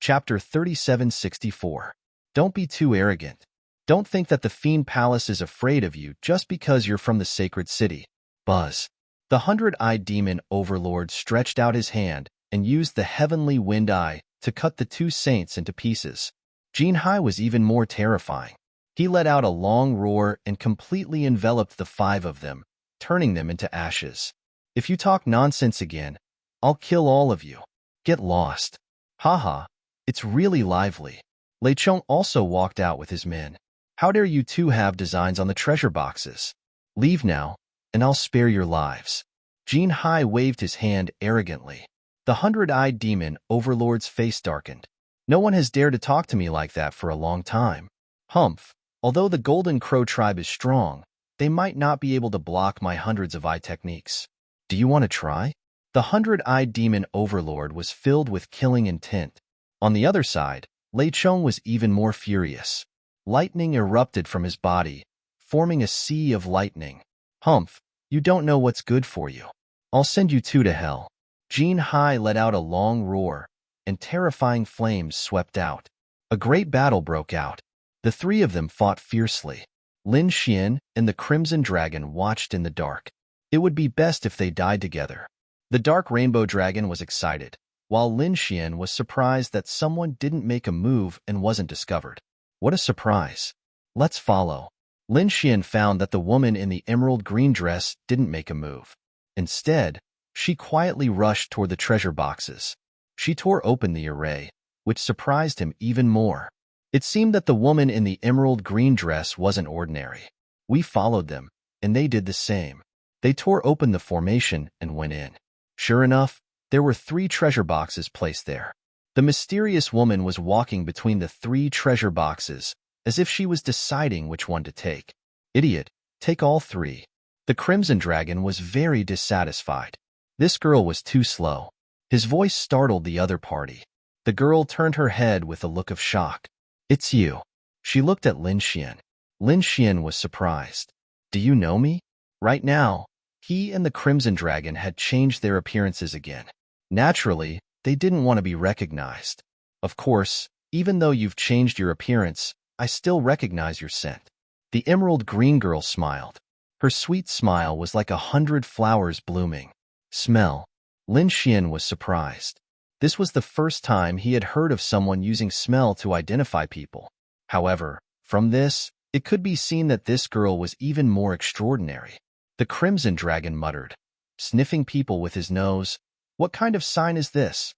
Chapter 3764. Don't be too arrogant. Don't think that the Fiend Palace is afraid of you just because you're from the sacred city. Buzz. The hundred-eyed demon overlord stretched out his hand and used the heavenly wind eye to cut the two saints into pieces. Jinhai was even more terrifying. He let out a long roar and completely enveloped the five of them, turning them into ashes. If you talk nonsense again, I'll kill all of you. Get lost. Haha, it's really lively. Lei Chong also walked out with his men. How dare you two have designs on the treasure boxes? Leave now, and I'll spare your lives. Jinhai waved his hand arrogantly. The hundred-eyed demon overlord's face darkened. No one has dared to talk to me like that for a long time. Humph, although the Golden Crow tribe is strong, they might not be able to block my hundreds of eye techniques. Do you want to try? The hundred-eyed demon overlord was filled with killing intent. On the other side, Lei Chong was even more furious. Lightning erupted from his body, forming a sea of lightning. Humph, you don't know what's good for you. I'll send you two to hell. Jinhai let out a long roar, and terrifying flames swept out. A great battle broke out. The three of them fought fiercely. Lin Xian and the Crimson Dragon watched in the dark. It would be best if they died together. The Dark Rainbow Dragon was excited, while Lin Xian was surprised that someone didn't make a move and wasn't discovered. What a surprise. Let's follow. Lin Xian found that the woman in the emerald green dress didn't make a move. Instead, she quietly rushed toward the treasure boxes. She tore open the array, which surprised him even more. It seemed that the woman in the emerald green dress wasn't ordinary. We followed them, and they did the same. They tore open the formation and went in. Sure enough, there were 3 treasure boxes placed there. The mysterious woman was walking between the 3 treasure boxes, as if she was deciding which one to take. Idiot, take all 3. The Crimson Dragon was very dissatisfied. This girl was too slow. His voice startled the other party. The girl turned her head with a look of shock. It's you. She looked at Lin Xian. Lin Xian was surprised. Do you know me? Right now, he and the Crimson Dragon had changed their appearances again. Naturally, they didn't want to be recognized. Of course, even though you've changed your appearance, I still recognize your scent. The emerald green girl smiled. Her sweet smile was like 100 flowers blooming. Smell. Lin Xian was surprised. This was the first time he had heard of someone using smell to identify people. However, from this, it could be seen that this girl was even more extraordinary. The Crimson Dragon muttered, sniffing people with his nose. What kind of sign is this?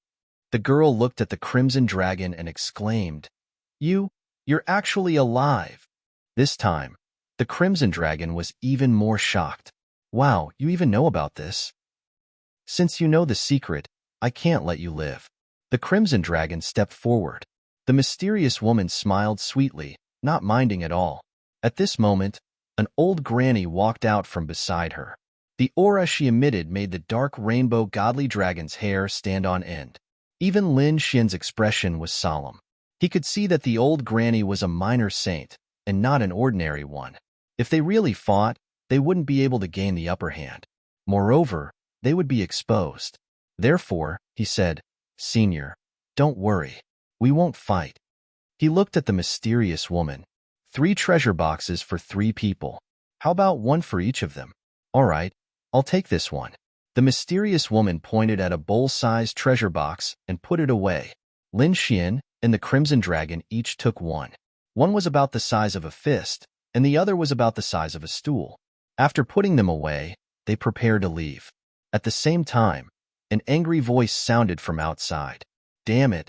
The girl looked at the Crimson Dragon and exclaimed, You're actually alive. This time, the Crimson Dragon was even more shocked. Wow, you even know about this? Since you know the secret, I can't let you live. The Crimson Dragon stepped forward. The mysterious woman smiled sweetly, not minding at all. At this moment, an old granny walked out from beside her. The aura she emitted made the dark rainbow godly dragon's hair stand on end. Even Lin Xian's expression was solemn. He could see that the old granny was a minor saint, and not an ordinary one. If they really fought, they wouldn't be able to gain the upper hand. Moreover, they would be exposed. Therefore, he said, Senior, don't worry. We won't fight. He looked at the mysterious woman. 3 treasure boxes for 3 people. How about one for each of them? All right, I'll take this one. The mysterious woman pointed at a bowl-sized treasure box and put it away. Lin Xian and the Crimson Dragon each took one. One was about the size of a fist, and the other was about the size of a stool. After putting them away, they prepared to leave. At the same time, an angry voice sounded from outside. Damn it!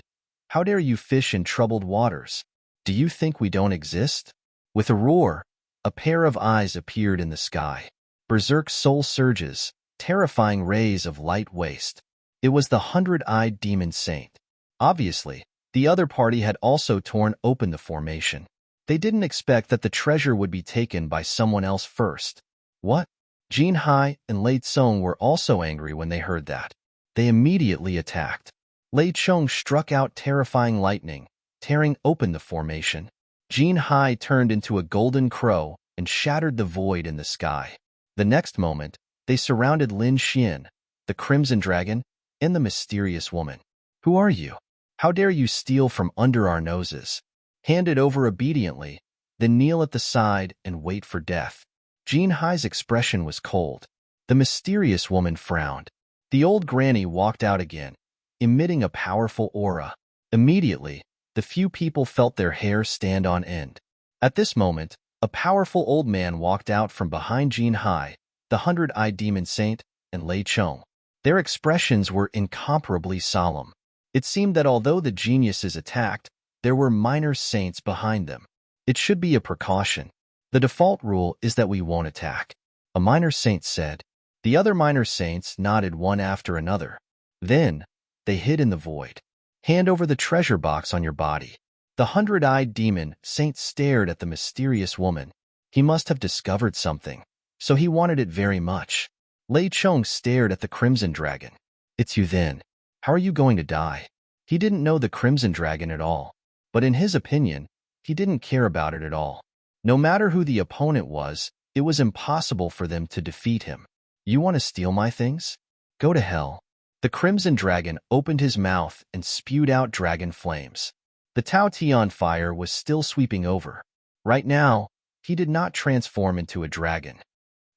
How dare you fish in troubled waters? Do you think we don't exist? With a roar, a pair of eyes appeared in the sky. Berserk soul surges, terrifying rays of light waste. It was the hundred-eyed demon saint. Obviously, the other party had also torn open the formation. They didn't expect that the treasure would be taken by someone else first. What? Jinhai and Lei Chong were also angry when they heard that. They immediately attacked. Lei Chong struck out terrifying lightning, tearing open the formation. Jinhai turned into a golden crow and shattered the void in the sky. The next moment, they surrounded Lin Xian, the Crimson Dragon, and the mysterious woman. Who are you? How dare you steal from under our noses? Hand it over obediently, then kneel at the side and wait for death. Jean Hai's expression was cold. The mysterious woman frowned. The old granny walked out again, emitting a powerful aura. Immediately, the few people felt their hair stand on end. At this moment, a powerful old man walked out from behind Jean Hai, the 100-eyed demon saint, and Lei Chong. Their expressions were incomparably solemn. It seemed that although the geniuses attacked, there were minor saints behind them. It should be a precaution. The default rule is that we won't attack, a minor saint said. The other minor saints nodded one after another. Then, they hid in the void. Hand over the treasure box on your body. The 100-eyed demon saint stared at the mysterious woman. He must have discovered something, so he wanted it very much. Lei Chong stared at the Crimson Dragon. It's you then. How are you going to die? He didn't know the Crimson Dragon at all, but in his opinion, he didn't care about it at all. No matter who the opponent was, it was impossible for them to defeat him. You want to steal my things? Go to hell. The Crimson Dragon opened his mouth and spewed out dragon flames. The Tao Tian fire was still sweeping over. Right now, he did not transform into a dragon.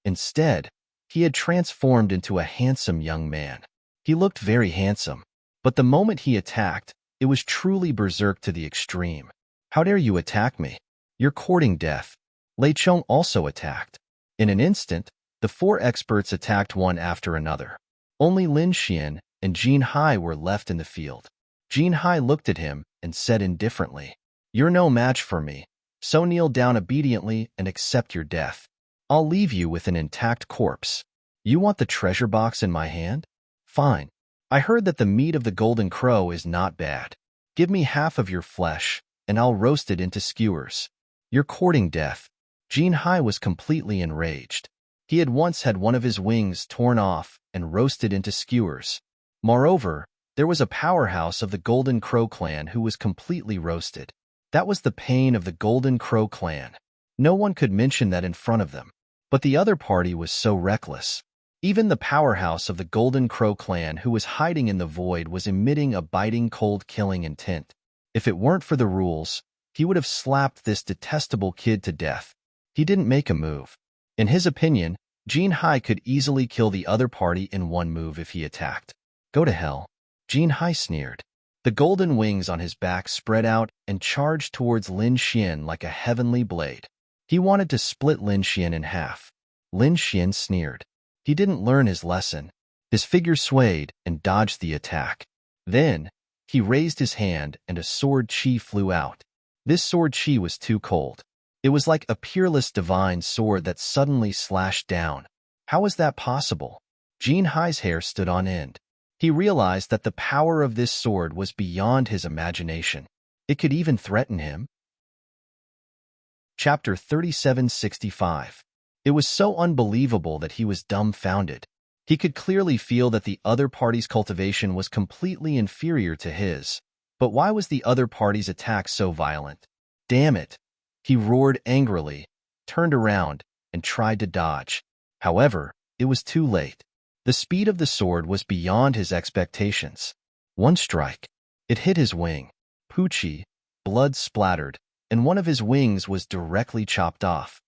Instead, he had transformed into a handsome young man. He looked very handsome, but the moment he attacked, it was truly berserk to the extreme. How dare you attack me? You're courting death. Lei Chong also attacked. In an instant, the four experts attacked one after another. Only Lin Xian and Jean Hai were left in the field. Jean Hai looked at him and said indifferently, "You're no match for me, so kneel down obediently and accept your death. I'll leave you with an intact corpse. You want the treasure box in my hand? Fine. I heard that the meat of the golden crow is not bad. Give me half of your flesh, and I'll roast it into skewers. You're courting death." Jean Hai was completely enraged. He had once had one of his wings torn off and roasted into skewers. Moreover, there was a powerhouse of the Golden Crow clan who was completely roasted. That was the pain of the Golden Crow clan. No one could mention that in front of them. But the other party was so reckless. Even the powerhouse of the Golden Crow clan who was hiding in the void was emitting a biting cold killing intent. If it weren't for the rules, he would have slapped this detestable kid to death. He didn't make a move. In his opinion, Jean Hai could easily kill the other party in one move if he attacked. Go to hell. Jean Hai sneered. The golden wings on his back spread out and charged towards Lin Xian like a heavenly blade. He wanted to split Lin Xian in half. Lin Xian sneered. He didn't learn his lesson. His figure swayed and dodged the attack. Then, he raised his hand and a sword chi flew out. This sword chi was too cold. It was like a peerless divine sword that suddenly slashed down. How was that possible? Jean Hai's hair stood on end. He realized that the power of this sword was beyond his imagination. It could even threaten him. Chapter 3765. It was so unbelievable that he was dumbfounded. He could clearly feel that the other party's cultivation was completely inferior to his. But why was the other party's attack so violent? Damn it! He roared angrily, turned around, and tried to dodge. However, it was too late. The speed of the sword was beyond his expectations. One strike. It hit his wing. Poochie, blood splattered, and one of his wings was directly chopped off.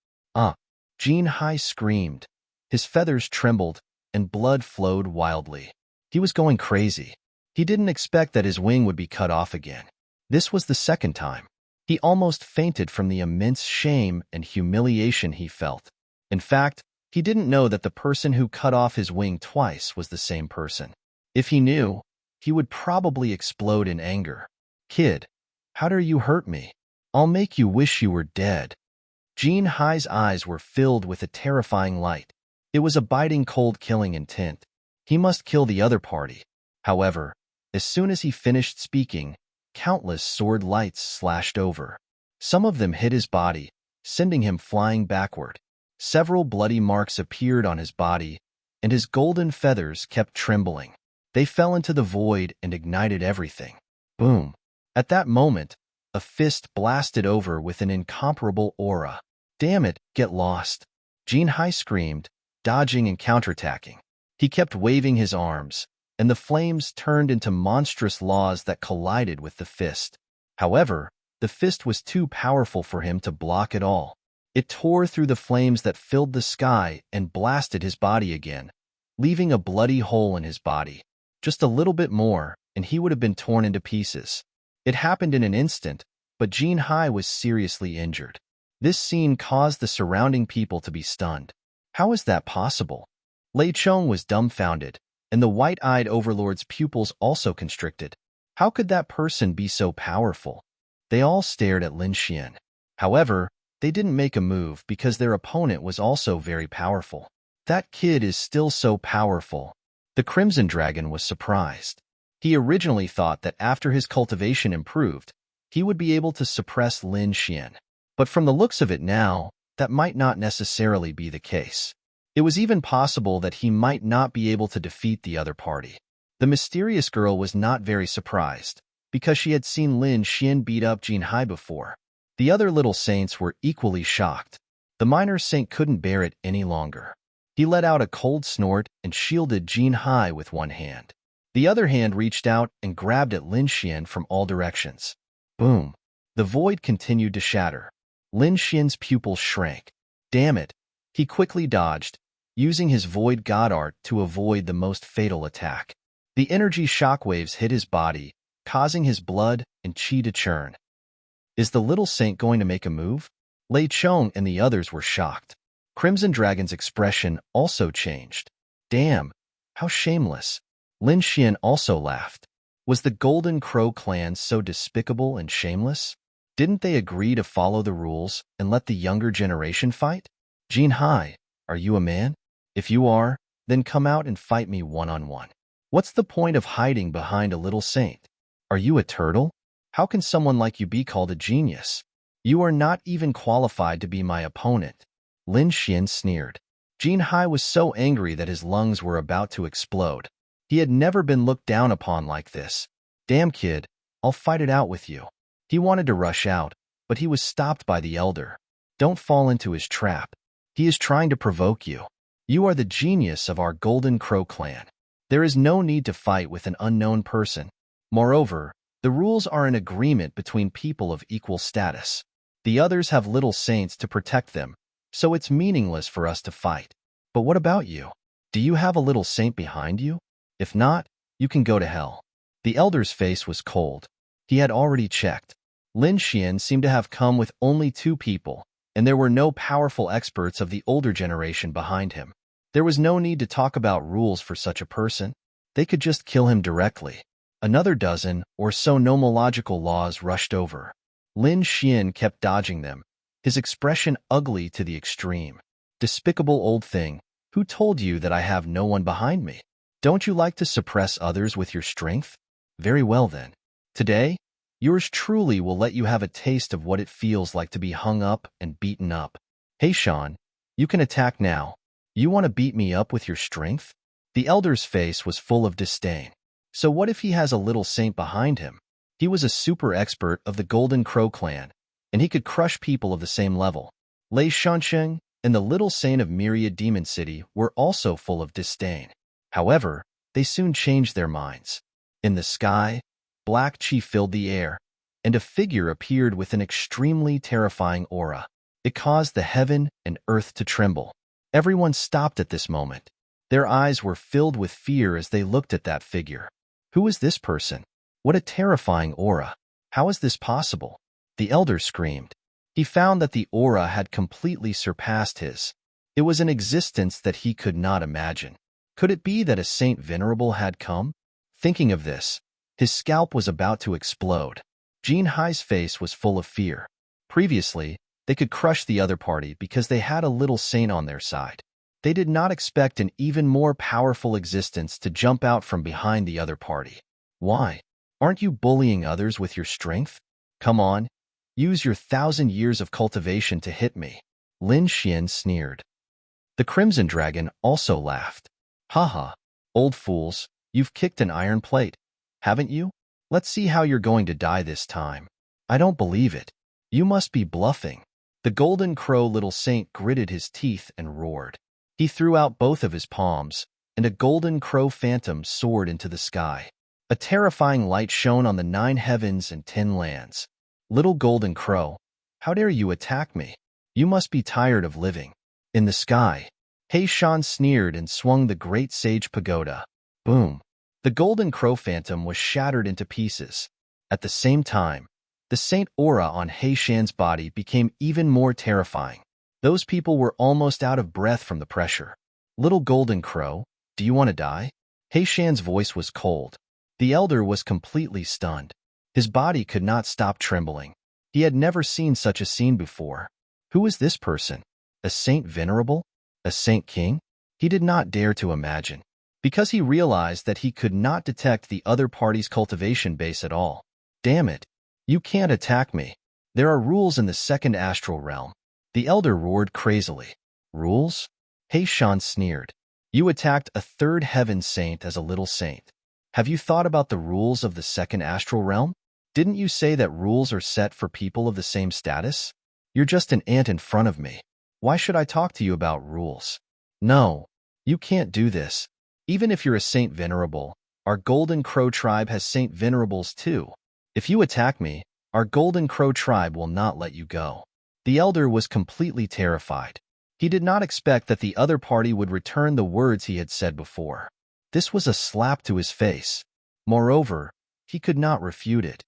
Jean Hai screamed. His feathers trembled, and blood flowed wildly. He was going crazy. He didn't expect that his wing would be cut off again. This was the second time. He almost fainted from the immense shame and humiliation he felt. In fact, he didn't know that the person who cut off his wing twice was the same person. If he knew, he would probably explode in anger. Kid, how dare you hurt me? I'll make you wish you were dead. Jean Hai's eyes were filled with a terrifying light. It was a biting cold killing intent. He must kill the other party. However, as soon as he finished speaking, countless sword lights slashed over. Some of them hit his body, sending him flying backward. Several bloody marks appeared on his body, and his golden feathers kept trembling. They fell into the void and ignited everything. Boom! At that moment, a fist blasted over with an incomparable aura. Damn it, get lost! Jean Hai screamed, dodging and counterattacking. He kept waving his arms, and the flames turned into monstrous laws that collided with the fist. However, the fist was too powerful for him to block it all. It tore through the flames that filled the sky and blasted his body again, leaving a bloody hole in his body. Just a little bit more, and he would have been torn into pieces. It happened in an instant, but Jin Hai was seriously injured. This scene caused the surrounding people to be stunned. How is that possible? Lei Chong was dumbfounded, and the white-eyed overlord's pupils also constricted. How could that person be so powerful? They all stared at Lin Xian. However, they didn't make a move because their opponent was also very powerful. That kid is still so powerful. The Crimson Dragon was surprised. He originally thought that after his cultivation improved, he would be able to suppress Lin Xian. But from the looks of it now, that might not necessarily be the case. It was even possible that he might not be able to defeat the other party. The mysterious girl was not very surprised, because she had seen Lin Xian beat up Jin Hai before. The other little saints were equally shocked. The minor saint couldn't bear it any longer. He let out a cold snort and shielded Jin Hai with one hand. The other hand reached out and grabbed at Lin Xian from all directions. Boom! The void continued to shatter. Lin Xian's pupils shrank. Damn it! He quickly dodged, using his void god art to avoid the most fatal attack. The energy shockwaves hit his body, causing his blood and chi to churn. Is the little saint going to make a move? Lei Chong and the others were shocked. Crimson Dragon's expression also changed. Damn, how shameless. Lin Xian also laughed. Was the Golden Crow clan so despicable and shameless? Didn't they agree to follow the rules and let the younger generation fight? Jin Hai, are you a man? If you are, then come out and fight me one-on-one. What's the point of hiding behind a little saint? Are you a turtle? How can someone like you be called a genius? You are not even qualified to be my opponent. Lin Xian sneered. Jin Hai was so angry that his lungs were about to explode. He had never been looked down upon like this. Damn kid, I'll fight it out with you. He wanted to rush out, but he was stopped by the elder. Don't fall into his trap. He is trying to provoke you. You are the genius of our Golden Crow clan. There is no need to fight with an unknown person. Moreover, the rules are an agreement between people of equal status. The others have little saints to protect them, so it's meaningless for us to fight. But what about you? Do you have a little saint behind you? If not, you can go to hell. The elder's face was cold. He had already checked. Lin Xian seemed to have come with only 2 people, and there were no powerful experts of the older generation behind him. There was no need to talk about rules for such a person. They could just kill him directly. Another dozen or so nomological laws rushed over. Lin Xian kept dodging them, his expression ugly to the extreme. Despicable old thing, who told you that I have no one behind me? Don't you like to suppress others with your strength? Very well then. Today, yours truly will let you have a taste of what it feels like to be hung up and beaten up. Hey Sean, you can attack now. You want to beat me up with your strength? The elder's face was full of disdain. So what if he has a little saint behind him? He was a super expert of the Golden Crow clan, and he could crush people of the same level. Lei Shansheng and the little saint of Myriad Demon City were also full of disdain. However, they soon changed their minds. In the sky, black chi filled the air, and a figure appeared with an extremely terrifying aura. It caused the heaven and earth to tremble. Everyone stopped at this moment. Their eyes were filled with fear as they looked at that figure. Who is this person? What a terrifying aura. How is this possible? The elder screamed. He found that the aura had completely surpassed his. It was an existence that he could not imagine. Could it be that a Saint Venerable had come? Thinking of this, his scalp was about to explode. Jin Hai's face was full of fear. Previously, they could crush the other party because they had a little saint on their side. They did not expect an even more powerful existence to jump out from behind the other party. Why? Aren't you bullying others with your strength? Come on, use your 1,000 years of cultivation to hit me. Lin Xian sneered. The Crimson Dragon also laughed. Haha, old fools, you've kicked an iron plate, haven't you? Let's see how you're going to die this time. I don't believe it. You must be bluffing. The Golden Crow little saint gritted his teeth and roared. He threw out both of his palms, and a golden crow phantom soared into the sky. A terrifying light shone on the 9 heavens and 10 lands. Little golden crow, how dare you attack me? You must be tired of living. In the sky, Heishan sneered and swung the great sage pagoda. Boom! The golden crow phantom was shattered into pieces. At the same time, the saint aura on Heishan's body became even more terrifying. Those people were almost out of breath from the pressure. Little golden crow, do you want to die? Heishan's voice was cold. The elder was completely stunned. His body could not stop trembling. He had never seen such a scene before. Who is this person? A saint venerable? A saint king? He did not dare to imagine, because he realized that he could not detect the other party's cultivation base at all. Damn it! You can't attack me. There are rules in the second astral realm. The elder roared crazily. Rules? Heishan sneered. You attacked a third heaven saint as a little saint. Have you thought about the rules of the second astral realm? Didn't you say that rules are set for people of the same status? You're just an ant in front of me. Why should I talk to you about rules? No, you can't do this. Even if you're a saint venerable, our Golden Crow tribe has saint venerables too. If you attack me, our Golden Crow tribe will not let you go. The elder was completely terrified. He did not expect that the other party would return the words he had said before. This was a slap to his face. Moreover, he could not refute it.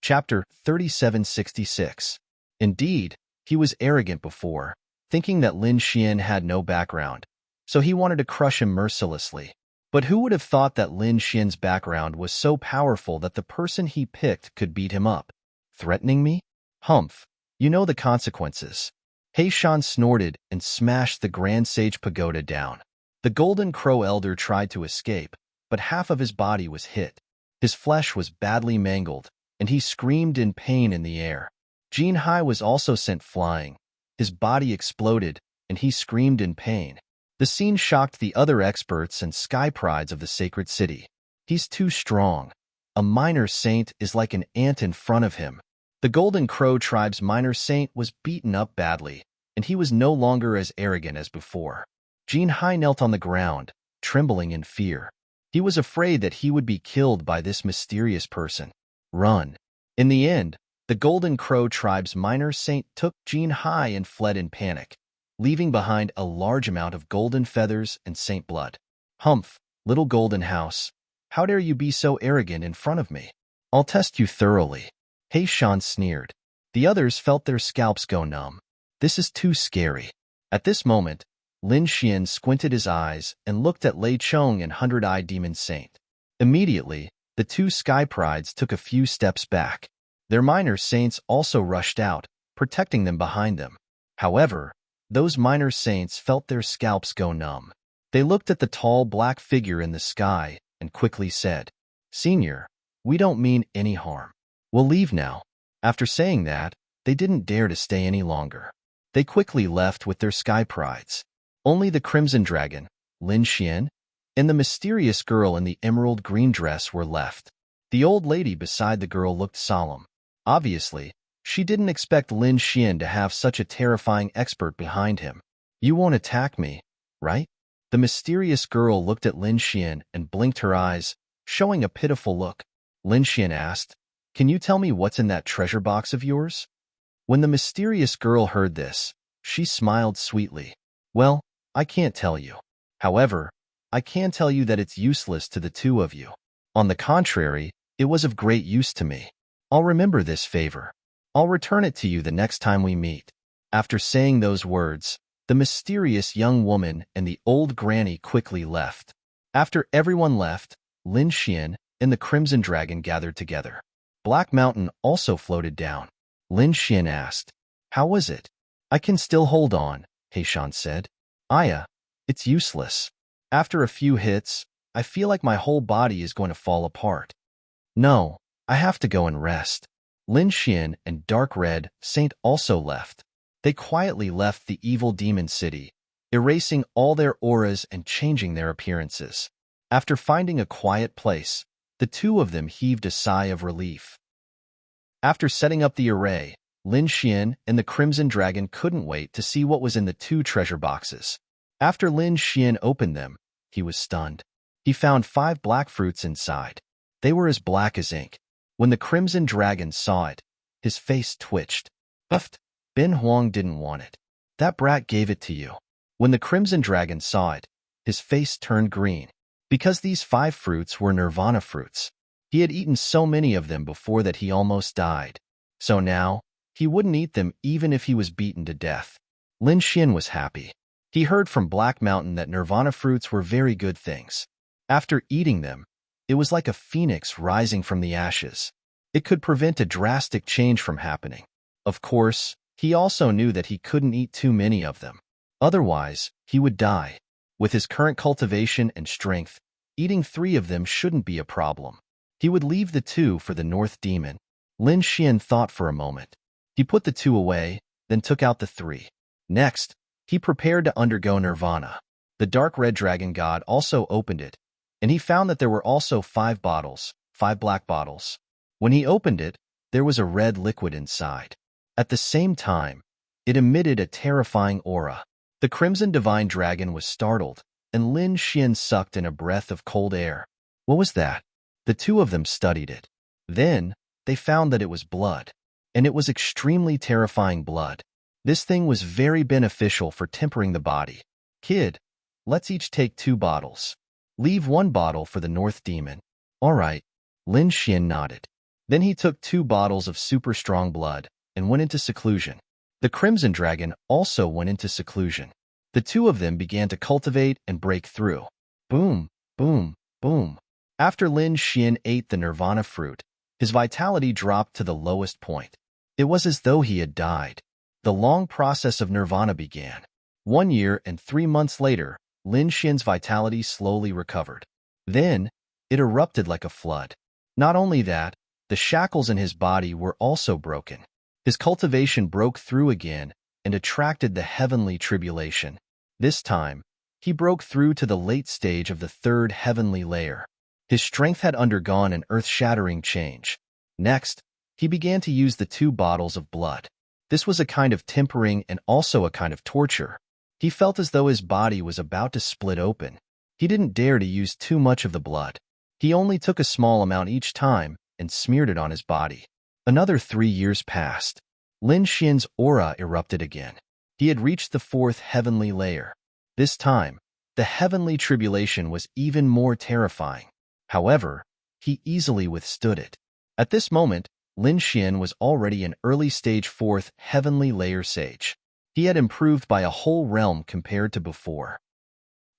Chapter 3766. Indeed, he was arrogant before, thinking that Lin Xian had no background, so he wanted to crush him mercilessly. But who would have thought that Lin Xian's background was so powerful that the person he picked could beat him up? Threatening me? Humph, you know the consequences. Heishan snorted and smashed the Grand Sage Pagoda down. The Golden Crow Elder tried to escape, but half of his body was hit. His flesh was badly mangled, and he screamed in pain in the air. Jin Hai was also sent flying. His body exploded, and he screamed in pain. The scene shocked the other experts and sky prides of the sacred city. He's too strong. A minor saint is like an ant in front of him. The Golden Crow tribe's minor saint was beaten up badly, and he was no longer as arrogant as before. Jin Hai knelt on the ground, trembling in fear. He was afraid that he would be killed by this mysterious person. Run. In the end, the Golden Crow tribe's minor saint took Jin Hai and fled in panic, leaving behind a large amount of golden feathers and saint blood. Humph, little golden house, how dare you be so arrogant in front of me? I'll test you thoroughly. Heishan sneered. The others felt their scalps go numb. This is too scary. At this moment, Lin Xian squinted his eyes and looked at Lei Chong and 100-Eye Demon Saint. Immediately, the two sky prides took a few steps back. Their minor saints also rushed out, protecting them behind them. However, those minor saints felt their scalps go numb. They looked at the tall black figure in the sky and quickly said, Senior, we don't mean any harm. We'll leave now. After saying that, they didn't dare to stay any longer. They quickly left with their sky prides. Only the Crimson Dragon, Lin Xian, and the mysterious girl in the emerald green dress were left. The old lady beside the girl looked solemn. Obviously, she didn't expect Lin Xian to have such a terrifying expert behind him. You won't attack me, right? The mysterious girl looked at Lin Xian and blinked her eyes, showing a pitiful look. Lin Xian asked, Can you tell me what's in that treasure box of yours? When the mysterious girl heard this, she smiled sweetly. Well, I can't tell you. However, I can tell you that it's useless to the two of you. On the contrary, it was of great use to me. I'll remember this favor. I'll return it to you the next time we meet. After saying those words, the mysterious young woman and the old granny quickly left. After everyone left, Lin Xian and the Crimson Dragon gathered together. Black Mountain also floated down. Lin Xian asked, How was it? I can still hold on, Heishan said. Aya, it's useless. After a few hits, I feel like my whole body is going to fall apart. No, I have to go and rest. Lin Xian and Dark Red Saint also left. They quietly left the evil demon city, erasing all their auras and changing their appearances. After finding a quiet place, the two of them heaved a sigh of relief. After setting up the array, Lin Xian and the Crimson Dragon couldn't wait to see what was in the two treasure boxes. After Lin Xian opened them, he was stunned. He found 5 black fruits inside. They were as black as ink. When the Crimson Dragon saw it, his face twitched. Uffed. Ben Huang didn't want it. That brat gave it to you. When the Crimson Dragon saw it, his face turned green. Because these 5 fruits were nirvana fruits. He had eaten so many of them before that he almost died. So now, he wouldn't eat them even if he was beaten to death. Lin Xian was happy. He heard from Black Mountain that nirvana fruits were very good things. After eating them, it was like a phoenix rising from the ashes. It could prevent a drastic change from happening. Of course, he also knew that he couldn't eat too many of them. Otherwise, he would die. With his current cultivation and strength, eating 3 of them shouldn't be a problem. He would leave the 2 for the North Demon. Lin Xian thought for a moment. He put the 2 away, then took out the 3. Next, he prepared to undergo nirvana. The Dark Red Dragon God also opened it, and he found that there were also 5 bottles, 5 black bottles. When he opened it, there was a red liquid inside. At the same time, it emitted a terrifying aura. The Crimson Divine Dragon was startled, and Lin Xian sucked in a breath of cold air. What was that? The 2 of them studied it. Then, they found that it was blood, and it was extremely terrifying blood. This thing was very beneficial for tempering the body. Kid, let's each take 2 bottles. Leave 1 bottle for the North Demon. All right. Lin Xian nodded. Then he took 2 bottles of super strong blood and went into seclusion. The Crimson Dragon also went into seclusion. The 2 of them began to cultivate and break through. Boom, boom, boom. After Lin Xian ate the nirvana fruit, his vitality dropped to the lowest point. It was as though he had died. The long process of nirvana began. 1 year and 3 months later, Lin Xian's vitality slowly recovered. Then, it erupted like a flood. Not only that, the shackles in his body were also broken. His cultivation broke through again and attracted the heavenly tribulation. This time, he broke through to the late stage of the 3rd heavenly layer. His strength had undergone an earth-shattering change. Next, he began to use the 2 bottles of blood. This was a kind of tempering and also a kind of torture. He felt as though his body was about to split open. He didn't dare to use too much of the blood. He only took a small amount each time and smeared it on his body. Another 3 years passed. Lin Xian's aura erupted again. He had reached the 4th heavenly layer. This time, the heavenly tribulation was even more terrifying. However, he easily withstood it. At this moment, Lin Xian was already an early-stage 4th heavenly layer sage. He had improved by a whole realm compared to before.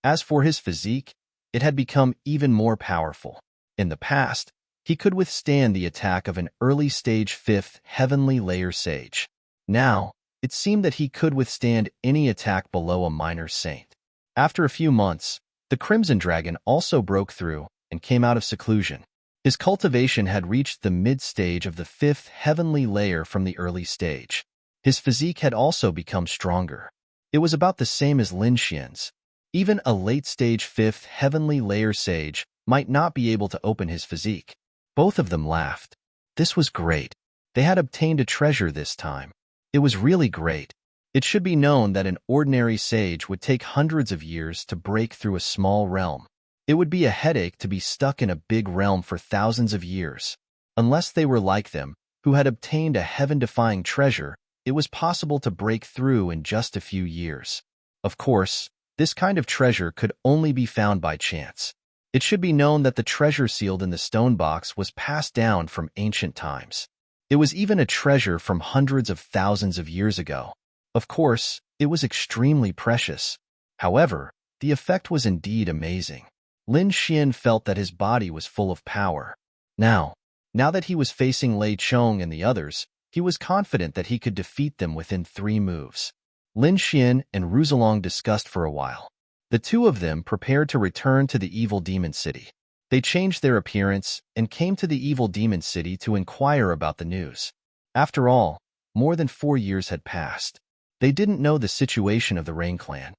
As for his physique, it had become even more powerful. In the past, he could withstand the attack of an early-stage 5th heavenly layer sage. Now, it seemed that he could withstand any attack below a minor saint. After a few months, the Crimson Dragon also broke through and came out of seclusion. His cultivation had reached the mid-stage of the 5th heavenly layer from the early stage. His physique had also become stronger. It was about the same as Lin Xian's. Even a late-stage 5th heavenly layer sage might not be able to open his physique. Both of them laughed. This was great. They had obtained a treasure this time. It was really great. It should be known that an ordinary sage would take hundreds of years to break through a small realm. It would be a headache to be stuck in a big realm for thousands of years. Unless they were like them, who had obtained a heaven-defying treasure, it was possible to break through in just a few years. Of course, this kind of treasure could only be found by chance. It should be known that the treasure sealed in the stone box was passed down from ancient times. It was even a treasure from hundreds of thousands of years ago. Of course, it was extremely precious. However, the effect was indeed amazing. Lin Xian felt that his body was full of power. Now that he was facing Lei Chong and the others, he was confident that he could defeat them within 3 moves. Lin Xian and Ruzalong discussed for a while. The 2 of them prepared to return to the evil demon city. They changed their appearance and came to the evil demon city to inquire about the news. After all, more than 4 years had passed. They didn't know the situation of the Rain Clan.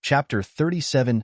Chapter 37-67.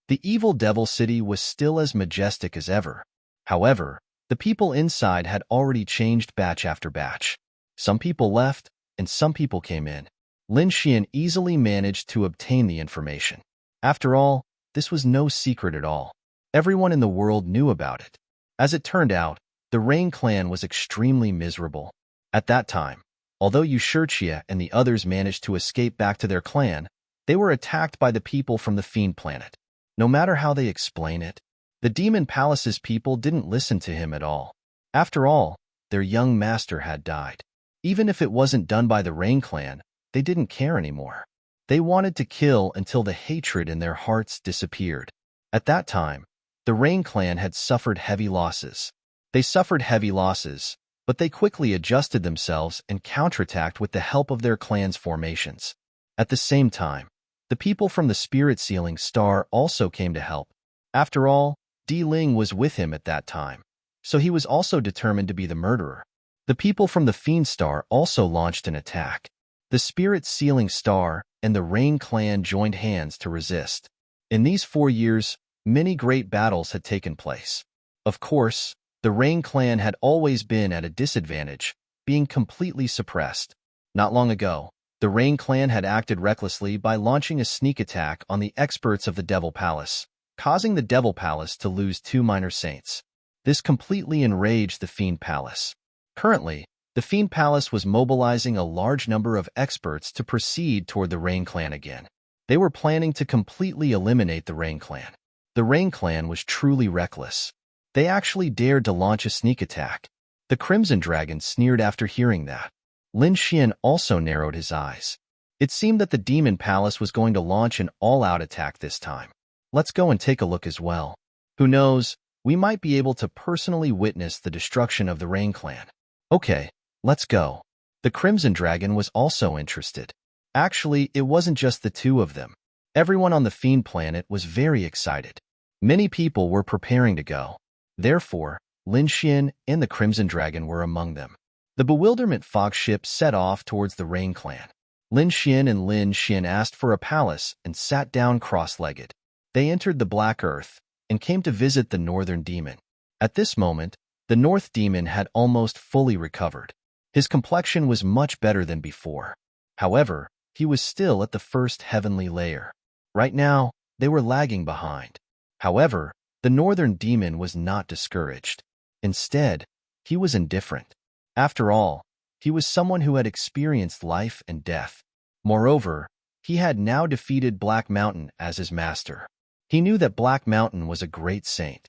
The evil devil city was still as majestic as ever. However, the people inside had already changed batch after batch. Some people left, and some people came in. Lin Xian easily managed to obtain the information. After all, this was no secret at all. Everyone in the world knew about it. As it turned out, the Rain clan was extremely miserable. At that time, although Yushirchia and the others managed to escape back to their clan, they were attacked by the people from the Fiend Planet. No matter how they explain it, the Demon Palace's people didn't listen to him at all. After all, their young master had died. Even if it wasn't done by the Rain clan, they didn't care anymore. They wanted to kill until the hatred in their hearts disappeared. At that time, the Rain clan had suffered heavy losses. They suffered heavy losses, but they quickly adjusted themselves and counterattacked with the help of their clan's formations. At the same time, the people from the Spirit Sealing Star also came to help. After all, Di Ling was with him at that time, so he was also determined to be the murderer. The people from the Fiend Star also launched an attack. The Spirit Sealing Star and the Rain clan joined hands to resist. In these 4 years, many great battles had taken place. Of course, the Rain clan had always been at a disadvantage, being completely suppressed. Not long ago, the Rain clan had acted recklessly by launching a sneak attack on the experts of the Devil Palace, causing the Devil Palace to lose 2 minor saints. This completely enraged the Fiend Palace. Currently, the Fiend Palace was mobilizing a large number of experts to proceed toward the Rain clan again. They were planning to completely eliminate the Rain clan. The Rain clan was truly reckless. They actually dared to launch a sneak attack. The Crimson Dragon sneered after hearing that. Lin Xian also narrowed his eyes. It seemed that the Demon Palace was going to launch an all-out attack this time. Let's go and take a look as well. Who knows, we might be able to personally witness the destruction of the Rain clan. Okay, let's go. The Crimson Dragon was also interested. Actually, it wasn't just the two of them. Everyone on the Fiend Planet was very excited. Many people were preparing to go. Therefore, Lin Xian and the Crimson Dragon were among them. The Bewilderment Fog ship set off towards the Rain clan. Lin Xian and Lin Xian asked for a palace and sat down cross-legged. They entered the Black Earth and came to visit the Northern Demon. At this moment, the North Demon had almost fully recovered. His complexion was much better than before. However, he was still at the first heavenly layer. Right now, they were lagging behind. However, the Northern Demon was not discouraged. Instead, he was indifferent. After all, he was someone who had experienced life and death. Moreover, he had now defeated Black Mountain as his master. He knew that Black Mountain was a great saint.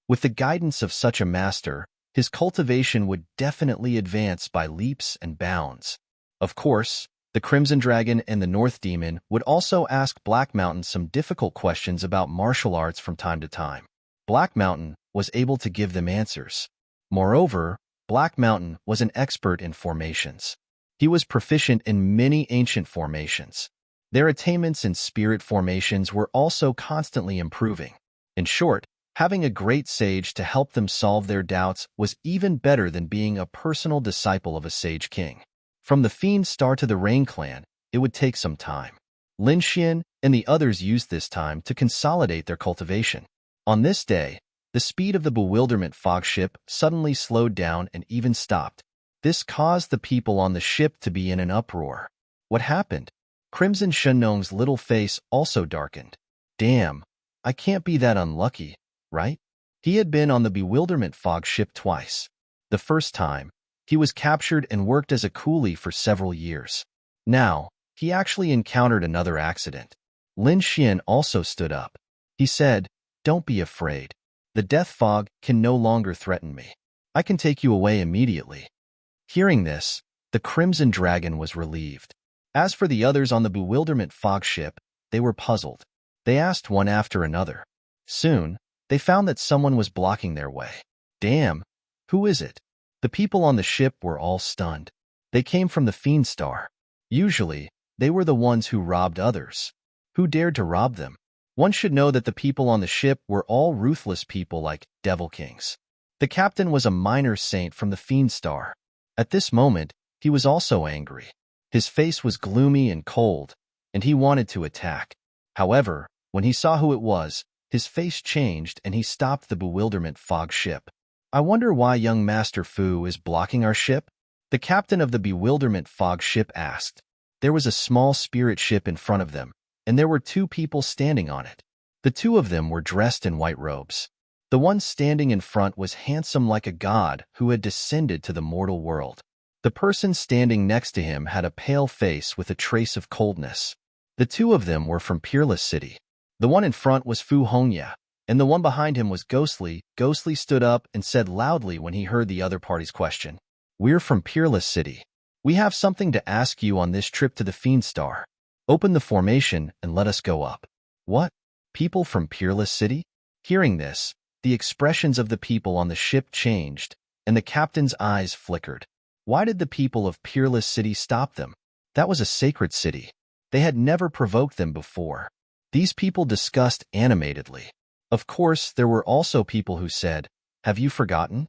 With the guidance of such a master, his cultivation would definitely advance by leaps and bounds. Of course, the Crimson Dragon and the North Demon would also ask Black Mountain some difficult questions about martial arts from time to time. Black Mountain was able to give them answers. Moreover, Black Mountain was an expert in formations. He was proficient in many ancient formations. Their attainments in spirit formations were also constantly improving. In short, having a great sage to help them solve their doubts was even better than being a personal disciple of a sage king. From the Fiend Star to the Rain clan, it would take some time. Lin Xian and the others used this time to consolidate their cultivation. On this day, the speed of the Bewilderment Fog ship suddenly slowed down and even stopped. This caused the people on the ship to be in an uproar. What happened? Crimson Shenong's little face also darkened. Damn, I can't be that unlucky, right? He had been on the Bewilderment Fog ship twice. The first time, he was captured and worked as a coolie for several years. Now, he actually encountered another accident. Lin Xian also stood up. He said, "Don't be afraid. The death fog can no longer threaten me. I can take you away immediately." Hearing this, the Crimson Dragon was relieved. As for the others on the Bewilderment Fog ship, they were puzzled. They asked one after another. Soon, they found that someone was blocking their way. Damn, who is it? The people on the ship were all stunned. They came from the Fiend Star. Usually, they were the ones who robbed others. Who dared to rob them? One should know that the people on the ship were all ruthless people like Devil Kings. The captain was a minor saint from the Fiend Star. At this moment, he was also angry. His face was gloomy and cold, and he wanted to attack. However, when he saw who it was, his face changed and he stopped the Bewilderment Fog ship. I wonder why young Master Fu is blocking our ship? The captain of the bewilderment fog ship asked. There was a small spirit ship in front of them, and there were two people standing on it. The two of them were dressed in white robes. The one standing in front was handsome like a god who had descended to the mortal world. The person standing next to him had a pale face with a trace of coldness. The two of them were from Peerless City. The one in front was Fu Hongya, and the one behind him was Ghostly. Ghostly stood up and said loudly when he heard the other party's question. We're from Peerless City. We have something to ask you on this trip to the Fiend Star. Open the formation and let us go up. What? People from Peerless City? Hearing this, the expressions of the people on the ship changed, and the captain's eyes flickered. Why did the people of Peerless City stop them? That was a sacred city. They had never provoked them before. These people discussed animatedly. Of course, there were also people who said, "Have you forgotten?"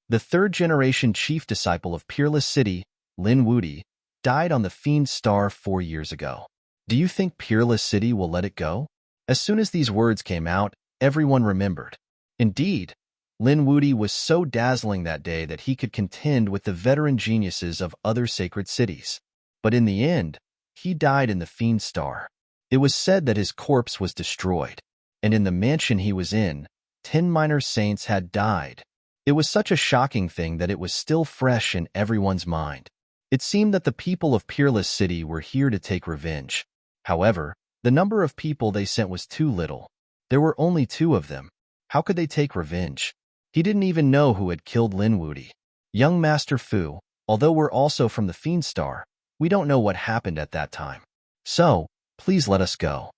The third-generation chief disciple of Peerless City, Lin Wudi, died on the Fiend Star 4 years ago. Do you think Peerless City will let it go? As soon as these words came out, everyone remembered. Indeed, Lin Wudi was so dazzling that day that he could contend with the veteran geniuses of other sacred cities. But in the end, he died in the Fiend Star. It was said that his corpse was destroyed, and in the mansion he was in, 10 minor saints had died. It was such a shocking thing that it was still fresh in everyone's mind. It seemed that the people of Peerless City were here to take revenge. However, the number of people they sent was too little. There were only 2 of them. How could they take revenge? He didn't even know who had killed Lin Wudi. Young Master Fu, although we're also from the Fiend Star, we don't know what happened at that time. So, please let us go.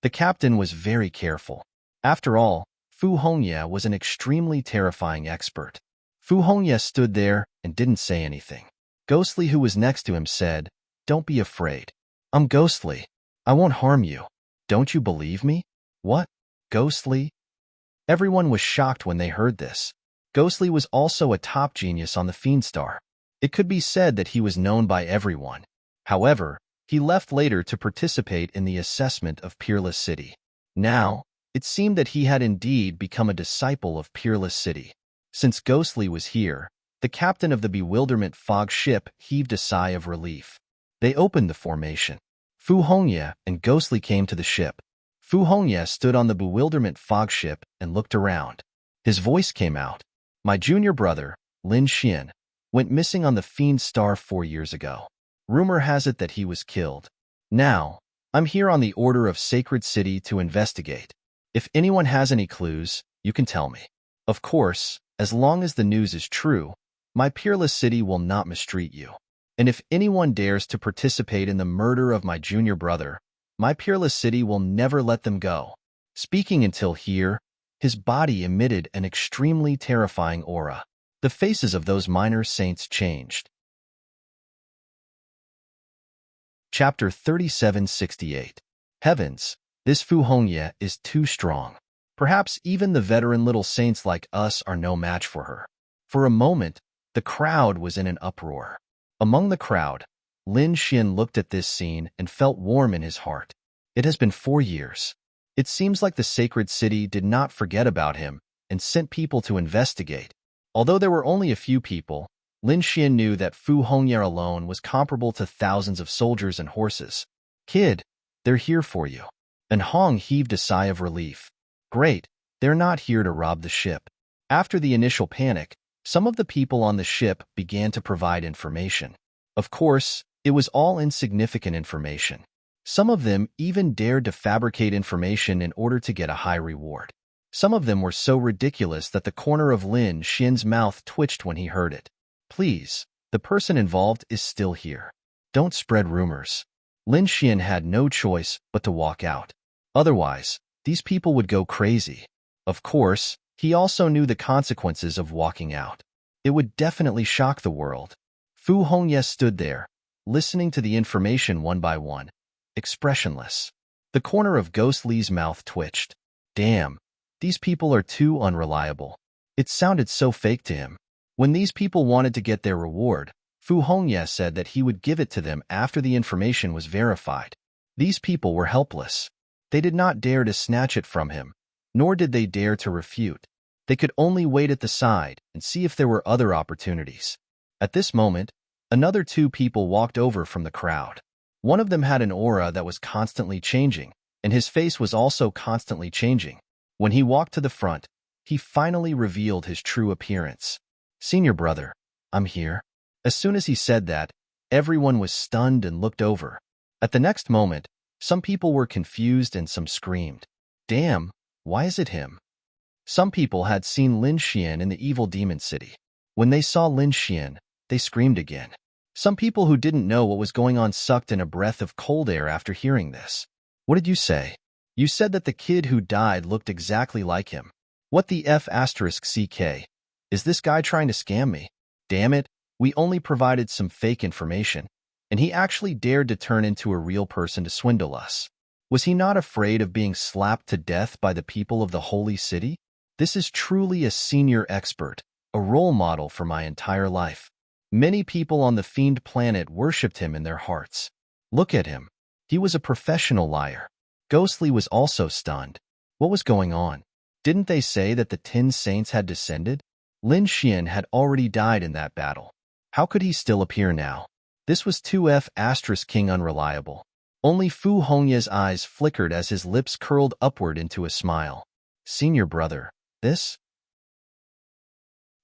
The captain was very careful. After all, Fu Hongya was an extremely terrifying expert. Fu Hongya stood there and didn't say anything. Ghostly, who was next to him, said, "Don't be afraid. I'm Ghostly. I won't harm you. Don't you believe me?" What? Ghostly? Everyone was shocked when they heard this. Ghostly was also a top genius on the Fiend Star. It could be said that he was known by everyone. However, he left later to participate in the assessment of Peerless City. Now, it seemed that he had indeed become a disciple of Peerless City. Since Ghostly was here, the captain of the bewilderment fog ship heaved a sigh of relief. They opened the formation. Fu Hongya and Ghostly came to the ship. Fu Hongya stood on the bewilderment fog ship and looked around. His voice came out. My junior brother, Lin Xian, went missing on the Fiend Star 4 years ago. Rumor has it that he was killed. Now, I'm here on the order of Sacred City to investigate. If anyone has any clues, you can tell me. Of course, as long as the news is true, my Peerless City will not mistreat you. And if anyone dares to participate in the murder of my junior brother, my Peerless City will never let them go. Speaking until here, his body emitted an extremely terrifying aura. The faces of those minor saints changed. Chapter 3768. Heavens, this Fu Hongya is too strong. Perhaps even the veteran little saints like us are no match for her. For a moment, the crowd was in an uproar. Among the crowd, Lin Xian looked at this scene and felt warm in his heart. It has been 4 years. It seems like the sacred city did not forget about him and sent people to investigate. Although there were only a few people, Lin Xian knew that Fu Hongya alone was comparable to thousands of soldiers and horses. Kid, they're here for you. And Hong heaved a sigh of relief. Great, they're not here to rob the ship. After the initial panic, some of the people on the ship began to provide information. Of course, it was all insignificant information. Some of them even dared to fabricate information in order to get a high reward. Some of them were so ridiculous that the corner of Lin Xian's mouth twitched when he heard it. Please, the person involved is still here. Don't spread rumors. Lin Xian had no choice but to walk out. Otherwise, these people would go crazy. Of course, he also knew the consequences of walking out. It would definitely shock the world. Fu Hongya stood there, listening to the information one by one, expressionless. The corner of Ghostly's mouth twitched. Damn, these people are too unreliable. It sounded so fake to him. When these people wanted to get their reward, Fu Hongya said that he would give it to them after the information was verified. These people were helpless. They did not dare to snatch it from him, nor did they dare to refute. They could only wait at the side and see if there were other opportunities. At this moment, another two people walked over from the crowd. One of them had an aura that was constantly changing, and his face was also constantly changing. When he walked to the front, he finally revealed his true appearance. "Senior brother, I'm here." As soon as he said that, everyone was stunned and looked over. At the next moment, some people were confused and some screamed, "Damn, why is it him?" Some people had seen Lin Xian in the evil demon city. When they saw Lin Xian, they screamed again. Some people who didn't know what was going on sucked in a breath of cold air after hearing this. "What did you say? You said that the kid who died looked exactly like him. What the F***CK? Is this guy trying to scam me? Damn it, we only provided some fake information, and he actually dared to turn into a real person to swindle us. Was he not afraid of being slapped to death by the people of the holy city? This is truly a senior expert, a role model for my entire life. Many people on the fiend planet worshipped him in their hearts. Look at him. He was a professional liar." Ghostly was also stunned. What was going on? Didn't they say that the 10 saints had descended? Lin Xian had already died in that battle. How could he still appear now? This was 2F***king unreliable. Only Fu Hongya's eyes flickered as his lips curled upward into a smile. "Senior brother, this?"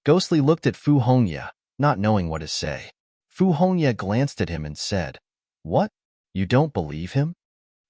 Ghostly looked at Fu Hongya, not knowing what to say. Fu Hongya glanced at him and said, "What? You don't believe him?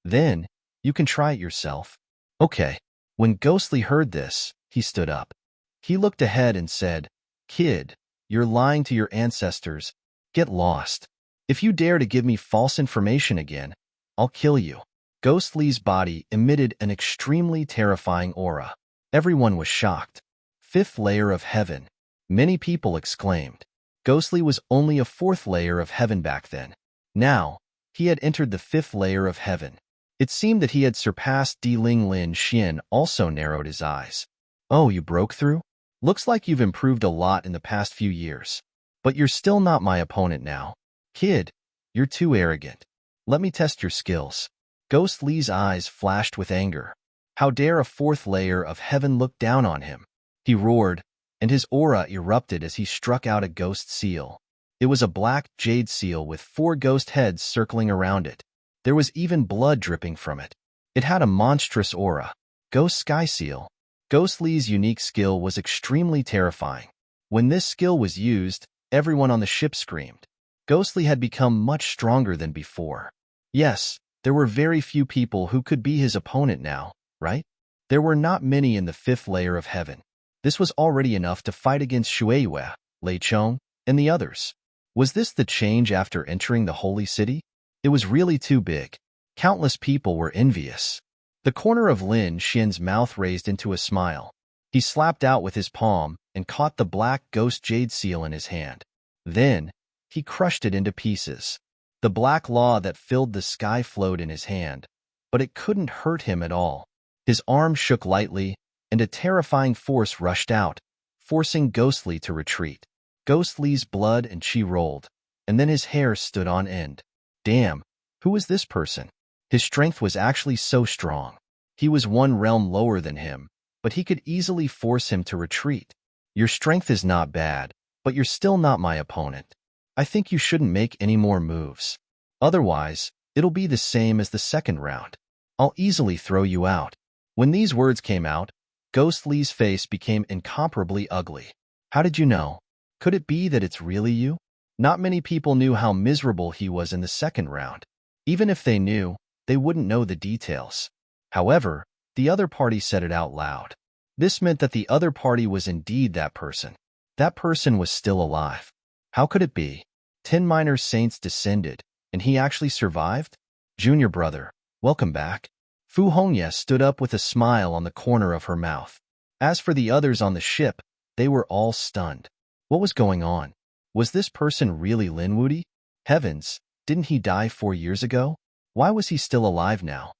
Then, you can try it yourself." Okay. When Ghostly heard this, he stood up. He looked ahead and said, "Kid, you're lying to your ancestors. Get lost. If you dare to give me false information again, I'll kill you." Ghostly's body emitted an extremely terrifying aura. Everyone was shocked. "Fifth layer of heaven," many people exclaimed. Ghostly was only a 4th layer of heaven back then. Now, he had entered the 5th layer of heaven. It seemed that he had surpassed Ling Lin Xian also narrowed his eyes. "Oh, you broke through? Looks like you've improved a lot in the past few years. But you're still not my opponent now. Kid, you're too arrogant. Let me test your skills." Ghostly's eyes flashed with anger. How dare a 4th layer of heaven look down on him? He roared, and his aura erupted as he struck out a ghost seal. It was a black jade seal with 4 ghost heads circling around it. There was even blood dripping from it. It had a monstrous aura. Ghost Sky Seal. Ghostly's unique skill was extremely terrifying. When this skill was used, everyone on the ship screamed. Ghostly had become much stronger than before. Yes, there were very few people who could be his opponent now, right? There were not many in the 5th layer of heaven. This was already enough to fight against Xueyue, Lei Chong, and the others. Was this the change after entering the holy city? It was really too big. Countless people were envious. The corner of Lin Xian's mouth raised into a smile. He slapped out with his palm and caught the black ghost jade seal in his hand. Then, he crushed it into pieces. The black law that filled the sky flowed in his hand, but it couldn't hurt him at all. His arm shook lightly, and a terrifying force rushed out, forcing Ghostly to retreat. Ghostly's blood and chi rolled, and then his hair stood on end. Damn, who was this person? His strength was actually so strong. He was 1 realm lower than him, but he could easily force him to retreat. Your strength is not bad, but you're still not my opponent. I think you shouldn't make any more moves. Otherwise, it'll be the same as the second round. I'll easily throw you out." When these words came out, Ghostly's face became incomparably ugly. "How did you know? Could it be that it's really you?" Not many people knew how miserable he was in the second round. Even if they knew, they wouldn't know the details. However, the other party said it out loud. This meant that the other party was indeed that person. That person was still alive. How could it be? 10 minor saints descended, and he actually survived? "Junior brother, welcome back." Fu Hongya stood up with a smile on the corner of her mouth. As for the others on the ship, they were all stunned. What was going on? Was this person really Lin Wudi? Heavens, didn't he die 4 years ago? Why was he still alive now?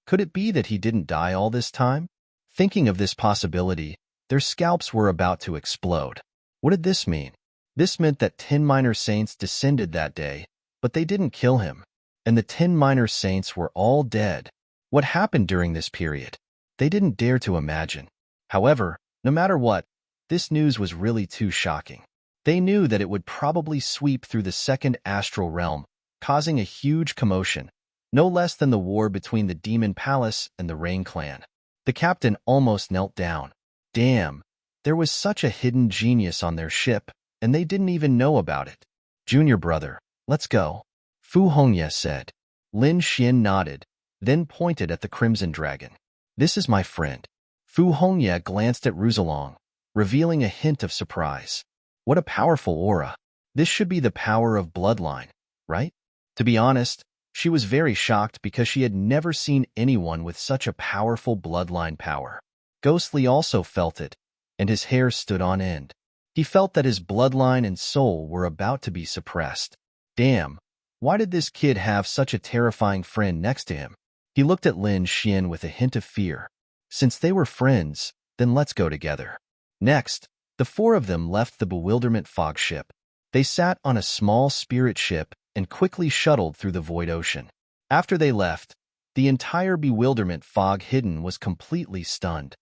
Could it be that he didn't die all this time? Thinking of this possibility, their scalps were about to explode. What did this mean? This meant that 10 minor saints descended that day, but they didn't kill him. And the 10 minor saints were all dead. What happened during this period? They didn't dare to imagine. However, no matter what, this news was really too shocking. They knew that it would probably sweep through the second astral realm, causing a huge commotion, no less than the war between the Demon Palace and the Rain Clan. The captain almost knelt down. Damn, there was such a hidden genius on their ship, and they didn't even know about it. Junior brother, let's go, Fu Hongye said. Lin Xian nodded, then pointed at the Crimson Dragon. This is my friend. Fu Hongye glanced at Ruzalong, revealing a hint of surprise. What a powerful aura. This should be the power of bloodline, right? To be honest, she was very shocked because she had never seen anyone with such a powerful bloodline power. Ghostly also felt it, and his hair stood on end. He felt that his bloodline and soul were about to be suppressed. Damn, why did this kid have such a terrifying friend next to him? He looked at Lin Xian with a hint of fear. Since they were friends, then let's go together. Next, the four of them left the bewilderment fog ship. They sat on a small spirit ship and quickly shuttled through the void ocean. After they left, the entire bewilderment fog hidden was completely stunned.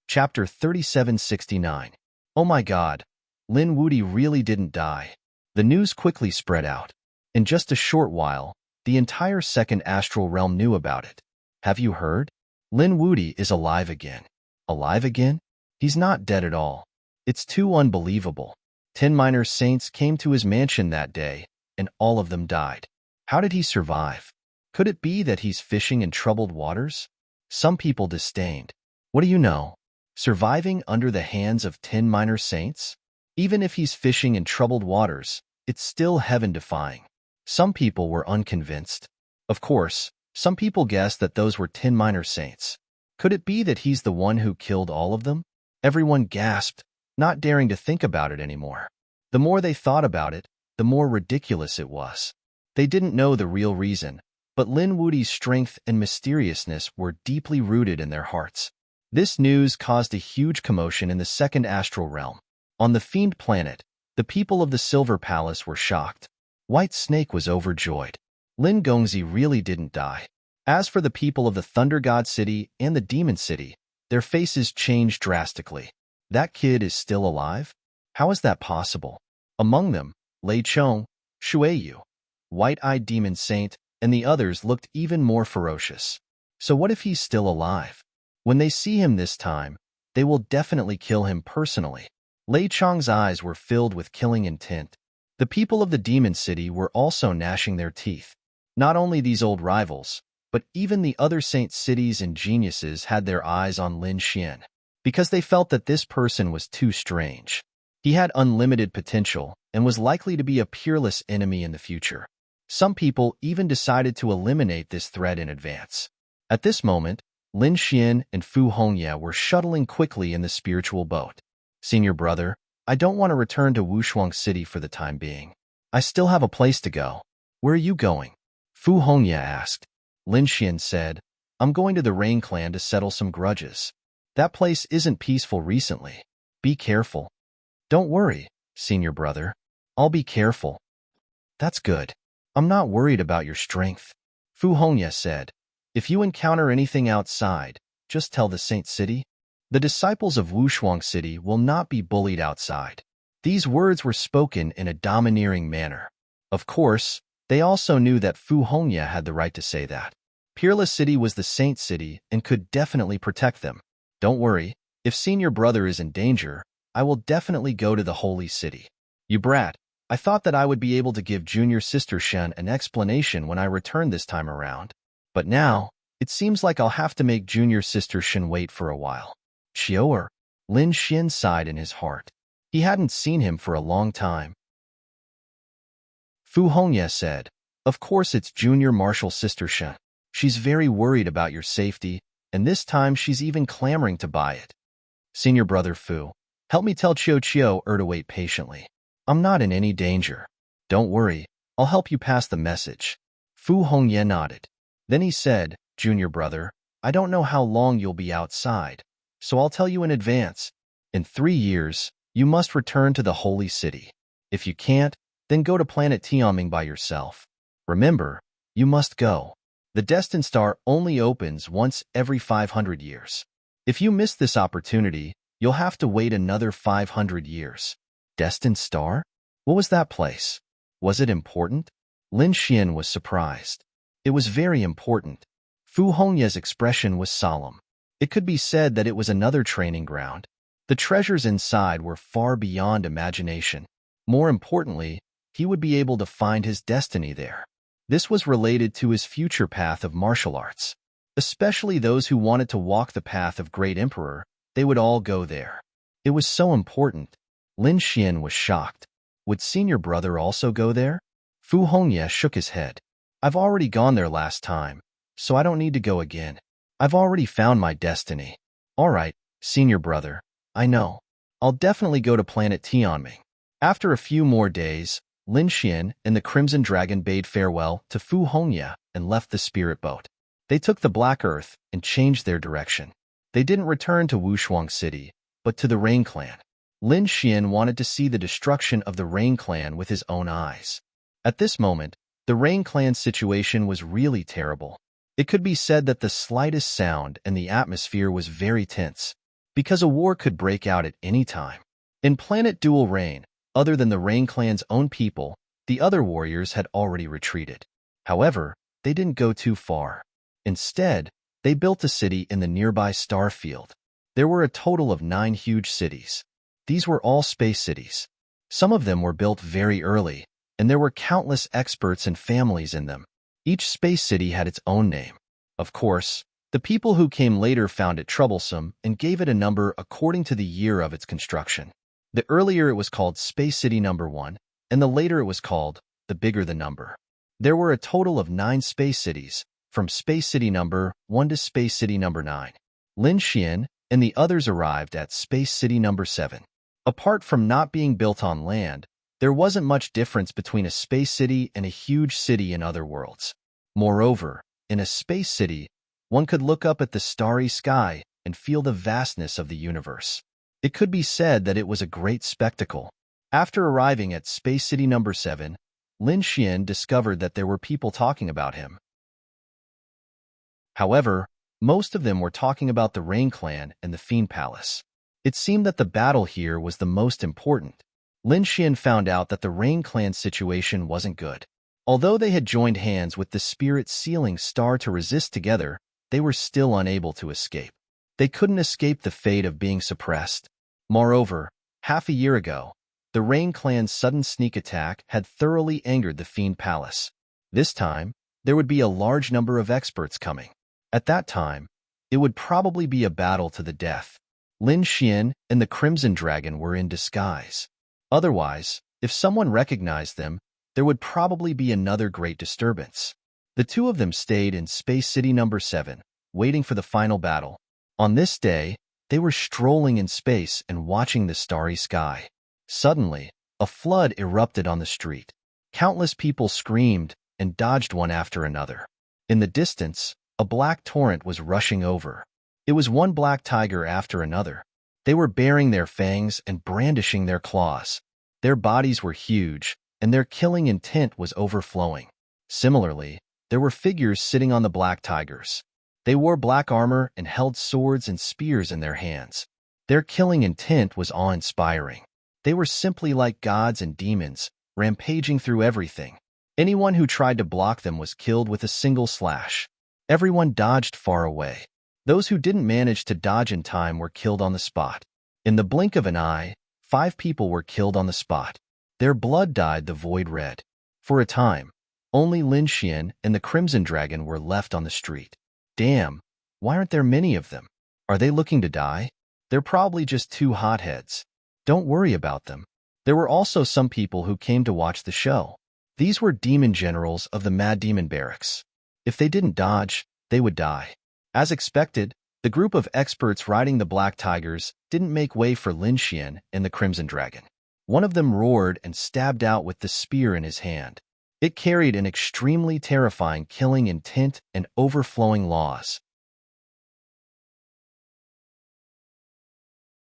Chapter 3769. Oh my god, Lin Wuti really didn't die. The news quickly spread out. In just a short while, the entire second astral realm knew about it. Have you heard? Lin Wuti is alive again. Alive again? He's not dead at all. It's too unbelievable. 10 minor saints came to his mansion that day, and all of them died. How did he survive? Could it be that he's fishing in troubled waters? Some people disdained. What do you know? Surviving under the hands of 10 minor saints? Even if he's fishing in troubled waters, it's still heaven-defying. Some people were unconvinced. Of course, some people guessed that those were 10 minor saints. Could it be that he's the one who killed all of them? Everyone gasped, not daring to think about it anymore. The more they thought about it, the more ridiculous it was. They didn't know the real reason, but Lin Wuti's strength and mysteriousness were deeply rooted in their hearts. This news caused a huge commotion in the second astral realm. On the Fiend planet, the people of the Silver Palace were shocked. White Snake was overjoyed. Lin Gongzi really didn't die. As for the people of the Thunder God City and the Demon City, their faces changed drastically. That kid is still alive? How is that possible? Among them, Lei Chong, Shuiyu, White-Eyed Demon Saint, and the others looked even more ferocious. So what if he's still alive? When they see him this time, they will definitely kill him personally. Lei Chong's eyes were filled with killing intent. The people of the Demon City were also gnashing their teeth. Not only these old rivals, but even the other saint cities and geniuses had their eyes on Lin Xian, because they felt that this person was too strange. He had unlimited potential and was likely to be a peerless enemy in the future. Some people even decided to eliminate this threat in advance. At this moment, Lin Xian and Fu Hongye were shuttling quickly in the spiritual boat. Senior brother, I don't want to return to Wushuang City for the time being. I still have a place to go. Where are you going? Fu Hongye asked. Lin Xian said, I'm going to the Rain Clan to settle some grudges. That place isn't peaceful recently. Be careful. Don't worry, senior brother. I'll be careful. That's good. I'm not worried about your strength. Fu Hongye said, if you encounter anything outside, just tell the Saint City. The disciples of Wushuang City will not be bullied outside. These words were spoken in a domineering manner. Of course, they also knew that Fu Hongye had the right to say that. Peerless City was the Saint City and could definitely protect them. Don't worry, if senior brother is in danger, I will definitely go to the Holy City. You brat, I thought that I would be able to give junior sister Shen an explanation when I return this time around. But now, it seems like I'll have to make junior sister Shen wait for a while. Xiaoer, Lin Xian sighed in his heart. He hadn't seen him for a long time. Fu Hongye said, of course it's junior martial sister Shen. She's very worried about your safety, and this time she's even clamoring to buy it. Senior brother Fu, help me tell Qiu to wait patiently. I'm not in any danger. Don't worry, I'll help you pass the message. Fu Hongye nodded. Then he said, junior brother, I don't know how long you'll be outside, so I'll tell you in advance. In 3 years, you must return to the Holy City. If you can't, then go to planet Tianming by yourself. Remember, you must go. The Destined Star only opens once every 500 years. If you miss this opportunity, You'll have to wait another 500 years. Destined Star? What was that place? Was it important? Lin Xian was surprised. It was very important. Fu Hongya's expression was solemn. It could be said that it was another training ground. The treasures inside were far beyond imagination. More importantly, he would be able to find his destiny there. This was related to his future path of martial arts. Especially those who wanted to walk the path of great emperor, they would all go there. It was so important. Lin Xian was shocked. Would senior brother also go there? Fu Hongya shook his head. I've already gone there last time, so I don't need to go again. I've already found my destiny. All right, senior brother, I know. I'll definitely go to planet Tianming. After a few more days, Lin Xian and the Crimson Dragon bade farewell to Fu Hongya and left the spirit boat. They took the Black Earth and changed their direction. They didn't return to Wushuang City, but to the Rain Clan. Lin Xian wanted to see the destruction of the Rain Clan with his own eyes. At this moment, the Rain Clan's situation was really terrible. It could be said that the slightest sound and the atmosphere was very tense, because a war could break out at any time. In Planet Dual Rain, other than the Rain Clan's own people, the other warriors had already retreated. However, they didn't go too far. Instead, they built a city in the nearby star field. There were a total of 9 huge cities. These were all space cities. Some of them were built very early, and there were countless experts and families in them. Each space city had its own name. Of course, the people who came later found it troublesome and gave it a number according to the year of its construction. The earlier it was called Space City Number 1, and the later it was called, the bigger the number. There were a total of 9 space cities, from Space City Number 1 to Space City Number 9. Lin Xian and the others arrived at Space City Number 7. Apart from not being built on land, there wasn't much difference between a space city and a huge city in other worlds. Moreover, in a space city, one could look up at the starry sky and feel the vastness of the universe. It could be said that it was a great spectacle. After arriving at Space City Number 7, Lin Xian discovered that there were people talking about him. However, most of them were talking about the Rain Clan and the Fiend Palace. It seemed that the battle here was the most important. Lin Xian found out that the Rain Clan's situation wasn't good. Although they had joined hands with the spirit sealing star to resist together, they were still unable to escape. They couldn't escape the fate of being suppressed. Moreover, half a year ago, the Rain Clan's sudden sneak attack had thoroughly angered the Fiend Palace. This time, there would be a large number of experts coming. At that time, it would probably be a battle to the death. Lin Xian and the Crimson Dragon were in disguise. Otherwise, if someone recognized them, there would probably be another great disturbance. The two of them stayed in Space City Number 7, waiting for the final battle. On this day, they were strolling in space and watching the starry sky. Suddenly, a flood erupted on the street. Countless people screamed and dodged one after another. In the distance, a black torrent was rushing over. It was one black tiger after another. They were baring their fangs and brandishing their claws. Their bodies were huge, and their killing intent was overflowing. Similarly, there were figures sitting on the black tigers. They wore black armor and held swords and spears in their hands. Their killing intent was awe-inspiring. They were simply like gods and demons, rampaging through everything. Anyone who tried to block them was killed with a single slash. Everyone dodged far away. Those who didn't manage to dodge in time were killed on the spot. In the blink of an eye, 5 people were killed on the spot. Their blood dyed the void red. For a time, only Lin Xian and the Crimson Dragon were left on the street. Damn, why aren't there many of them? Are they looking to die? They're probably just 2 hotheads. Don't worry about them. There were also some people who came to watch the show. These were demon generals of the Mad Demon Barracks. If they didn't dodge, they would die. As expected, the group of experts riding the black tigers didn't make way for Lin Xian and the Crimson Dragon. One of them roared and stabbed out with the spear in his hand. It carried an extremely terrifying killing intent and overflowing laws.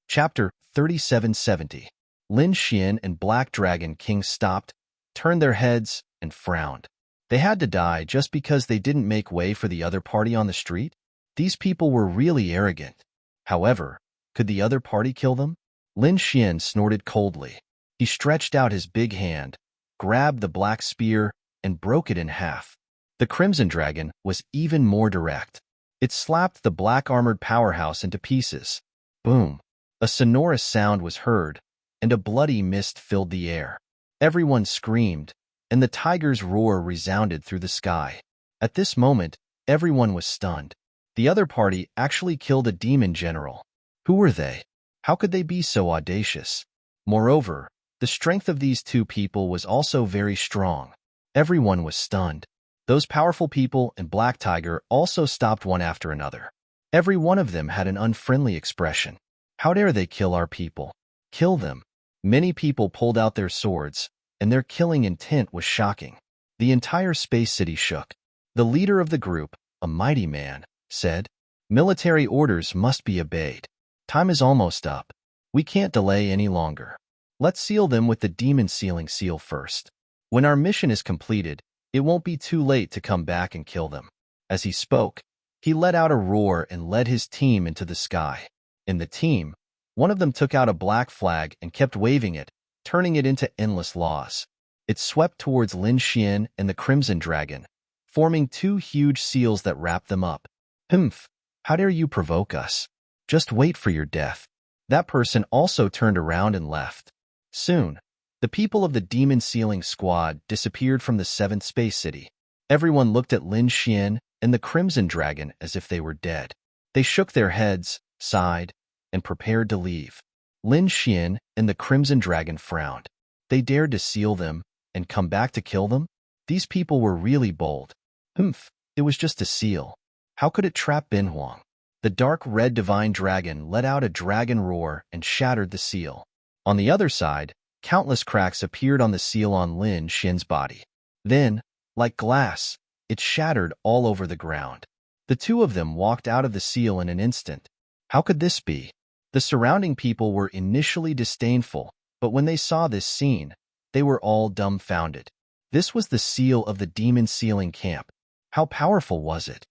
Chapter 3770. Lin Xian and Black Dragon King stopped, turned their heads, and frowned. They had to die just because they didn't make way for the other party on the street? These people were really arrogant. However, Could the other party kill them? Lin Xian snorted coldly. He stretched out his big hand, grabbed the black spear, and broke it in half. The Crimson Dragon was even more direct. It slapped the black-armored powerhouse into pieces. Boom! A sonorous sound was heard, and a bloody mist filled the air. Everyone screamed, and the tiger's roar resounded through the sky. At this moment, everyone was stunned. The other party actually killed a demon general. Who were they? How could they be so audacious? Moreover, the strength of these two people was also very strong. Everyone was stunned. Those powerful people and Black Tiger also stopped one after another. Every one of them had an unfriendly expression. How dare they kill our people? Kill them. Many people pulled out their swords, and their killing intent was shocking. The entire space city shook. The leader of the group, a mighty man, said, "Military orders must be obeyed. Time is almost up. We can't delay any longer. Let's seal them with the demon sealing seal first. When our mission is completed, it won't be too late to come back and kill them." As he spoke, he let out a roar and led his team into the sky. In the team, one of them took out a black flag and kept waving it, turning it into endless laws. It swept towards Lin Xian and the Crimson Dragon, forming two huge seals that wrapped them up. "Humph! How dare you provoke us? Just wait for your death." That person also turned around and left. Soon, the people of the Demon Sealing Squad disappeared from the 7th Space City. Everyone looked at Lin Xian and the Crimson Dragon as if they were dead. They shook their heads, sighed, and prepared to leave. Lin Xian and the Crimson Dragon frowned. They dared to seal them and come back to kill them? These people were really bold. Humph, it was just a seal. How could it trap Bin Huang? The dark red divine dragon let out a dragon roar and shattered the seal. On the other side, countless cracks appeared on the seal on Lin Xian's body. Then, like glass, it shattered all over the ground. The two of them walked out of the seal in an instant. How could this be? The surrounding people were initially disdainful, but when they saw this scene, they were all dumbfounded. This was the seal of the demon sealing camp. How powerful was it?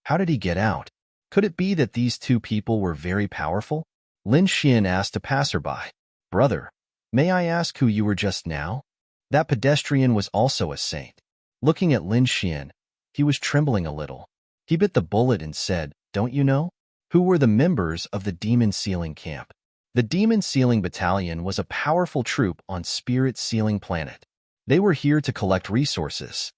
How did he get out? Could it be that these two people were very powerful? Lin Xian asked a passerby, "Brother, may I ask who you were just now?" That pedestrian was also a saint. Looking at Lin Xian, he was trembling a little. He bit the bullet and said, "Don't you know? Who were the members of the demon sealing camp?" The demon sealing battalion was a powerful troop on Spirit Sealing Planet. They were here to collect resources.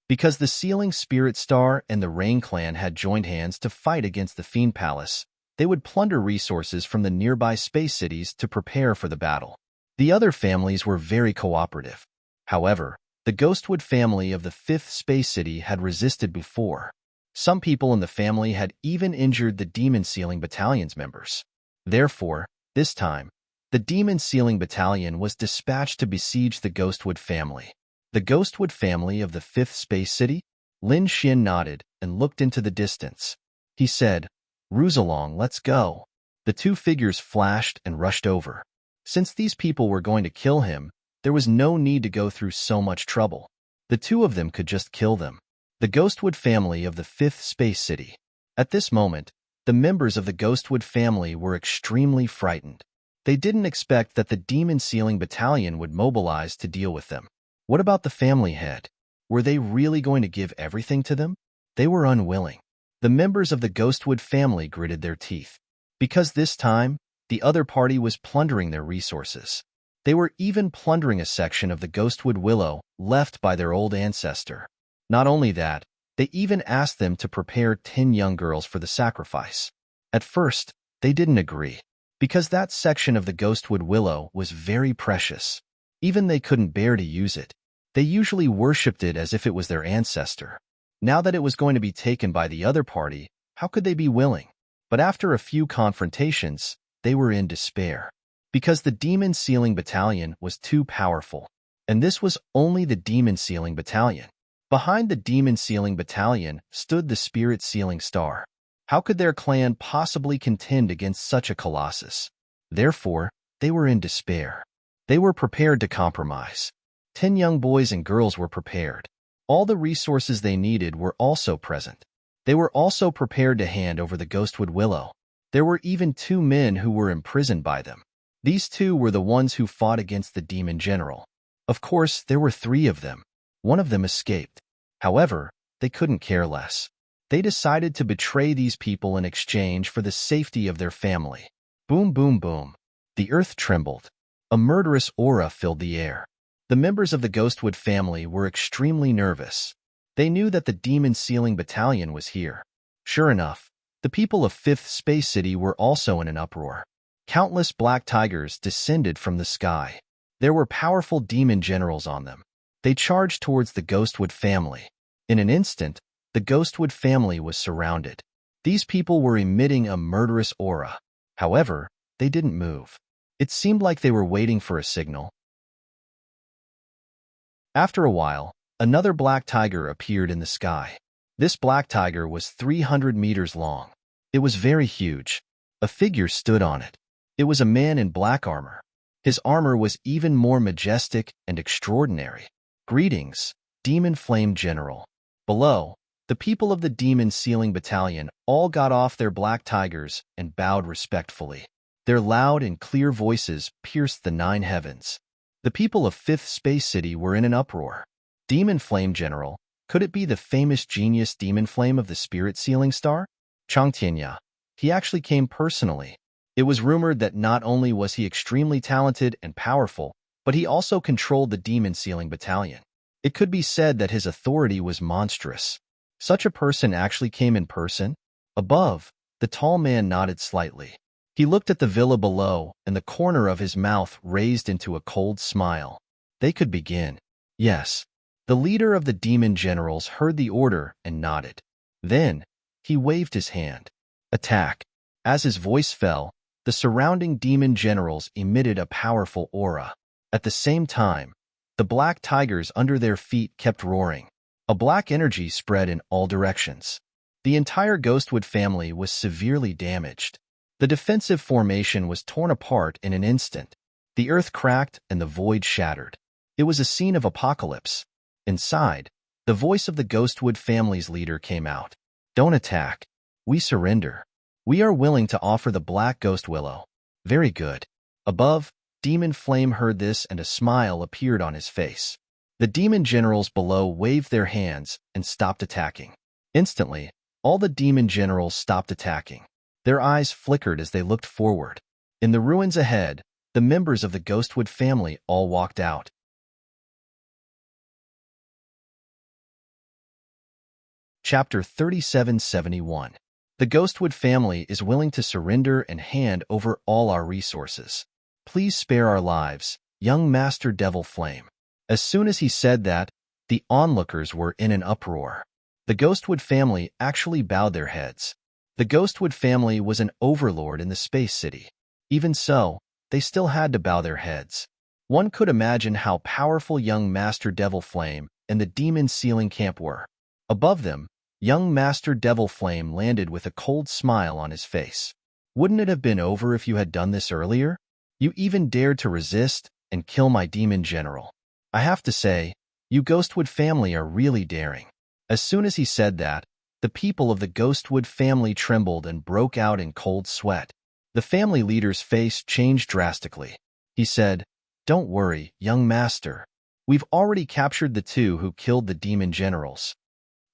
Because the Sealing Spirit Star and the Rain Clan had joined hands to fight against the Fiend Palace, they would plunder resources from the nearby space cities to prepare for the battle. The other families were very cooperative. However, the Ghostwood family of the 5th Space City had resisted before. Some people in the family had even injured the Demon Sealing Battalion's members. Therefore, this time, the Demon Sealing Battalion was dispatched to besiege the Ghostwood family. The Ghostwood family of the 5th Space City? Lin Xian nodded and looked into the distance. He said, "Ruzalong, let's go." The two figures flashed and rushed over. Since these people were going to kill him, there was no need to go through so much trouble. The two of them could just kill them. The Ghostwood family of the 5th Space City. At this moment, the members of the Ghostwood family were extremely frightened. They didn't expect that the Demon Sealing Battalion would mobilize to deal with them. What about the family head? Were they really going to give everything to them? They were unwilling. The members of the Ghostwood family gritted their teeth. Because this time, the other party was plundering their resources. They were even plundering a section of the Ghostwood Willow left by their old ancestor. Not only that, they even asked them to prepare 10 young girls for the sacrifice. At first, they didn't agree, because that section of the Ghostwood Willow was very precious. Even they couldn't bear to use it. They usually worshipped it as if it was their ancestor. Now that it was going to be taken by the other party, how could they be willing? But after a few confrontations, they were in despair. Because the Demon Sealing Battalion was too powerful. And this was only the Demon Sealing Battalion. Behind the Demon Sealing Battalion stood the Spirit Sealing Star. How could their clan possibly contend against such a colossus? Therefore, they were in despair. They were prepared to compromise. 10 young boys and girls were prepared. All the resources they needed were also present. They were also prepared to hand over the Ghostwood Willow. There were even 2 men who were imprisoned by them. These 2 were the ones who fought against the demon general. Of course, there were 3 of them. One of them escaped. However, they couldn't care less. They decided to betray these people in exchange for the safety of their family. Boom, boom, boom. The earth trembled. A murderous aura filled the air. The members of the Ghostwood family were extremely nervous. They knew that the Demon Sealing Battalion was here. Sure enough, the people of 5th Space City were also in an uproar. Countless black tigers descended from the sky. There were powerful demon generals on them. They charged towards the Ghostwood family. In an instant, the Ghostwood family was surrounded. These people were emitting a murderous aura. However, they didn't move. It seemed like they were waiting for a signal. After a while, another black tiger appeared in the sky. This black tiger was 300 meters long. It was very huge. A figure stood on it. It was a man in black armor. His armor was even more majestic and extraordinary. Greetings, Demon Flame General. Below, the people of the Demon Sealing Battalion all got off their black tigers and bowed respectfully. Their loud and clear voices pierced the 9 heavens. The people of 5th Space City were in an uproar. Demon Flame General, could it be the famous genius Demon Flame of the Spirit Sealing Star? Changtianya. He actually came personally. It was rumored that not only was he extremely talented and powerful, but he also controlled the Demon Sealing Battalion. It could be said that his authority was monstrous. Such a person actually came in person? Above, the tall man nodded slightly. He looked at the villa below, and the corner of his mouth raised into a cold smile. They could begin. Yes. The leader of the demon generals heard the order and nodded. Then, he waved his hand. Attack. As his voice fell, the surrounding demon generals emitted a powerful aura. At the same time, the black tigers under their feet kept roaring. A black energy spread in all directions. The entire Ghostwood family was severely damaged. The defensive formation was torn apart in an instant. The earth cracked and the void shattered. It was a scene of apocalypse. Inside, the voice of the Ghostwood family's leader came out. Don't attack. We surrender. We are willing to offer the Black Ghost Willow. Very good. Above, Demon Flame heard this and a smile appeared on his face. The demon generals below waved their hands and stopped attacking. Instantly, all the demon generals stopped attacking. Their eyes flickered as they looked forward. In the ruins ahead, the members of the Ghostwood family all walked out. Chapter 3771. The Ghostwood family is willing to surrender and hand over all our resources. Please spare our lives, young Master Devil Flame. As soon as he said that, the onlookers were in an uproar. The Ghostwood family actually bowed their heads. The Ghostwood family was an overlord in the Space City. Even so, they still had to bow their heads. One could imagine how powerful young Master Devil Flame and the Demon Sealing Camp were. Above them, young Master Devil Flame landed with a cold smile on his face. Wouldn't it have been over if you had done this earlier? You even dared to resist and kill my demon general. I have to say, you Ghostwood family are really daring. As soon as he said that, the people of the Ghostwood family trembled and broke out in cold sweat. The family leader's face changed drastically. He said, Don't worry, young master. We've already captured the 2 who killed the demon generals.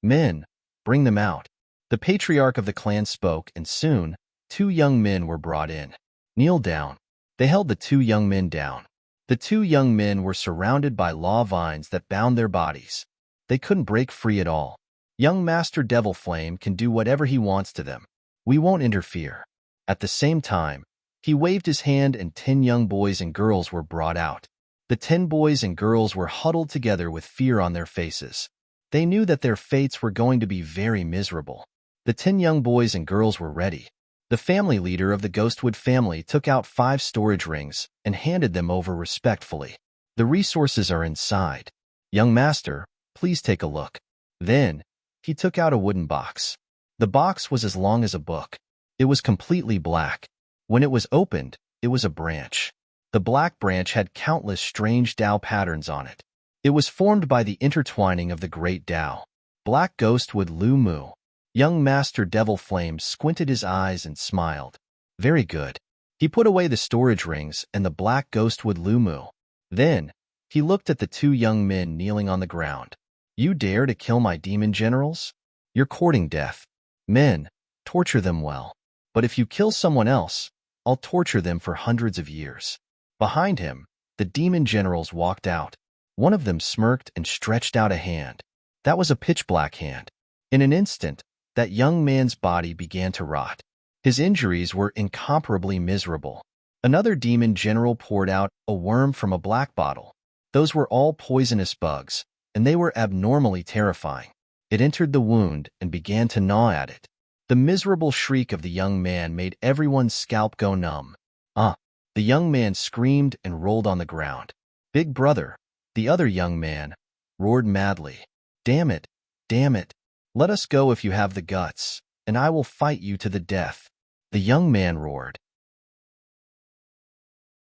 Men, bring them out. The patriarch of the clan spoke, and soon, 2 young men were brought in. Kneel down. They held the 2 young men down. The 2 young men were surrounded by law vines that bound their bodies. They couldn't break free at all. Young Master Devil Flame can do whatever he wants to them. We won't interfere. At the same time, he waved his hand and 10 young boys and girls were brought out. The 10 boys and girls were huddled together with fear on their faces. They knew that their fates were going to be very miserable. The 10 young boys and girls were ready. The family leader of the Ghostwood family took out 5 storage rings and handed them over respectfully. The resources are inside. Young master, please take a look. Then, he took out a wooden box. The box was as long as a book. It was completely black. When it was opened, it was a branch. The black branch had countless strange Tao patterns on it. It was formed by the intertwining of the great Tao. Black Ghostwood Lu Mu. Young Master Devil Flame squinted his eyes and smiled. Very good. He put away the storage rings and the black ghostwood lumu. Then, he looked at the two young men kneeling on the ground. You dare to kill my demon generals? You're courting death. Men, torture them well. But if you kill someone else, I'll torture them for hundreds of years. Behind him, the demon generals walked out. One of them smirked and stretched out a hand. That was a pitch-black hand. In an instant, that young man's body began to rot. His injuries were incomparably miserable. Another demon general poured out a worm from a black bottle. Those were all poisonous bugs, and they were abnormally terrifying. It entered the wound and began to gnaw at it. The miserable shriek of the young man made everyone's scalp go numb. The young man screamed and rolled on the ground. Big brother, the other young man, roared madly. Damn it, damn it. Let us go if you have the guts, and I will fight you to the death. The young man roared.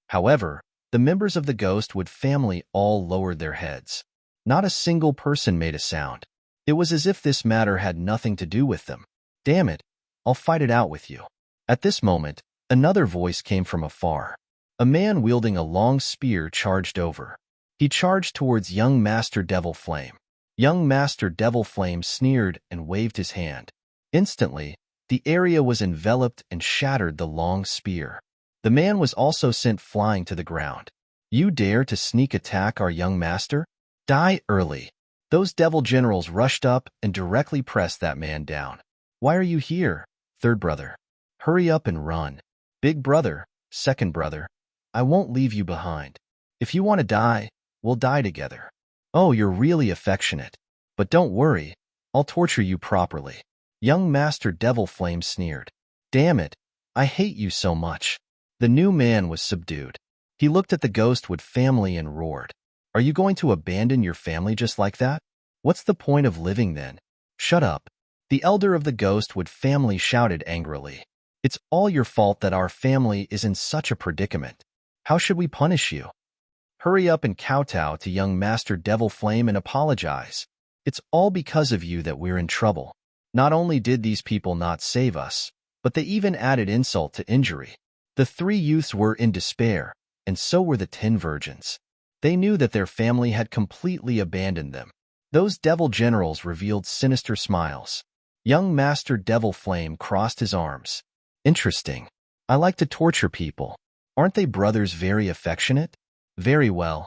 However, the members of the Ghostwood family all lowered their heads. Not a single person made a sound. It was as if this matter had nothing to do with them. Damn it, I'll fight it out with you. At this moment, another voice came from afar. A man wielding a long spear charged over. He charged towards young Master Devil Flame. Young Master Devil Flame sneered and waved his hand. Instantly, the area was enveloped and shattered the long spear. The man was also sent flying to the ground. You dare to sneak attack our young master? Die early. Those devil generals rushed up and directly pressed that man down. Why are you here, third brother? Hurry up and run. Big brother, second brother, I won't leave you behind. If you want to die, we'll die together. Oh, you're really affectionate. But don't worry, I'll torture you properly. Young Master Devil Flame sneered. Damn it, I hate you so much. The new man was subdued. He looked at the Ghostwood family and roared. Are you going to abandon your family just like that? What's the point of living then? Shut up. The elder of the Ghostwood family shouted angrily. It's all your fault that our family is in such a predicament. How should we punish you? Hurry up and kowtow to young Master Devil Flame and apologize. It's all because of you that we're in trouble. Not only did these people not save us, but they even added insult to injury. The 3 youths were in despair, and so were the 10 virgins. They knew that their family had completely abandoned them. Those devil generals revealed sinister smiles. Young Master Devil Flame crossed his arms. Interesting. I like to torture people. Aren't they brothers very affectionate? Very well.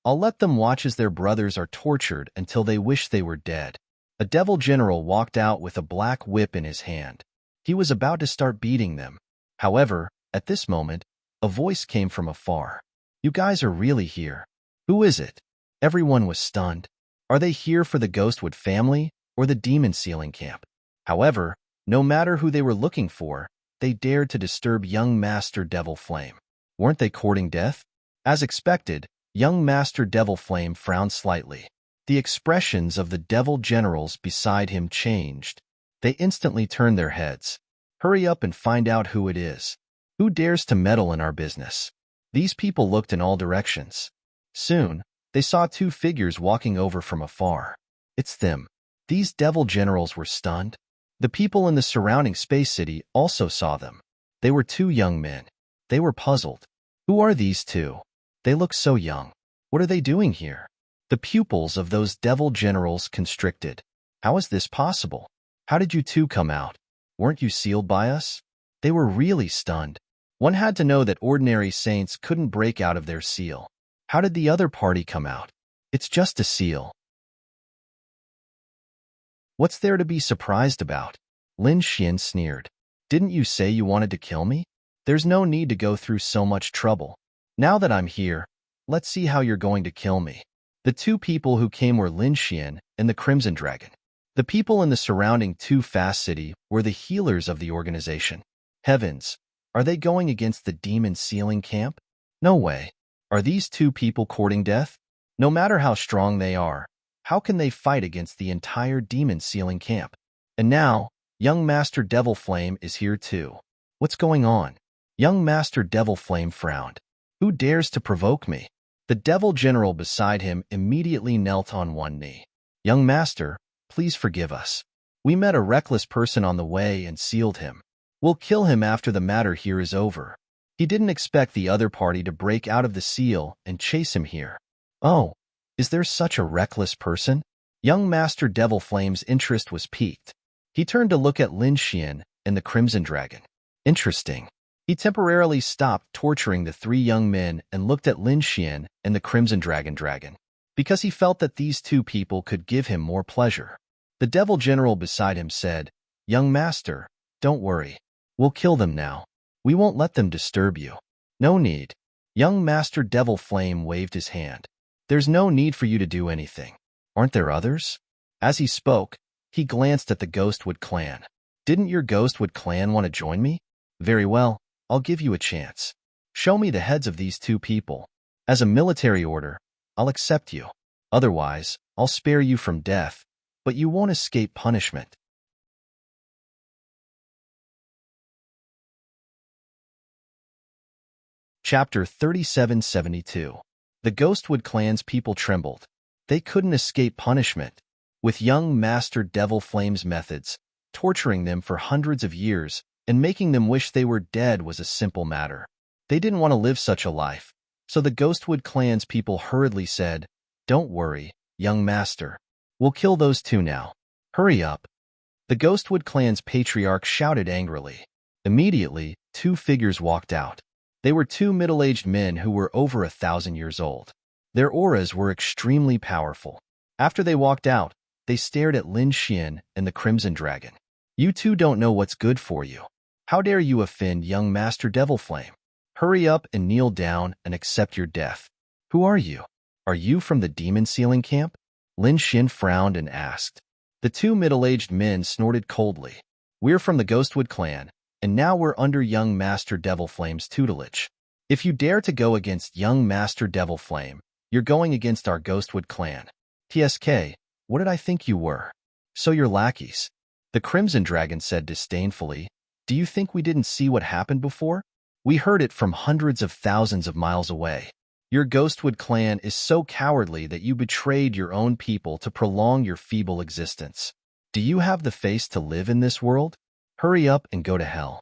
I'll let them watch as their brothers are tortured until they wish they were dead. A devil general walked out with a black whip in his hand. He was about to start beating them. However, at this moment, a voice came from afar. You guys are really here. Who is it? Everyone was stunned. Are they here for the Ghostwood family or the demon sealing camp? However, no matter who they were looking for, they dared to disturb young Master Devil Flame. Weren't they courting death? As expected, young Master Devil Flame frowned slightly. The expressions of the devil generals beside him changed. They instantly turned their heads. Hurry up and find out who it is. Who dares to meddle in our business? These people looked in all directions. Soon, they saw 2 figures walking over from afar. It's them. These devil generals were stunned. The people in the surrounding space city also saw them. They were 2 young men. They were puzzled. Who are these 2? They look so young. What are they doing here? The pupils of those devil generals constricted. How is this possible? How did you 2 come out? Weren't you sealed by us? They were really stunned. One had to know that ordinary saints couldn't break out of their seal. How did the other party come out? It's just a seal. What's there to be surprised about? Lin Xian sneered. Didn't you say you wanted to kill me? There's no need to go through so much trouble. Now that I'm here, let's see how you're going to kill me. The 2 people who came were Lin Xian and the Crimson Dragon. The people in the surrounding 2 Fast City were the healers of the organization. Heavens, are they going against the demon sealing camp? No way. Are these 2 people courting death? No matter how strong they are, how can they fight against the entire demon sealing camp? And now, young Master Devil Flame is here too. What's going on? Young Master Devil Flame frowned. Who dares to provoke me? The devil general beside him immediately knelt on one knee. Young Master, please forgive us. We met a reckless person on the way and sealed him. We'll kill him after the matter here is over. He didn't expect the other party to break out of the seal and chase him here. Oh, is there such a reckless person? Young Master Devil Flame's interest was piqued. He turned to look at Lin Xian and the Crimson Dragon. Interesting. He temporarily stopped torturing the three young men and looked at Lin Xian and the Crimson Dragon because he felt that these two people could give him more pleasure. The devil general beside him said, "Young master, don't worry. We'll kill them now. We won't let them disturb you." "No need." Young Master Devil Flame waved his hand. "There's no need for you to do anything. Aren't there others?" As he spoke, he glanced at the Ghostwood clan. "Didn't your Ghostwood clan want to join me? Very well, I'll give you a chance. Show me the heads of these two people. As a military order, I'll accept you. Otherwise, I'll spare you from death, but you won't escape punishment." Chapter 3772. The Ghostwood clan's people trembled. They couldn't escape punishment. With young Master Devil Flame's methods, torturing them for hundreds of years and making them wish they were dead was a simple matter. They didn't want to live such a life, so the Ghostwood clan's people hurriedly said, "Don't worry, young master. We'll kill those two now. Hurry up." The Ghostwood clan's patriarch shouted angrily. Immediately, two figures walked out. They were two middle-aged men who were over 1,000 years old. Their auras were extremely powerful. After they walked out, they stared at Lin Xian and the Crimson Dragon. "You two don't know what's good for you. How dare you offend young Master Devil Flame? Hurry up and kneel down and accept your death." "Who are you? Are you from the Demon Sealing Camp?" Lin Xian frowned and asked. The two middle-aged men snorted coldly. "We're from the Ghostwood clan, and now we're under young Master Devil Flame's tutelage. If you dare to go against young Master Devil Flame, you're going against our Ghostwood clan." "TSK, what did I think you were? So you're lackeys." The Crimson Dragon said disdainfully. "Do you think we didn't see what happened before? We heard it from hundreds of thousands of miles away. Your Ghostwood clan is so cowardly that you betrayed your own people to prolong your feeble existence. Do you have the face to live in this world? Hurry up and go to hell."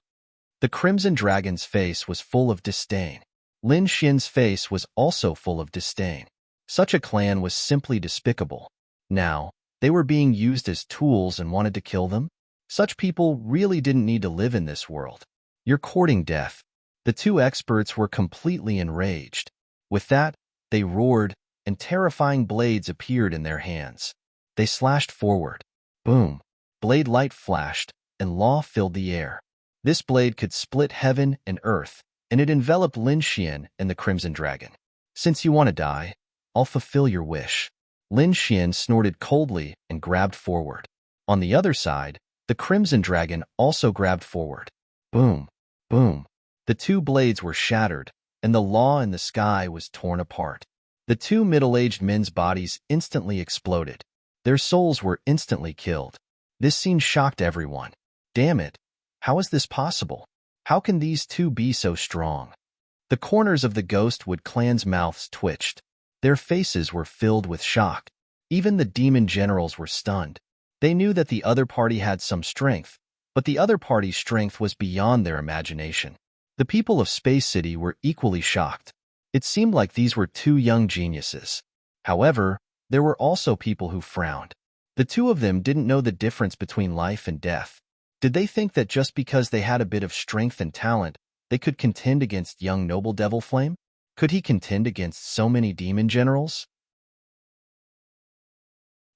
The Crimson Dragon's face was full of disdain. Lin Xian's face was also full of disdain. Such a clan was simply despicable. Now, they were being used as tools and wanted to kill them? Such people really didn't need to live in this world. "You're courting death." The two experts were completely enraged. With that, they roared, and terrifying blades appeared in their hands. They slashed forward. Boom! Blade light flashed, and law filled the air. This blade could split heaven and earth, and it enveloped Lin Xian and the Crimson Dragon. "Since you want to die, I'll fulfill your wish." Lin Xian snorted coldly and grabbed forward. On the other side, the Crimson Dragon also grabbed forward. Boom! Boom! The two blades were shattered, and the law in the sky was torn apart. The two middle-aged men's bodies instantly exploded. Their souls were instantly killed. This scene shocked everyone. Damn it! How is this possible? How can these two be so strong? The corners of the Ghostwood clan's mouths twitched. Their faces were filled with shock. Even the demon generals were stunned. They knew that the other party had some strength, but the other party's strength was beyond their imagination. The people of Space City were equally shocked. It seemed like these were two young geniuses. However, there were also people who frowned. The two of them didn't know the difference between life and death. Did they think that just because they had a bit of strength and talent, they could contend against young Noble Devil Flame? Could he contend against so many demon generals?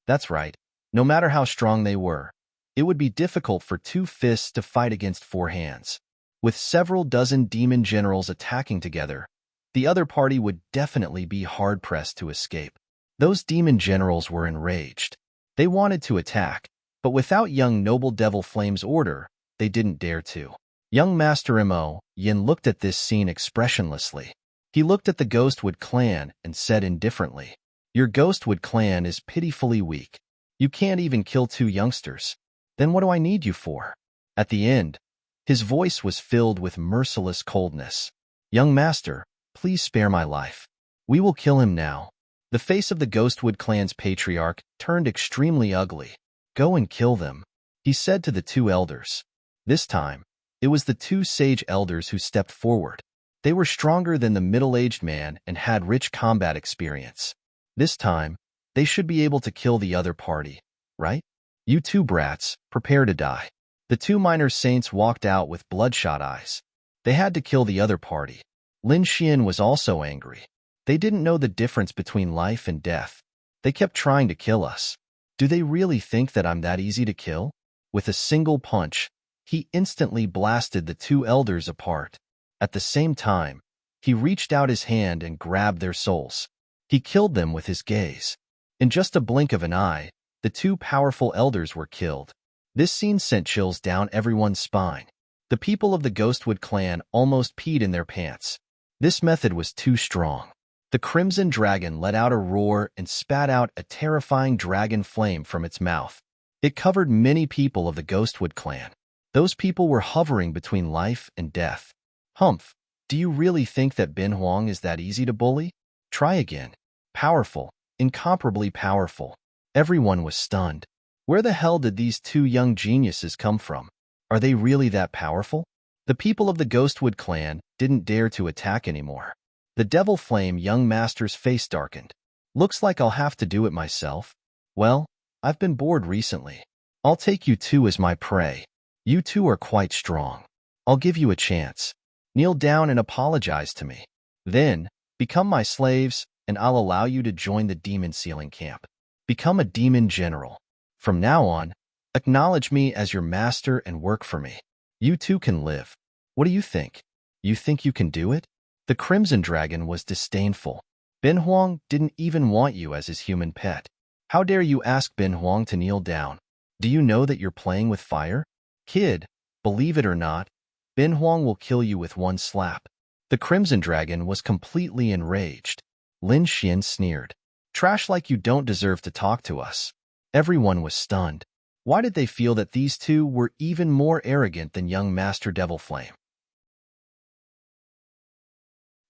That's right. No matter how strong they were, it would be difficult for two fists to fight against four hands. With several dozen demon generals attacking together, the other party would definitely be hard-pressed to escape. Those demon generals were enraged. They wanted to attack, but without young Noble Devil Flame's order, they didn't dare to. Young Master Mo Yin looked at this scene expressionlessly. He looked at the Ghostwood clan and said indifferently, "Your Ghostwood clan is pitifully weak. You can't even kill two youngsters. Then what do I need you for?" At the end, his voice was filled with merciless coldness. "Young master, please spare my life. We will kill him now." The face of the Ghostwood clan's patriarch turned extremely ugly. "Go and kill them," he said to the two elders. This time, It was the two sage elders who stepped forward. They were stronger than the middle-aged man and had rich combat experience. This time, they should be able to kill the other party, right? You two brats, prepare to die. The two minor saints walked out with bloodshot eyes. They had to kill the other party. Lin Xian was also angry. They didn't know the difference between life and death. They kept trying to kill us. Do they really think that I'm that easy to kill? With a single punch, he instantly blasted the two elders apart. At the same time, he reached out his hand and grabbed their souls. He killed them with his gaze. In just a blink of an eye, the two powerful elders were killed. This scene sent chills down everyone's spine. The people of the Ghostwood clan almost peed in their pants. This method was too strong. The Crimson Dragon let out a roar and spat out a terrifying dragon flame from its mouth. It covered many people of the Ghostwood clan. Those people were hovering between life and death. Humph, do you really think that Bin Huang is that easy to bully? Try again. Powerful, incomparably powerful. Everyone was stunned. Where the hell did these two young geniuses come from? Are they really that powerful? The people of the Ghostwood clan didn't dare to attack anymore. The Devil Flame young master's face darkened. Looks like I'll have to do it myself. Well, I've been bored recently. I'll take you two as my prey. You two are quite strong. I'll give you a chance. Kneel down and apologize to me. Then, become my slaves, and I'll allow you to join the demon sealing camp. Become a demon general. From now on, acknowledge me as your master and work for me. You two can live. What do you think? You think you can do it? The Crimson Dragon was disdainful. Bin Huang didn't even want you as his human pet. How dare you ask Bin Huang to kneel down? Do you know that you're playing with fire? Kid, believe it or not, Bin Huang will kill you with one slap. The Crimson Dragon was completely enraged. Lin Xian sneered. Trash like you don't deserve to talk to us. Everyone was stunned. Why did they feel that these two were even more arrogant than young Master Devil Flame?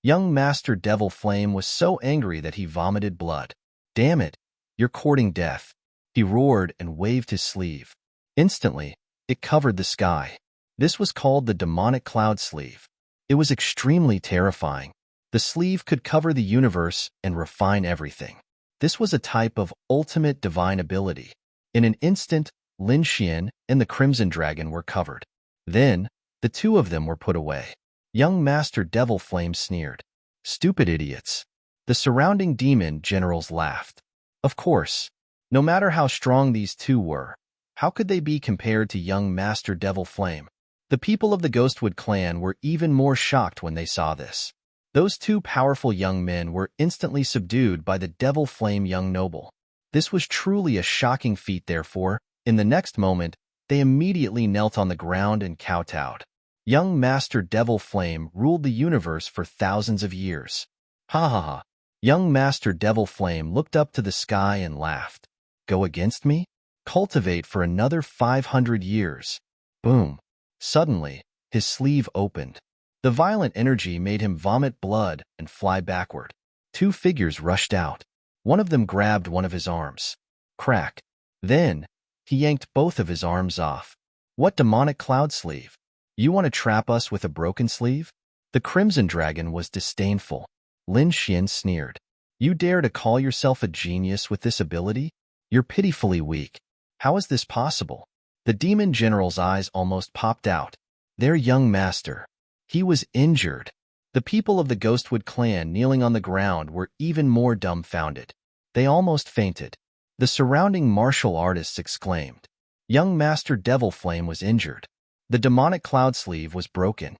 Young Master Devil Flame was so angry that he vomited blood. Damn it, you're courting death. He roared and waved his sleeve. Instantly, it covered the sky. This was called the demonic cloud sleeve. It was extremely terrifying. The sleeve could cover the universe and refine everything. This was a type of ultimate divine ability. In an instant, Lin Xian and the Crimson Dragon were covered. Then, the two of them were put away. Young Master Devil Flame sneered. Stupid idiots. The surrounding demon generals laughed. Of course, no matter how strong these two were, how could they be compared to young Master Devil Flame? The people of the Ghostwood clan were even more shocked when they saw this. Those two powerful young men were instantly subdued by the Devil Flame young noble. This was truly a shocking feat, therefore, in the next moment, they immediately knelt on the ground and kowtowed. Young Master Devil Flame ruled the universe for thousands of years. Ha ha ha. Young Master Devil Flame looked up to the sky and laughed. Go against me? Cultivate for another 500 years. Boom. Suddenly, his sleeve opened. The violent energy made him vomit blood and fly backward. Two figures rushed out. One of them grabbed one of his arms. Crack. Then, he yanked both of his arms off. What demonic cloud sleeve? You want to trap us with a broken sleeve? The Crimson Dragon was disdainful. Lin Xian sneered. You dare to call yourself a genius with this ability? You're pitifully weak. How is this possible? The demon general's eyes almost popped out. Their young master. He was injured. The people of the Ghostwood clan kneeling on the ground were even more dumbfounded. They almost fainted. The surrounding martial artists exclaimed. Young Master Devil Flame was injured. The demonic cloud sleeve was broken.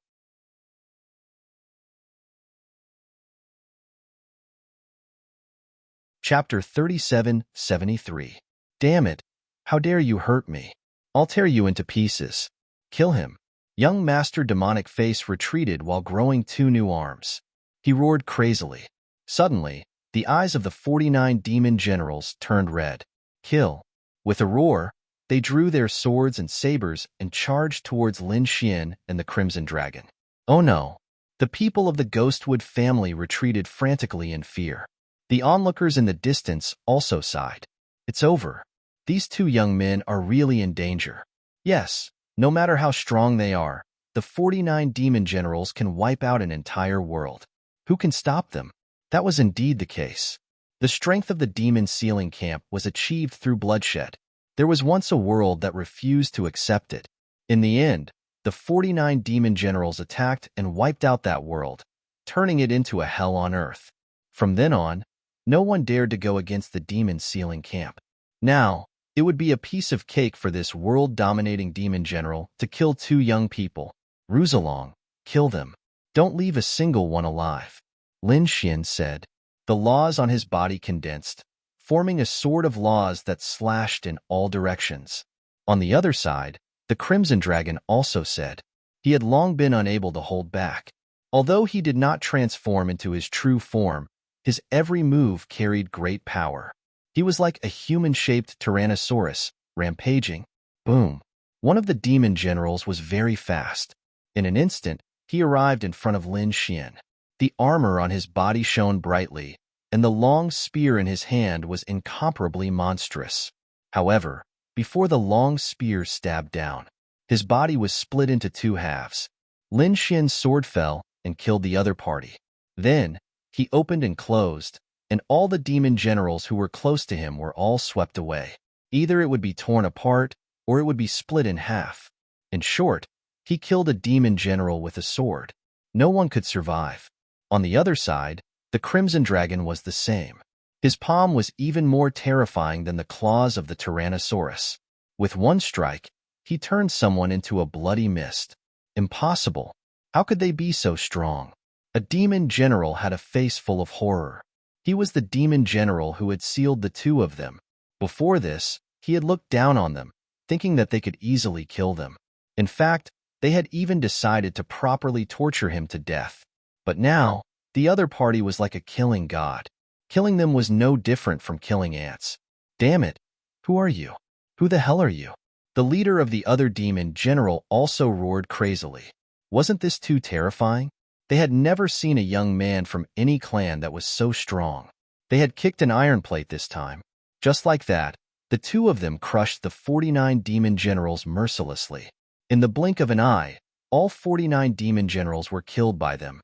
Chapter 3773. Damn it! How dare you hurt me? I'll tear you into pieces. Kill him. Young Master Demonic Face retreated while growing two new arms. He roared crazily. Suddenly, the eyes of the 49 demon generals turned red. Kill. With a roar, they drew their swords and sabers and charged towards Lin Xian and the Crimson Dragon. Oh no! The people of the Ghostwood family retreated frantically in fear. The onlookers in the distance also sighed. It's over. These two young men are really in danger. Yes, no matter how strong they are, The 49 demon generals can wipe out an entire world. Who can stop them? That was indeed the case. The strength of the demon sealing camp was achieved through bloodshed. There was once a world that refused to accept it. In the end, the 49 demon generals attacked and wiped out that world, turning it into a hell on earth. From then on, no one dared to go against the demon sealing camp. Now, it would be a piece of cake for this world-dominating demon general to kill 2 young people. Ruzalong, kill them. Don't leave a single one alive. Lin Xian said. The laws on his body condensed, forming a sword of laws that slashed in all directions. On the other side, the Crimson Dragon also said. He had long been unable to hold back. Although he did not transform into his true form, his every move carried great power. He was like a human-shaped Tyrannosaurus, rampaging. Boom! One of the demon generals was very fast. In an instant, he arrived in front of Lin Xian. The armor on his body shone brightly, and the long spear in his hand was incomparably monstrous. However, before the long spear stabbed down, his body was split into 2 halves. Lin Xian's sword fell and killed the other party. Then, he opened and closed, and all the demon generals who were close to him were all swept away. Either it would be torn apart, or it would be split in half. In short, he killed a demon general with a sword. No one could survive. On the other side, the Crimson Dragon was the same. His palm was even more terrifying than the claws of the Tyrannosaurus. With one strike, he turned someone into a bloody mist. Impossible. How could they be so strong? A demon general had a face full of horror. He was the demon general who had sealed the 2 of them. Before this, he had looked down on them, thinking that they could easily kill them. In fact, they had even decided to properly torture him to death. But now, the other party was like a killing god. Killing them was no different from killing ants. Damn it! Who are you? Who the hell are you? The leader of the other demon general also roared crazily. Wasn't this too terrifying? They had never seen a young man from any clan that was so strong. They had kicked an iron plate this time. Just like that, the 2 of them crushed the 49 demon generals mercilessly. In the blink of an eye, all 49 demon generals were killed by them.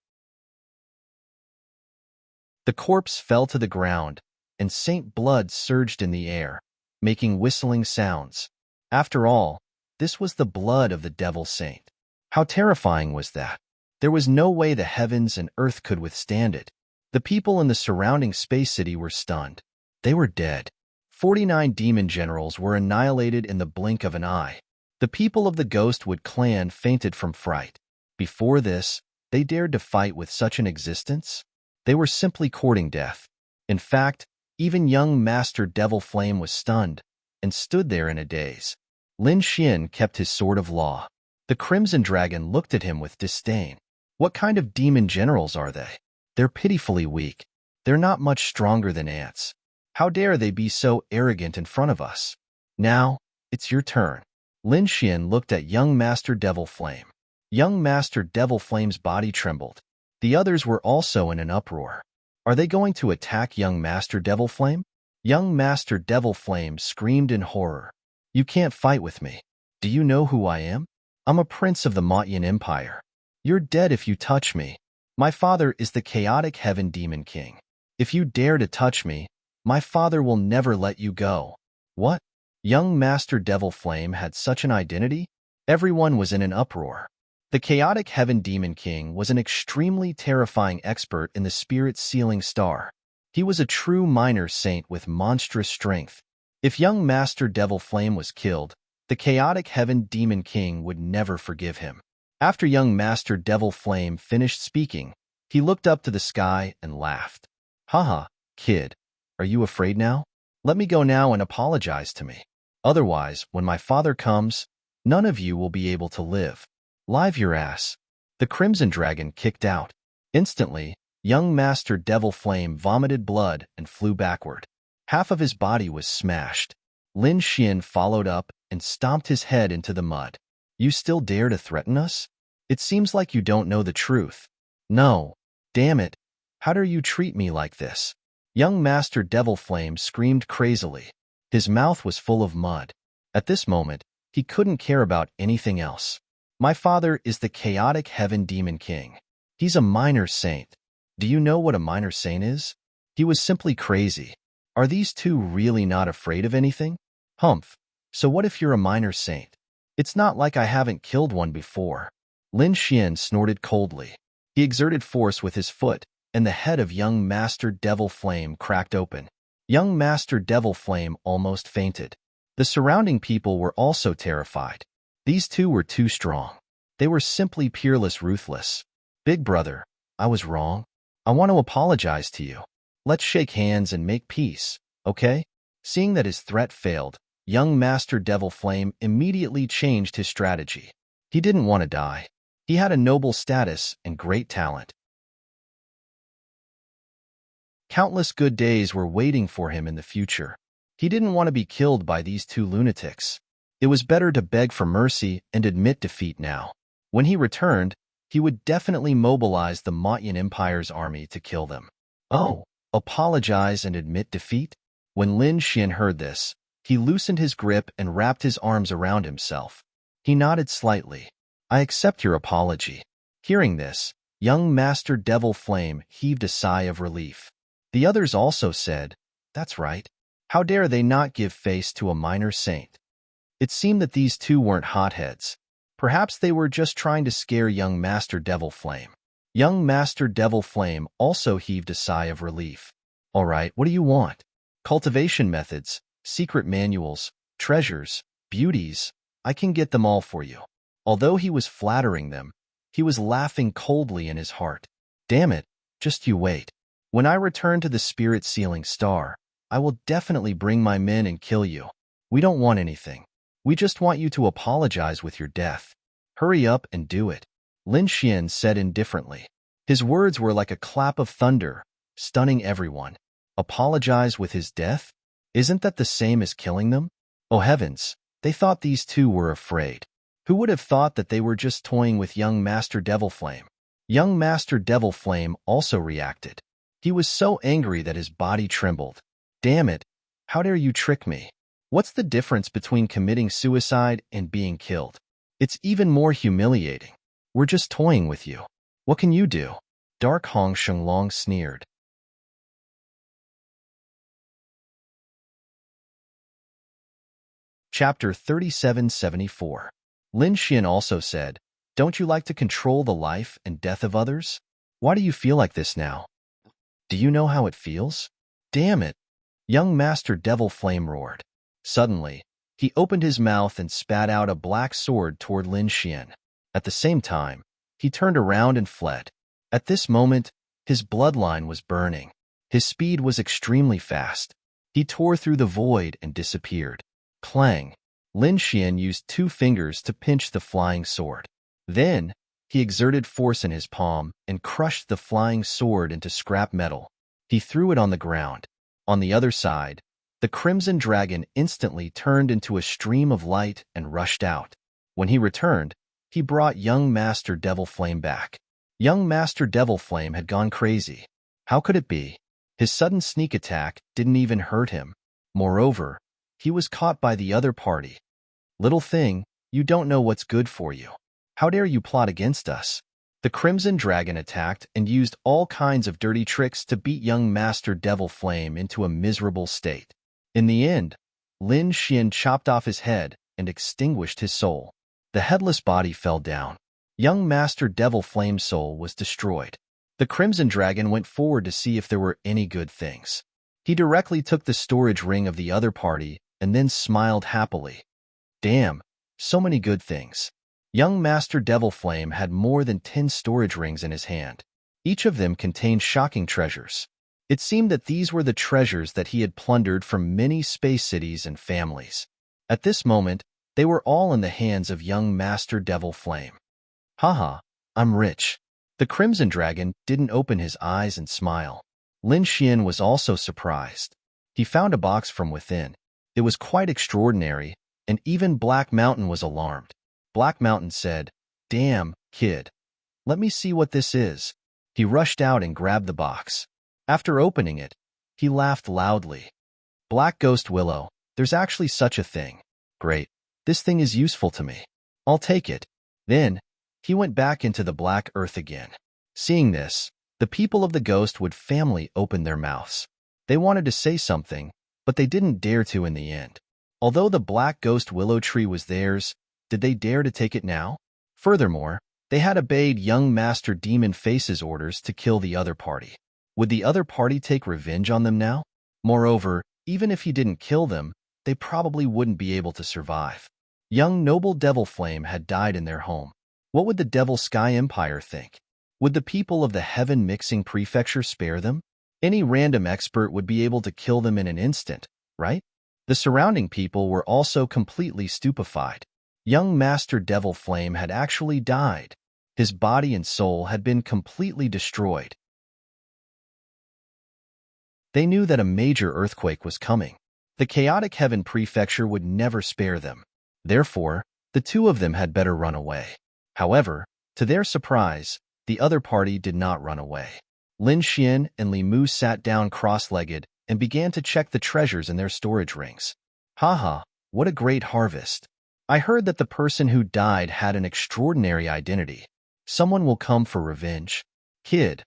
The corpse fell to the ground, and Saint blood surged in the air, making whistling sounds. After all, this was the blood of the devil saint. How terrifying was that? There was no way the heavens and earth could withstand it. The people in the surrounding space city were stunned. They were dead. 49 demon generals were annihilated in the blink of an eye. The people of the Ghostwood clan fainted from fright. Before this, they dared to fight with such an existence? They were simply courting death. In fact, even young Master Devil Flame was stunned and stood there in a daze. Lin Xian kept his sword of law. The Crimson Dragon looked at him with disdain. What kind of demon generals are they? They're pitifully weak. They're not much stronger than ants. How dare they be so arrogant in front of us? Now, it's your turn. Lin Xian looked at young Master Devil Flame. Young Master Devil Flame's body trembled. The others were also in an uproar. Are they going to attack young Master Devil Flame? Young Master Devil Flame screamed in horror. You can't fight with me. Do you know who I am? I'm a prince of the Motian Empire. You're dead if you touch me. My father is the Chaotic Heaven Demon King. If you dare to touch me, my father will never let you go. What? Young Master Devil Flame had such an identity? Everyone was in an uproar. The Chaotic Heaven Demon King was an extremely terrifying expert in the spirit sealing star. He was a true minor saint with monstrous strength. If young Master Devil Flame was killed, the Chaotic Heaven Demon King would never forgive him. After young Master Devil Flame finished speaking, he looked up to the sky and laughed. Haha, kid, are you afraid now? Let me go now and apologize to me. Otherwise, when my father comes, none of you will be able to live. Live your ass. The Crimson Dragon kicked out. Instantly, young Master Devil Flame vomited blood and flew backward. Half of his body was smashed. Lin Xian followed up and stomped his head into the mud. You still dare to threaten us? It seems like you don't know the truth. No. Damn it. How dare you treat me like this? Young Master Devil Flame screamed crazily. His mouth was full of mud. At this moment, he couldn't care about anything else. My father is the chaotic heaven demon king. He's a minor saint. Do you know what a minor saint is? He was simply crazy. Are these two really not afraid of anything? Humph. So what if you're a minor saint? It's not like I haven't killed one before. Lin Xian snorted coldly. He exerted force with his foot, and the head of young Master Devil Flame cracked open. Young Master Devil Flame almost fainted. The surrounding people were also terrified. These two were too strong. They were simply peerless ruthless. Big brother, I was wrong. I want to apologize to you. Let's shake hands and make peace, okay? Seeing that his threat failed, young Master Devil Flame immediately changed his strategy. He didn't want to die. He had a noble status and great talent. Countless good days were waiting for him in the future. He didn't want to be killed by these two lunatics. It was better to beg for mercy and admit defeat now. When he returned, he would definitely mobilize the Mayan Empire's army to kill them. Oh, apologize and admit defeat? When Lin Xian heard this, he loosened his grip and wrapped his arms around himself. He nodded slightly. I accept your apology. Hearing this, young Master Devil Flame heaved a sigh of relief. The others also said, that's right. How dare they not give face to a minor saint? It seemed that these two weren't hotheads. Perhaps they were just trying to scare young Master Devil Flame. Young Master Devil Flame also heaved a sigh of relief. All right, what do you want? Cultivation methods, secret manuals, treasures, beauties, I can get them all for you. Although he was flattering them, he was laughing coldly in his heart. Damn it, just you wait. When I return to the Spirit Sealing Star, I will definitely bring my men and kill you. We don't want anything. We just want you to apologize with your death. Hurry up and do it. Lin Xian said indifferently. His words were like a clap of thunder, stunning everyone. Apologize with his death? Isn't that the same as killing them? Oh heavens, they thought these two were afraid. Who would have thought that they were just toying with young Master Devil Flame? Young Master Devil Flame also reacted. He was so angry that his body trembled. Damn it, how dare you trick me? What's the difference between committing suicide and being killed? It's even more humiliating. We're just toying with you. What can you do? Dark Hong Shenglong sneered. Chapter 3774. Lin Xian also said, don't you like to control the life and death of others? Why do you feel like this now? Do you know how it feels? Damn it! Young Master Devil Flame roared. Suddenly, he opened his mouth and spat out a black sword toward Lin Xian. At the same time, he turned around and fled. At this moment, his bloodline was burning. His speed was extremely fast. He tore through the void and disappeared. Clang! Lin Xian used 2 fingers to pinch the flying sword. Then, he exerted force in his palm and crushed the flying sword into scrap metal. He threw it on the ground. On the other side, the Crimson Dragon instantly turned into a stream of light and rushed out. When he returned, he brought young Master Devil Flame back. Young Master Devil Flame had gone crazy. How could it be? His sudden sneak attack didn't even hurt him. Moreover, he was caught by the other party. Little thing, you don't know what's good for you. How dare you plot against us? The Crimson Dragon attacked and used all kinds of dirty tricks to beat young Master Devil Flame into a miserable state. In the end, Lin Xian chopped off his head and extinguished his soul. The headless body fell down. Young Master Devil Flame's soul was destroyed. The Crimson Dragon went forward to see if there were any good things. He directly took the storage ring of the other party and then smiled happily. Damn, so many good things. Young Master Devil Flame had more than 10 storage rings in his hand. Each of them contained shocking treasures. It seemed that these were the treasures that he had plundered from many space cities and families. At this moment, they were all in the hands of young Master Devil Flame. Haha, I'm rich. The Crimson Dragon didn't open his eyes and smile. Lin Xian was also surprised. He found a box from within. It was quite extraordinary, and even Black Mountain was alarmed. Black Mountain said, Damn, kid. Let me see what this is. He rushed out and grabbed the box. After opening it, he laughed loudly. Black Ghost Willow, there's actually such a thing. Great. This thing is useful to me. I'll take it. Then, he went back into the black earth again. Seeing this, the people of the Ghostwood family opened their mouths. They wanted to say something, but they didn't dare to in the end. Although the black ghost willow tree was theirs, did they dare to take it now? Furthermore, they had obeyed young Master Demon Face's orders to kill the other party. Would the other party take revenge on them now? Moreover, even if he didn't kill them, they probably wouldn't be able to survive. Young Noble Devil Flame had died in their home. What would the Devil Sky Empire think? Would the people of the Heaven Mixing Prefecture spare them? Any random expert would be able to kill them in an instant, right? The surrounding people were also completely stupefied. Young Master Devil Flame had actually died. His body and soul had been completely destroyed. They knew that a major earthquake was coming. The Chaotic Heaven Prefecture would never spare them. Therefore, the two of them had better run away. However, to their surprise, the other party did not run away. Lin Xian and Li Mu sat down cross-legged and began to check the treasures in their storage rings. Haha, what a great harvest. I heard that the person who died had an extraordinary identity. Someone will come for revenge. Kid,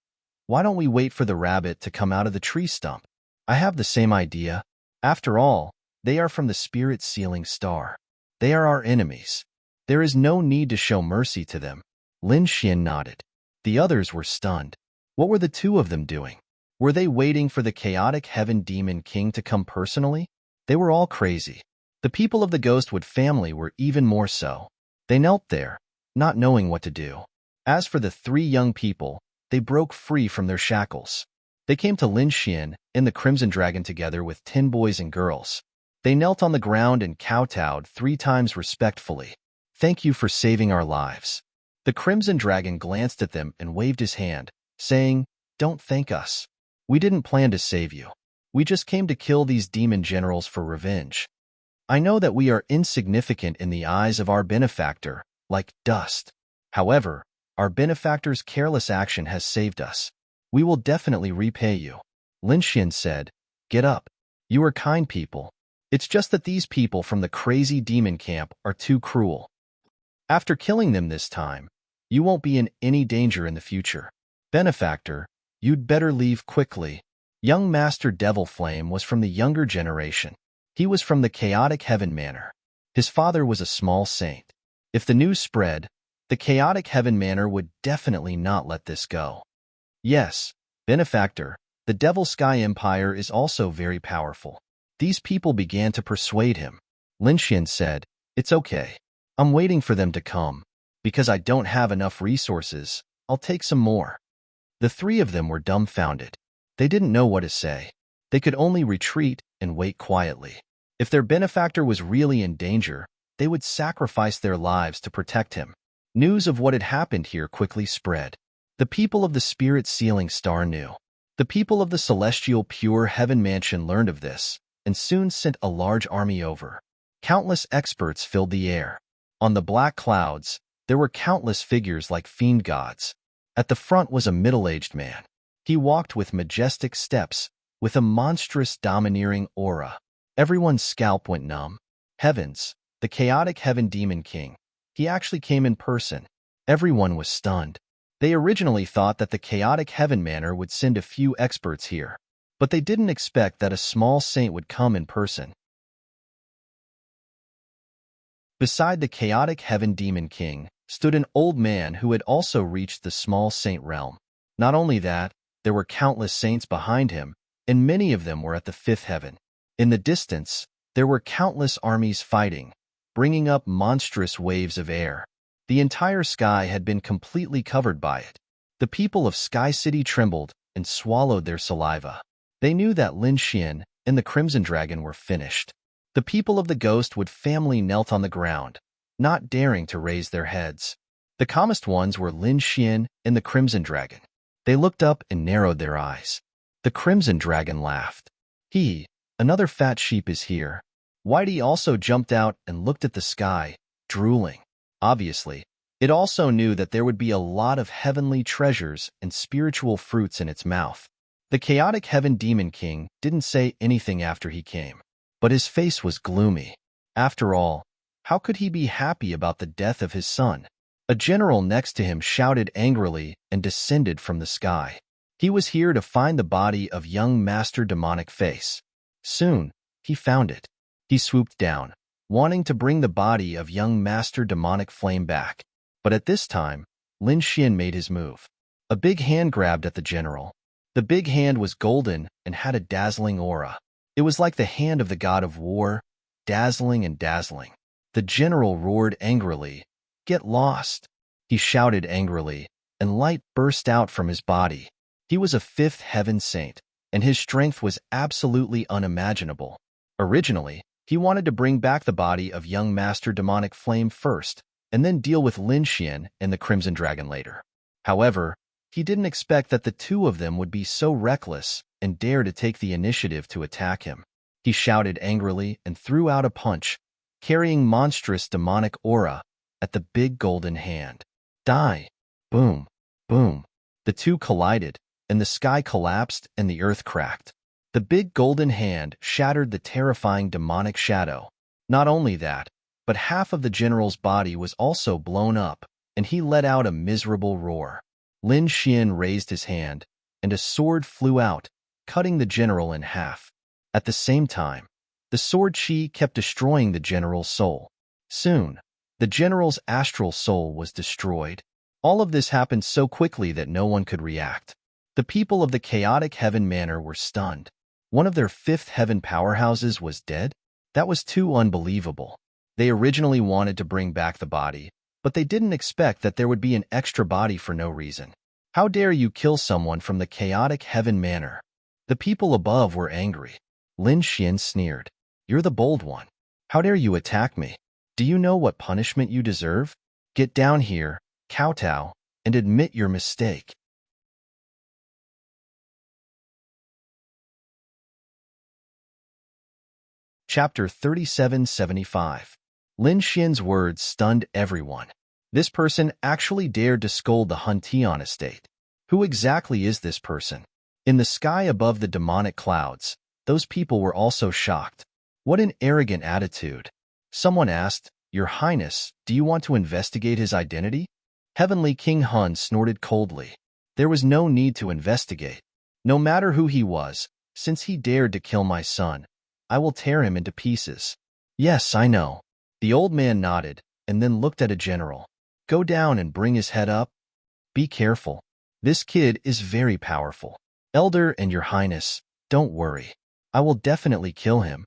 why don't we wait for the rabbit to come out of the tree stump? I have the same idea. After all, they are from the spirit sealing star. They are our enemies. There is no need to show mercy to them. Lin Xian nodded. The others were stunned. What were the two of them doing? Were they waiting for the Chaotic Heaven Demon King to come personally? They were all crazy. The people of the Ghostwood family were even more so. They knelt there, not knowing what to do. As for the three young people, they broke free from their shackles. They came to Lin Xian and the Crimson Dragon together with 10 boys and girls. They knelt on the ground and kowtowed 3 times respectfully. Thank you for saving our lives. The Crimson Dragon glanced at them and waved his hand, saying, Don't thank us. We didn't plan to save you. We just came to kill these demon generals for revenge. I know that we are insignificant in the eyes of our benefactor, like dust. However, our benefactor's careless action has saved us. We will definitely repay you. Lin Xian said, Get up. You are kind people. It's just that these people from the crazy demon camp are too cruel. After killing them this time, you won't be in any danger in the future. Benefactor, you'd better leave quickly. Young Master Devil Flame was from the younger generation. He was from the Chaotic Heaven Manor. His father was a small saint. If the news spread, the Chaotic Heaven Manor would definitely not let this go. Yes, Benefactor, the Devil Sky Empire is also very powerful. These people began to persuade him. Lin Xian said, It's okay. I'm waiting for them to come. Because I don't have enough resources, I'll take some more. The three of them were dumbfounded. They didn't know what to say. They could only retreat and wait quietly. If their benefactor was really in danger, they would sacrifice their lives to protect him. News of what had happened here quickly spread. The people of the Spirit Sealing Star knew. The people of the Celestial Pure Heaven Mansion learned of this, and soon sent a large army over. Countless experts filled the air. On the black clouds, there were countless figures like fiend gods. At the front was a middle-aged man. He walked with majestic steps, with a monstrous domineering aura. Everyone's scalp went numb. Heavens, the Chaotic Heaven Demon King. He actually came in person. Everyone was stunned. They originally thought that the Chaotic Heaven Manor would send a few experts here, but they didn't expect that a small saint would come in person. Beside the Chaotic Heaven Demon King stood an old man who had also reached the small saint realm. Not only that, there were countless saints behind him, and many of them were at the 5th heaven. In the distance, there were countless armies fighting, bringing up monstrous waves of air. The entire sky had been completely covered by it. The people of Sky City trembled and swallowed their saliva. They knew that Lin Xian and the Crimson Dragon were finished. The people of the Ghostwood family knelt on the ground, not daring to raise their heads. The calmest ones were Lin Xian and the Crimson Dragon. They looked up and narrowed their eyes. The Crimson Dragon laughed. Another fat sheep is here. Whitey also jumped out and looked at the sky, drooling. Obviously, it also knew that there would be a lot of heavenly treasures and spiritual fruits in its mouth. The Chaotic Heaven Demon King didn't say anything after he came, but his face was gloomy. After all, how could he be happy about the death of his son? A general next to him shouted angrily and descended from the sky. He was here to find the body of young Master Demonic Face. Soon, he found it. He swooped down, wanting to bring the body of young Master Demonic Flame back. But at this time, Lin Xian made his move. A big hand grabbed at the general. The big hand was golden and had a dazzling aura. It was like the hand of the god of war, dazzling and dazzling. The general roared angrily, "Get lost!" He shouted angrily, and light burst out from his body. He was a fifth heaven saint, and his strength was absolutely unimaginable. Originally, he wanted to bring back the body of young Master Demonic Flame first, and then deal with Lin Xian and the Crimson Dragon later. However, he didn't expect that the two of them would be so reckless and dare to take the initiative to attack him. He shouted angrily and threw out a punch, carrying monstrous demonic aura, at the big golden hand. Die! Boom! Boom! The two collided, and the sky collapsed and the earth cracked. The big golden hand shattered the terrifying demonic shadow. Not only that, but half of the general's body was also blown up, and he let out a miserable roar. Lin Xian raised his hand, and a sword flew out, cutting the general in half. At the same time, the sword chi kept destroying the general's soul. Soon, the general's astral soul was destroyed. All of this happened so quickly that no one could react. The people of the chaotic heaven manor were stunned. One of their fifth heaven powerhouses was dead? That was too unbelievable. They originally wanted to bring back the body, but they didn't expect that there would be an extra body for no reason. How dare you kill someone from the chaotic heaven manor? The people above were angry. Lin Xian sneered. You're the bold one. How dare you attack me? Do you know what punishment you deserve? Get down here, kowtow, and admit your mistake. Chapter 3775. Lin Xian's words stunned everyone. This person actually dared to scold the Huntian estate. Who exactly is this person? In the sky above the demonic clouds, those people were also shocked. What an arrogant attitude. Someone asked, Your Highness, do you want to investigate his identity? Heavenly King Hun snorted coldly. There was no need to investigate. No matter who he was, since he dared to kill my son, I will tear him into pieces. Yes, I know. The old man nodded, and then looked at a general. Go down and bring his head up. Be careful. This kid is very powerful. Elder and Your Highness, don't worry. I will definitely kill him.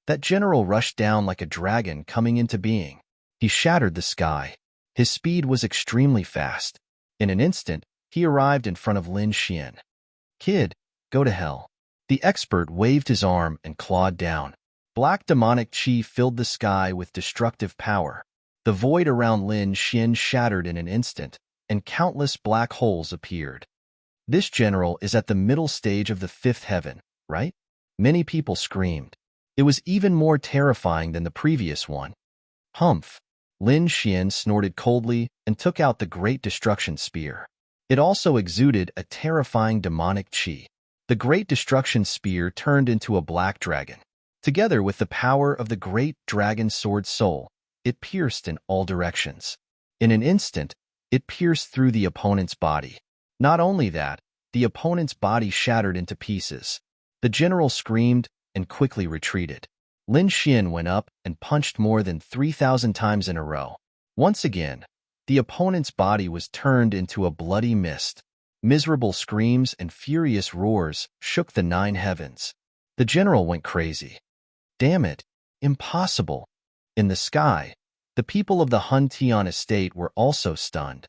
That general rushed down like a dragon coming into being. He shattered the sky. His speed was extremely fast. In an instant, he arrived in front of Lin Xian. Kid, go to hell. The expert waved his arm and clawed down. Black demonic chi filled the sky with destructive power. The void around Lin Xian shattered in an instant, and countless black holes appeared. This general is at the middle stage of the fifth heaven, right? Many people screamed. It was even more terrifying than the previous one. Humph! Lin Xian snorted coldly and took out the Great Destruction Spear. It also exuded a terrifying demonic chi. The Great Destruction Spear turned into a black dragon. Together with the power of the Great Dragon Sword Soul, it pierced in all directions. In an instant, it pierced through the opponent's body. Not only that, the opponent's body shattered into pieces. The general screamed and quickly retreated. Lin Xian went up and punched more than 3,000 times in a row. Once again, the opponent's body was turned into a bloody mist. Miserable screams and furious roars shook the 9 heavens. The general went crazy. Damn it! Impossible! In the sky, the people of the Huntian estate were also stunned.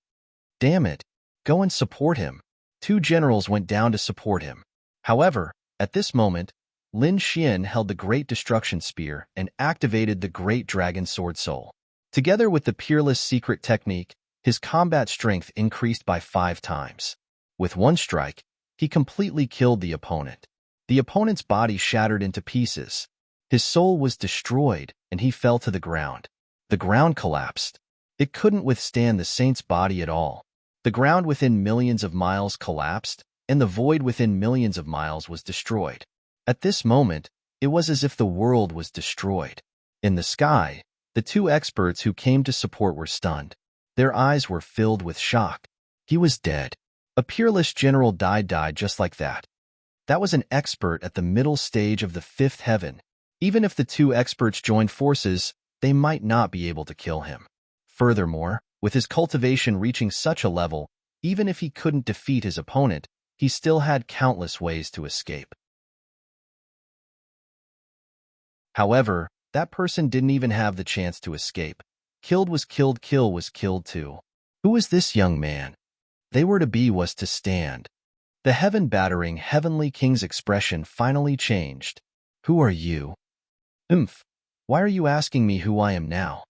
Damn it! Go and support him. 2 generals went down to support him. However, at this moment, Lin Xian held the Great Destruction Spear and activated the Great Dragon Sword Soul. Together with the Peerless Secret Technique, his combat strength increased by 5 times. With one strike, he completely killed the opponent. The opponent's body shattered into pieces. His soul was destroyed, and he fell to the ground. The ground collapsed. It couldn't withstand the saint's body at all. The ground within millions of miles collapsed, and the void within millions of miles was destroyed. At this moment, it was as if the world was destroyed. In the sky, the 2 experts who came to support were stunned. Their eyes were filled with shock. He was dead. A peerless general died just like that. That was an expert at the middle stage of the fifth heaven. Even if the two experts joined forces, they might not be able to kill him. Furthermore, with his cultivation reaching such a level, even if he couldn't defeat his opponent, he still had countless ways to escape. However, that person didn't even have the chance to escape. Killed was killed, kill was killed too. Who was this young man? They were to be was to stand. The heaven-battering heavenly king's expression finally changed. Who are you? Why are you asking me who I am now?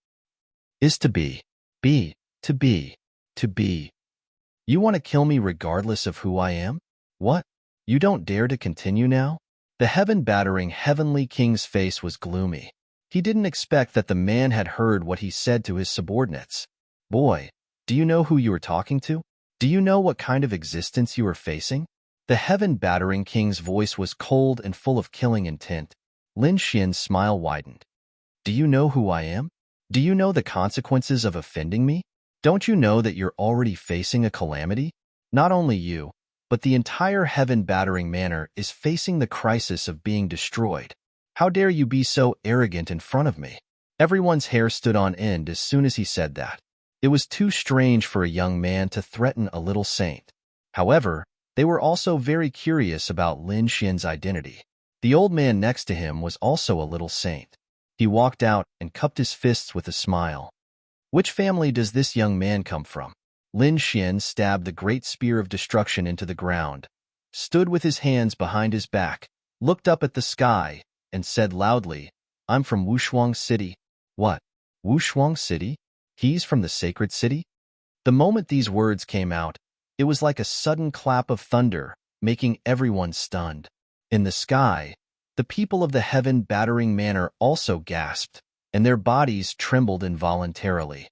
Is to be. To be. You want to kill me regardless of who I am? What? You don't dare to continue now? The heaven-battering heavenly king's face was gloomy. He didn't expect that the man had heard what he said to his subordinates. Boy, do you know who you are talking to? Do you know what kind of existence you are facing? The heaven-battering king's voice was cold and full of killing intent. Lin Xian's smile widened. Do you know who I am? Do you know the consequences of offending me? Don't you know that you're already facing a calamity? Not only you, but the entire heaven-battering manor is facing the crisis of being destroyed. How dare you be so arrogant in front of me? Everyone's hair stood on end as soon as he said that. It was too strange for a young man to threaten a little saint. However, they were also very curious about Lin Xian's identity. The old man next to him was also a little saint. He walked out and cupped his fists with a smile. Which family does this young man come from? Lin Xian stabbed the great spear of destruction into the ground, stood with his hands behind his back, looked up at the sky, and said loudly, I'm from Wushuang City. What? Wushuang City? He's from the sacred city? The moment these words came out, it was like a sudden clap of thunder, making everyone stunned. In the sky, the people of the heaven-battering manor also gasped, and their bodies trembled involuntarily.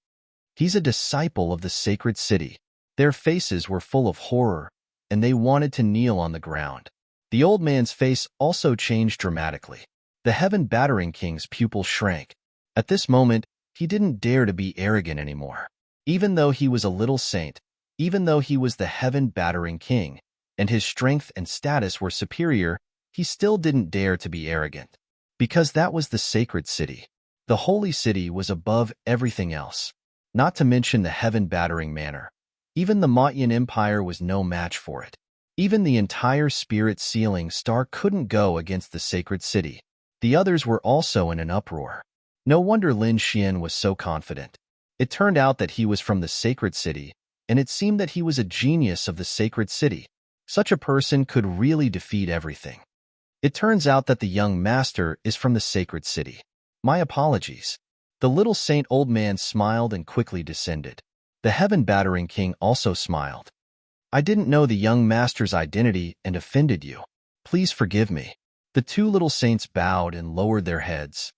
He's a disciple of the sacred city. Their faces were full of horror, and they wanted to kneel on the ground. The old man's face also changed dramatically. The heaven-battering king's pupil shrank. At this moment, he didn't dare to be arrogant anymore. Even though he was a little saint, even though he was the heaven-battering king, and his strength and status were superior, he still didn't dare to be arrogant. Because that was the sacred city. The holy city was above everything else. Not to mention the heaven-battering manor. Even the Mayan Empire was no match for it. Even the entire spirit-sealing star couldn't go against the sacred city. The others were also in an uproar. No wonder Lin Xian was so confident. It turned out that he was from the sacred city, and it seemed that he was a genius of the sacred city. Such a person could really defeat everything. It turns out that the young master is from the sacred city. My apologies. The little saint old man smiled and quickly descended. The heaven-battering king also smiled. I didn't know the young master's identity and offended you. Please forgive me. The two little saints bowed and lowered their heads.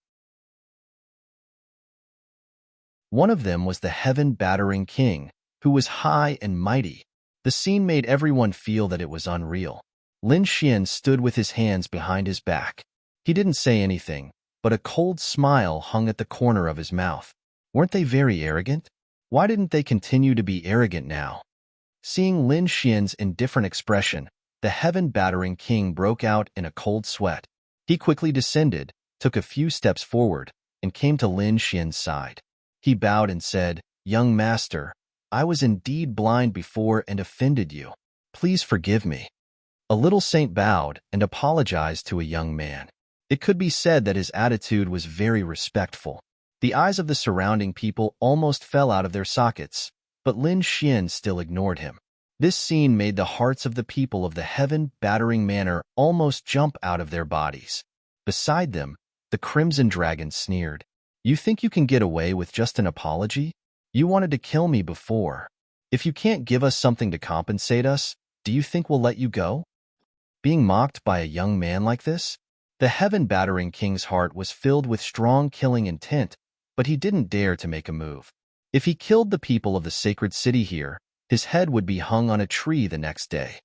One of them was the heaven-battering king, who was high and mighty. The scene made everyone feel that it was unreal. Lin Xian stood with his hands behind his back. He didn't say anything, but a cold smile hung at the corner of his mouth. Weren't they very arrogant? Why didn't they continue to be arrogant now? Seeing Lin Xian's indifferent expression, the heaven-battering king broke out in a cold sweat. He quickly descended, took a few steps forward, and came to Lin Xian's side. He bowed and said, Young master, I was indeed blind before and offended you. Please forgive me. A little saint bowed and apologized to a young man. It could be said that his attitude was very respectful. The eyes of the surrounding people almost fell out of their sockets, but Lin Xian still ignored him. This scene made the hearts of the people of the heaven-battering manor almost jump out of their bodies. Beside them, the Crimson Dragon sneered. You think you can get away with just an apology? You wanted to kill me before. If you can't give us something to compensate us, do you think we'll let you go? Being mocked by a young man like this? The heaven-battering king's heart was filled with strong killing intent, but he didn't dare to make a move. If he killed the people of the sacred city here, his head would be hung on a tree the next day.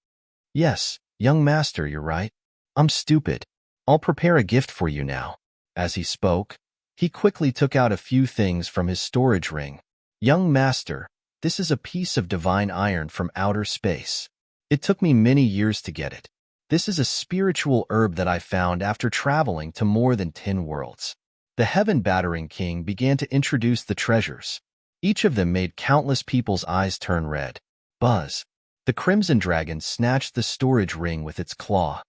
Yes, young master, you're right. I'm stupid. I'll prepare a gift for you now. As he spoke, he quickly took out a few things from his storage ring. Young master, This is a piece of divine iron from outer space. It took me many years to get it. This is a spiritual herb that I found after traveling to more than 10 worlds. The heaven-battering king began to introduce the treasures. Each of them made countless people's eyes turn red. Buzz. The crimson dragon snatched the storage ring with its claw.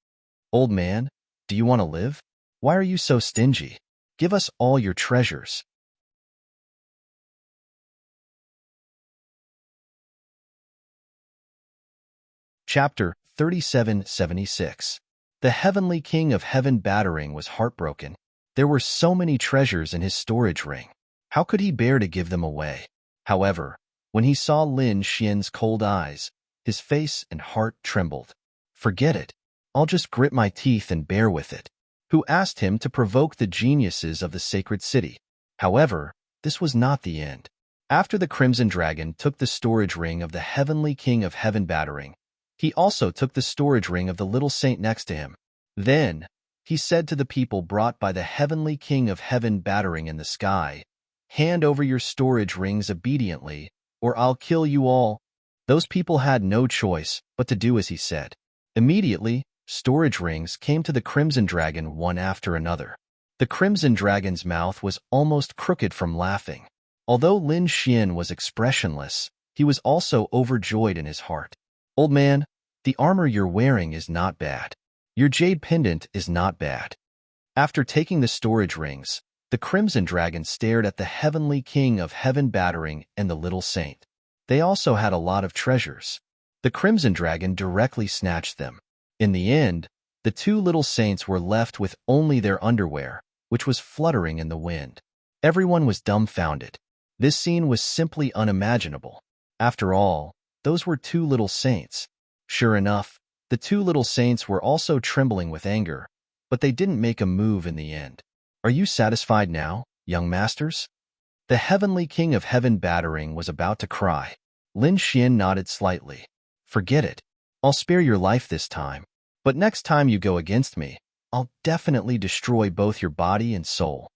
Old man, do you want to live? Why are you so stingy? Give us all your treasures. Chapter 3776. The heavenly king of heaven battering was heartbroken. There were so many treasures in his storage ring. How could he bear to give them away? However, when he saw Lin Xian's cold eyes, his face and heart trembled. Forget it. I'll just grit my teeth and bear with it. Who asked him to provoke the geniuses of the sacred city. However, this was not the end. After the crimson dragon took the storage ring of the heavenly king of heaven battering, he also took the storage ring of the little saint next to him. Then, he said to the people brought by the heavenly king of heaven battering in the sky, "Hand over your storage rings obediently, or I'll kill you all." Those people had no choice but to do as he said. Immediately, storage rings came to the crimson dragon one after another. The crimson dragon's mouth was almost crooked from laughing. Although Lin Xian was expressionless, he was also overjoyed in his heart. Old man, the armor you're wearing is not bad. Your jade pendant is not bad. After taking the storage rings, the crimson dragon stared at the heavenly king of heaven battering and the little saint. They also had a lot of treasures. The crimson dragon directly snatched them. In the end, the two little saints were left with only their underwear, which was fluttering in the wind. Everyone was dumbfounded. This scene was simply unimaginable. After all, those were two little saints. Sure enough, the two little saints were also trembling with anger, but they didn't make a move in the end. Are you satisfied now, young masters? The heavenly king of heaven battering was about to cry. Lin Xian nodded slightly. Forget it. I'll spare your life this time. But next time you go against me, I'll definitely destroy both your body and soul.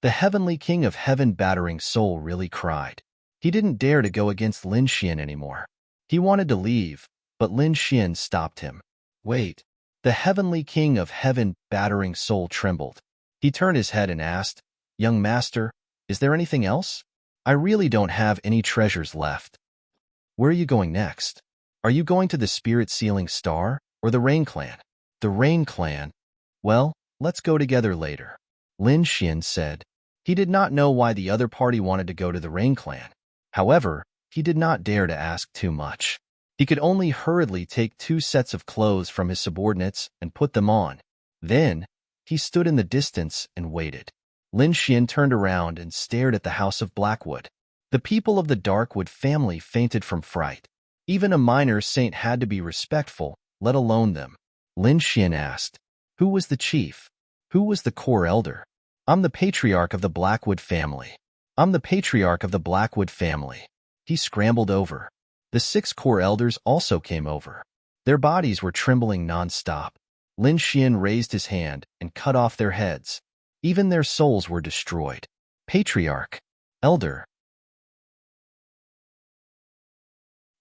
The heavenly king of heaven battering soul really cried. He didn't dare to go against Lin Xian anymore. He wanted to leave, but Lin Xian stopped him. Wait. The heavenly king of heaven battering soul trembled. He turned his head and asked, "Young master, is there anything else? I really don't have any treasures left." Where are you going next? Are you going to the spirit sealing star or the Rain Clan? The Rain Clan? Well, let's go together later. Lin Xian said. He did not know why the other party wanted to go to the Rain Clan. However, he did not dare to ask too much. He could only hurriedly take 2 sets of clothes from his subordinates and put them on. Then, he stood in the distance and waited. Lin Xian turned around and stared at the house of Blackwood. The people of the Darkwood family fainted from fright. Even a minor saint had to be respectful, let alone them. Lin Xian asked, "Who was the chief? Who was the core elder?" "I'm the patriarch of the Blackwood family. I'm the patriarch of the Blackwood family." He scrambled over. The 6 core elders also came over. Their bodies were trembling non-stop. Lin Xian raised his hand and cut off their heads. Even their souls were destroyed. Patriarch. Elder.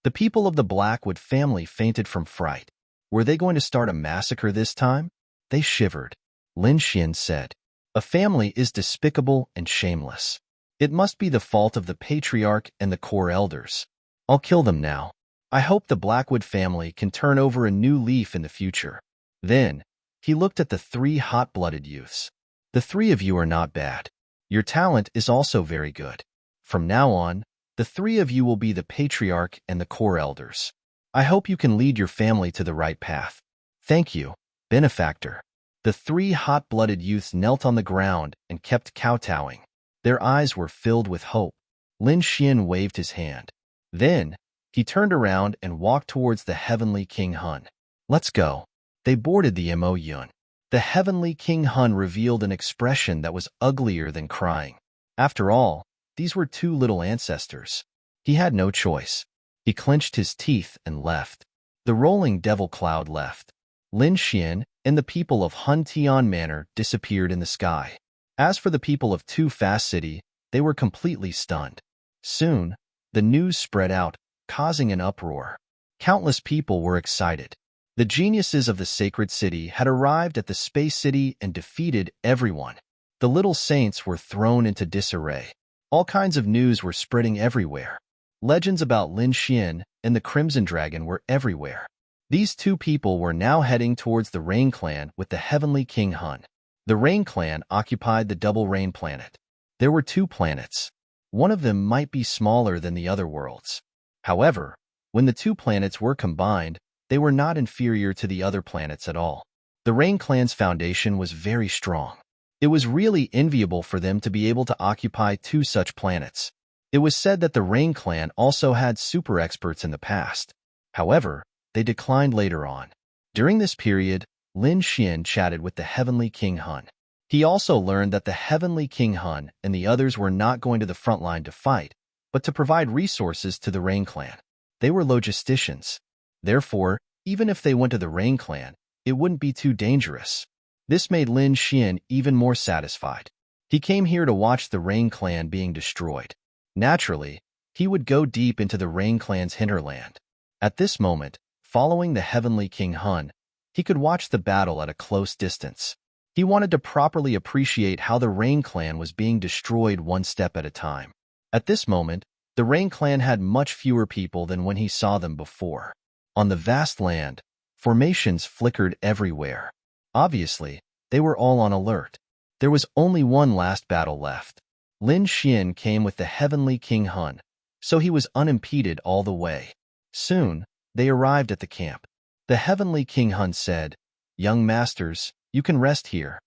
The people of the Blackwood family fainted from fright. Were they going to start a massacre this time? They shivered. Lin Xian said, "A family is despicable and shameless. It must be the fault of the patriarch and the core elders. I'll kill them now. I hope the Blackwood family can turn over a new leaf in the future." Then, he looked at the 3 hot-blooded youths. "The 3 of you are not bad. Your talent is also very good. From now on, the 3 of you will be the patriarch and the core elders. I hope you can lead your family to the right path. Thank you, benefactor." The 3 hot-blooded youths knelt on the ground and kept kowtowing. Their eyes were filled with hope. Lin Xian waved his hand. Then, he turned around and walked towards the heavenly King Hun. "Let's go." They boarded the Mo Yun. The heavenly King Hun revealed an expression that was uglier than crying. After all, these were 2 little ancestors. He had no choice. He clenched his teeth and left. The rolling devil cloud left. Lin Xian and the people of Hun Tian Manor disappeared in the sky. As for the people of Too Fast City, they were completely stunned. Soon, The news spread out, causing an uproar. Countless people were excited. The geniuses of the sacred city had arrived at the space city and defeated everyone. The little saints were thrown into disarray. All kinds of news were spreading everywhere. Legends about Lin Xian and the Crimson Dragon were everywhere. These two people were now heading towards the Rain Clan with the Heavenly King Hun. The Rain Clan occupied the Double Rain Planet. There were two planets. One of them might be smaller than the other worlds. However, when the two planets were combined, they were not inferior to the other planets at all. The Rain Clan's foundation was very strong. It was really enviable for them to be able to occupy two such planets. It was said that the Rain Clan also had super experts in the past. However, they declined later on. During this period, Lin Xian chatted with the Heavenly King Hun. He also learned that the Heavenly King Hun and the others were not going to the front line to fight, but to provide resources to the Rain Clan. They were logisticians. Therefore, even if they went to the Rain Clan, it wouldn't be too dangerous. This made Lin Xian even more satisfied. He came here to watch the Rain Clan being destroyed. Naturally, he would go deep into the Rain Clan's hinterland. At this moment, following the Heavenly King Hun, he could watch the battle at a close distance. He wanted to properly appreciate how the Rain Clan was being destroyed one step at a time. At this moment, the Rain Clan had much fewer people than when he saw them before. On the vast land, formations flickered everywhere. Obviously, they were all on alert. There was only one last battle left. Lin Xian came with the Heavenly King Hun, so he was unimpeded all the way. Soon, they arrived at the camp. The Heavenly King Hun said, "Young masters, you can rest here.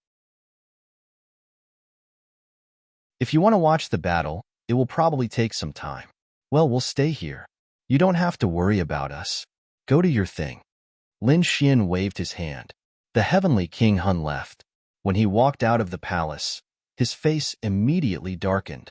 If you want to watch the battle, it will probably take some time. Well, we'll stay here. You don't have to worry about us. Go to your thing." Lin Xian waved his hand. The Heavenly King Hun left. When he walked out of the palace, his face immediately darkened.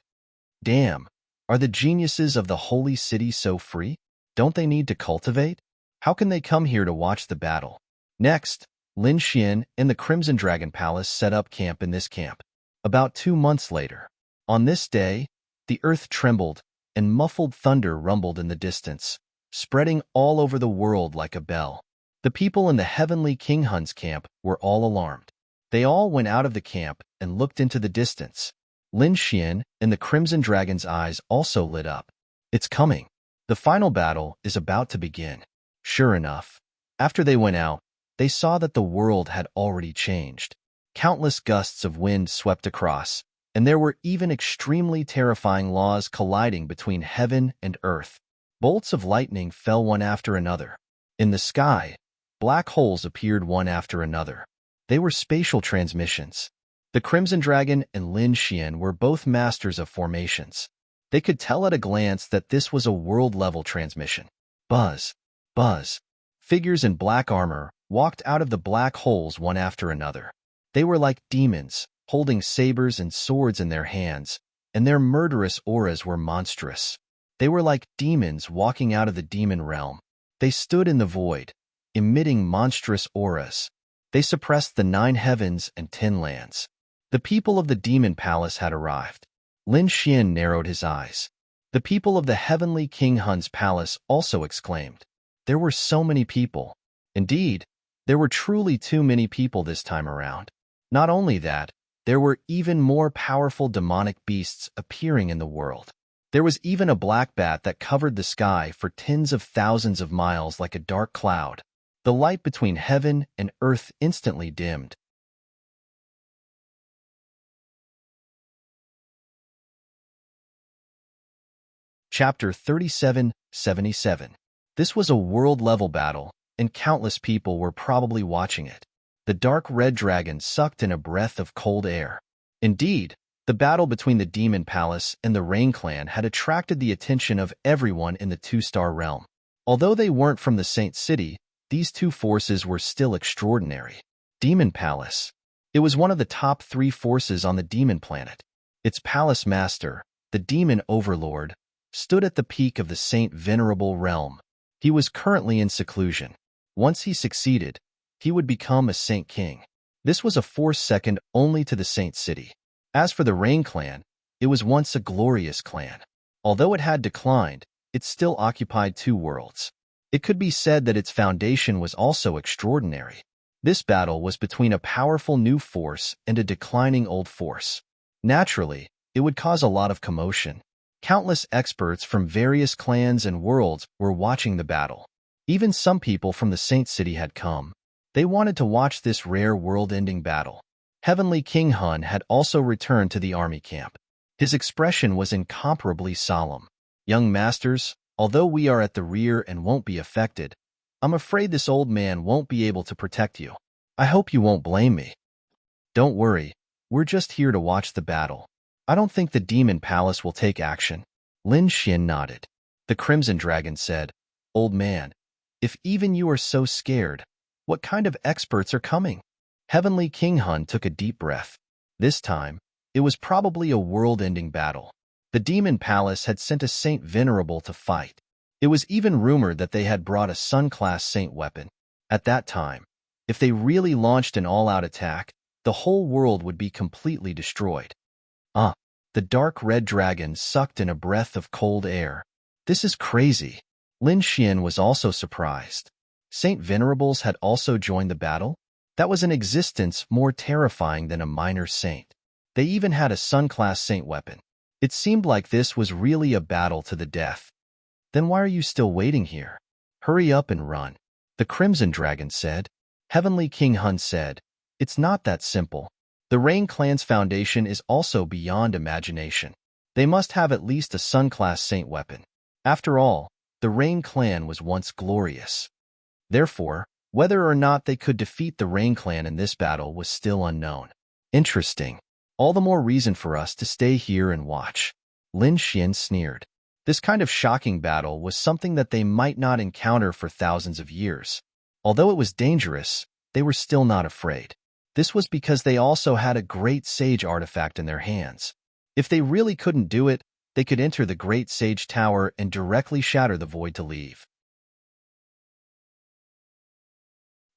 Damn, are the geniuses of the holy city so free? Don't they need to cultivate? How can they come here to watch the battle? Next, Lin Xian and the Crimson Dragon Palace set up camp in this camp. About 2 months later, on this day, the earth trembled and muffled thunder rumbled in the distance, spreading all over the world like a bell. The people in the Heavenly King Hun's camp were all alarmed. They all went out of the camp and looked into the distance. Lin Xian and the Crimson Dragon's eyes also lit up. It's coming. The final battle is about to begin. Sure enough, after they went out, they saw that the world had already changed. Countless gusts of wind swept across, and there were even extremely terrifying laws colliding between heaven and earth. Bolts of lightning fell one after another. In the sky, black holes appeared one after another. They were spatial transmissions. The Crimson Dragon and Lin Xian were both masters of formations. They could tell at a glance that this was a world-level transmission. Buzz, buzz. Figures in black armor walked out of the black holes one after another. They were like demons, holding sabers and swords in their hands, and their murderous auras were monstrous. They were like demons walking out of the demon realm. They stood in the void, emitting monstrous auras. They suppressed the 9 heavens and 10 lands. The people of the Demon Palace had arrived. Lin Xian narrowed his eyes. The people of the Heavenly King Hun's palace also exclaimed. There were so many people. Indeed, there were truly too many people this time around. Not only that, there were even more powerful demonic beasts appearing in the world. There was even a black bat that covered the sky for tens of thousands of miles like a dark cloud. The light between heaven and earth instantly dimmed. Chapter 37:77. This was a world-level battle, and countless people were probably watching it. The dark red dragon sucked in a breath of cold air. Indeed, the battle between the Demon Palace and the Rain Clan had attracted the attention of everyone in the 2-star realm. Although they weren't from the Saint City, these two forces were still extraordinary. Demon Palace. It was one of the top 3 forces on the Demon Planet. Its palace master, the Demon Overlord, stood at the peak of the Saint Venerable realm. He was currently in seclusion. Once he succeeded, he would become a Saint King. This was a force second only to the Saint City. As for the Rain Clan, it was once a glorious clan. Although it had declined, it still occupied two worlds. It could be said that its foundation was also extraordinary. This battle was between a powerful new force and a declining old force. Naturally, it would cause a lot of commotion. Countless experts from various clans and worlds were watching the battle. Even some people from the Saint City had come. They wanted to watch this rare world-ending battle. Heavenly King Hun had also returned to the army camp. His expression was incomparably solemn. "Young masters, although we are at the rear and won't be affected, I'm afraid this old man won't be able to protect you. I hope you won't blame me. Don't worry, we're just here to watch the battle. I don't think the Demon Palace will take action." Lin Xin nodded. The Crimson Dragon said, "Old man, if even you are so scared, what kind of experts are coming?" Heavenly King Hun took a deep breath. This time, it was probably a world-ending battle. The Demon Palace had sent a Saint Venerable to fight. It was even rumored that they had brought a Sun-class Saint weapon. At that time, if they really launched an all-out attack, the whole world would be completely destroyed. The dark red dragon sucked in a breath of cold air. "This is crazy." Lin Xian was also surprised. Saint Venerables had also joined the battle? That was an existence more terrifying than a minor saint. They even had a Sun-class Saint weapon. It seemed like this was really a battle to the death. "Then why are you still waiting here? Hurry up and run," the Crimson Dragon said. Heavenly King Hun said, "It's not that simple. The Rain Clan's foundation is also beyond imagination. They must have at least a Sun-class Saint weapon. After all, the Rain Clan was once glorious." Therefore, whether or not they could defeat the Rain Clan in this battle was still unknown. "Interesting. All the more reason for us to stay here and watch." Lin Xian sneered. This kind of shocking battle was something that they might not encounter for thousands of years. Although it was dangerous, they were still not afraid. This was because they also had a great sage artifact in their hands. If they really couldn't do it, they could enter the Great Sage Tower and directly shatter the void to leave.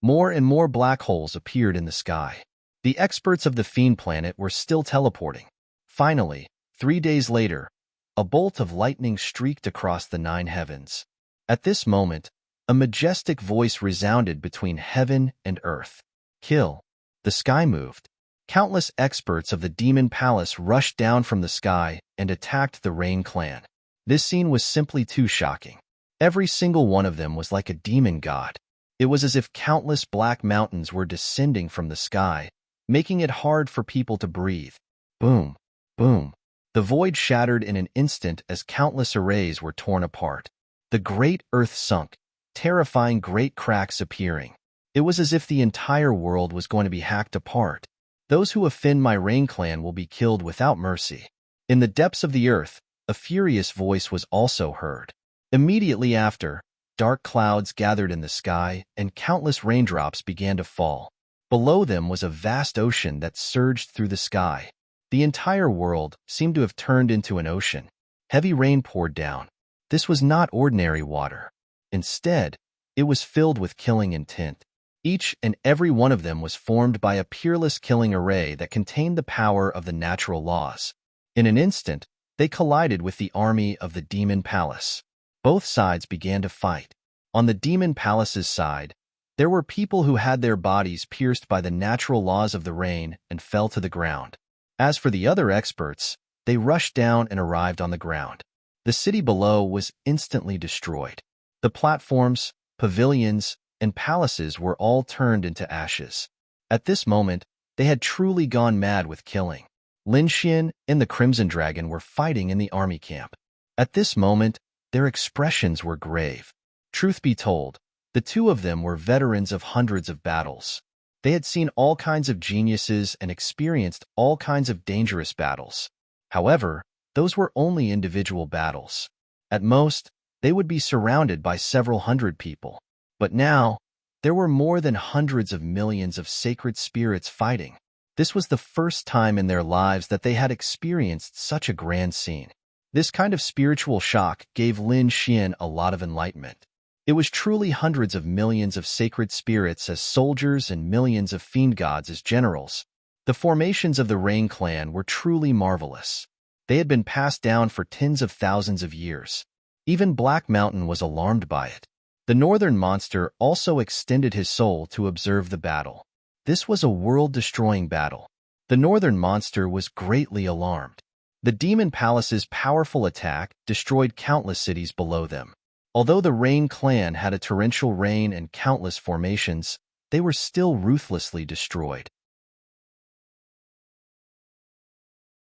More and more black holes appeared in the sky. The experts of the Fiend Planet were still teleporting. Finally, 3 days later, a bolt of lightning streaked across the 9 heavens. At this moment, a majestic voice resounded between heaven and earth. "Kill." The sky moved. Countless experts of the Demon Palace rushed down from the sky and attacked the Rain Clan. This scene was simply too shocking. Every single one of them was like a demon god. It was as if countless black mountains were descending from the sky, making it hard for people to breathe. Boom, boom. The void shattered in an instant as countless arrays were torn apart. The great earth sunk, terrifying great cracks appearing. It was as if the entire world was going to be hacked apart. "Those who offend my Rain Clan will be killed without mercy." In the depths of the earth, a furious voice was also heard. Immediately after, dark clouds gathered in the sky and countless raindrops began to fall. Below them was a vast ocean that surged through the sky. The entire world seemed to have turned into an ocean. Heavy rain poured down. This was not ordinary water. Instead, it was filled with killing intent. Each and every one of them was formed by a peerless killing array that contained the power of the natural laws. In an instant, they collided with the army of the Demon Palace. Both sides began to fight. On the Demon Palace's side, there were people who had their bodies pierced by the natural laws of the rain and fell to the ground. As for the other experts, they rushed down and arrived on the ground. The city below was instantly destroyed. The platforms, pavilions, and palaces were all turned into ashes. At this moment, they had truly gone mad with killing. Lin Xian and the Crimson Dragon were fighting in the army camp. At this moment, their expressions were grave. Truth be told, the two of them were veterans of hundreds of battles. They had seen all kinds of geniuses and experienced all kinds of dangerous battles. However, those were only individual battles. At most, they would be surrounded by several hundred people. But now, there were more than hundreds of millions of sacred spirits fighting. This was the first time in their lives that they had experienced such a grand scene. This kind of spiritual shock gave Lin Xian a lot of enlightenment. It was truly hundreds of millions of sacred spirits as soldiers and millions of fiend gods as generals. The formations of the Rain Clan were truly marvelous. They had been passed down for tens of thousands of years. Even Black Mountain was alarmed by it. The northern monster also extended his soul to observe the battle. This was a world-destroying battle. The northern monster was greatly alarmed. The Demon Palace's powerful attack destroyed countless cities below them. Although the Rain clan had a torrential rain and countless formations, they were still ruthlessly destroyed.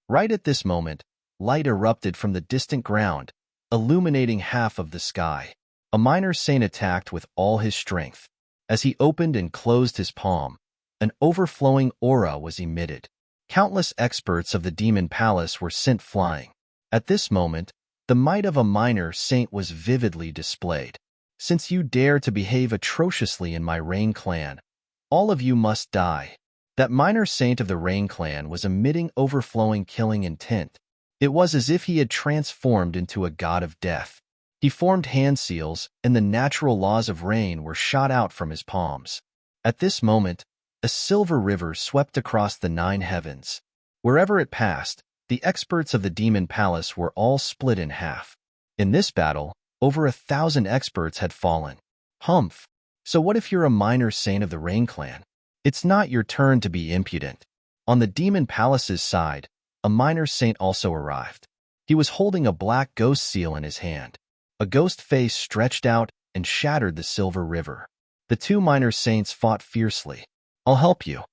Right at this moment, light erupted from the distant ground, illuminating half of the sky. A minor saint attacked with all his strength. As he opened and closed his palm, an overflowing aura was emitted. Countless experts of the Demon Palace were sent flying. At this moment, the might of a minor saint was vividly displayed. Since you dare to behave atrociously in my Rain clan, all of you must die. That minor saint of the Rain clan was emitting overflowing killing intent. It was as if he had transformed into a god of death. He formed hand seals, and the natural laws of rain were shot out from his palms. At this moment, a silver river swept across the 9 heavens. Wherever it passed, the experts of the Demon Palace were all split in half. In this battle, over 1,000 experts had fallen. Humph! So what if you're a minor saint of the Rain clan? It's not your turn to be impudent. On the Demon Palace's side, a minor saint also arrived. He was holding a black ghost seal in his hand. A ghost face stretched out and shattered the silver river. The 2 minor saints fought fiercely. I'll help you.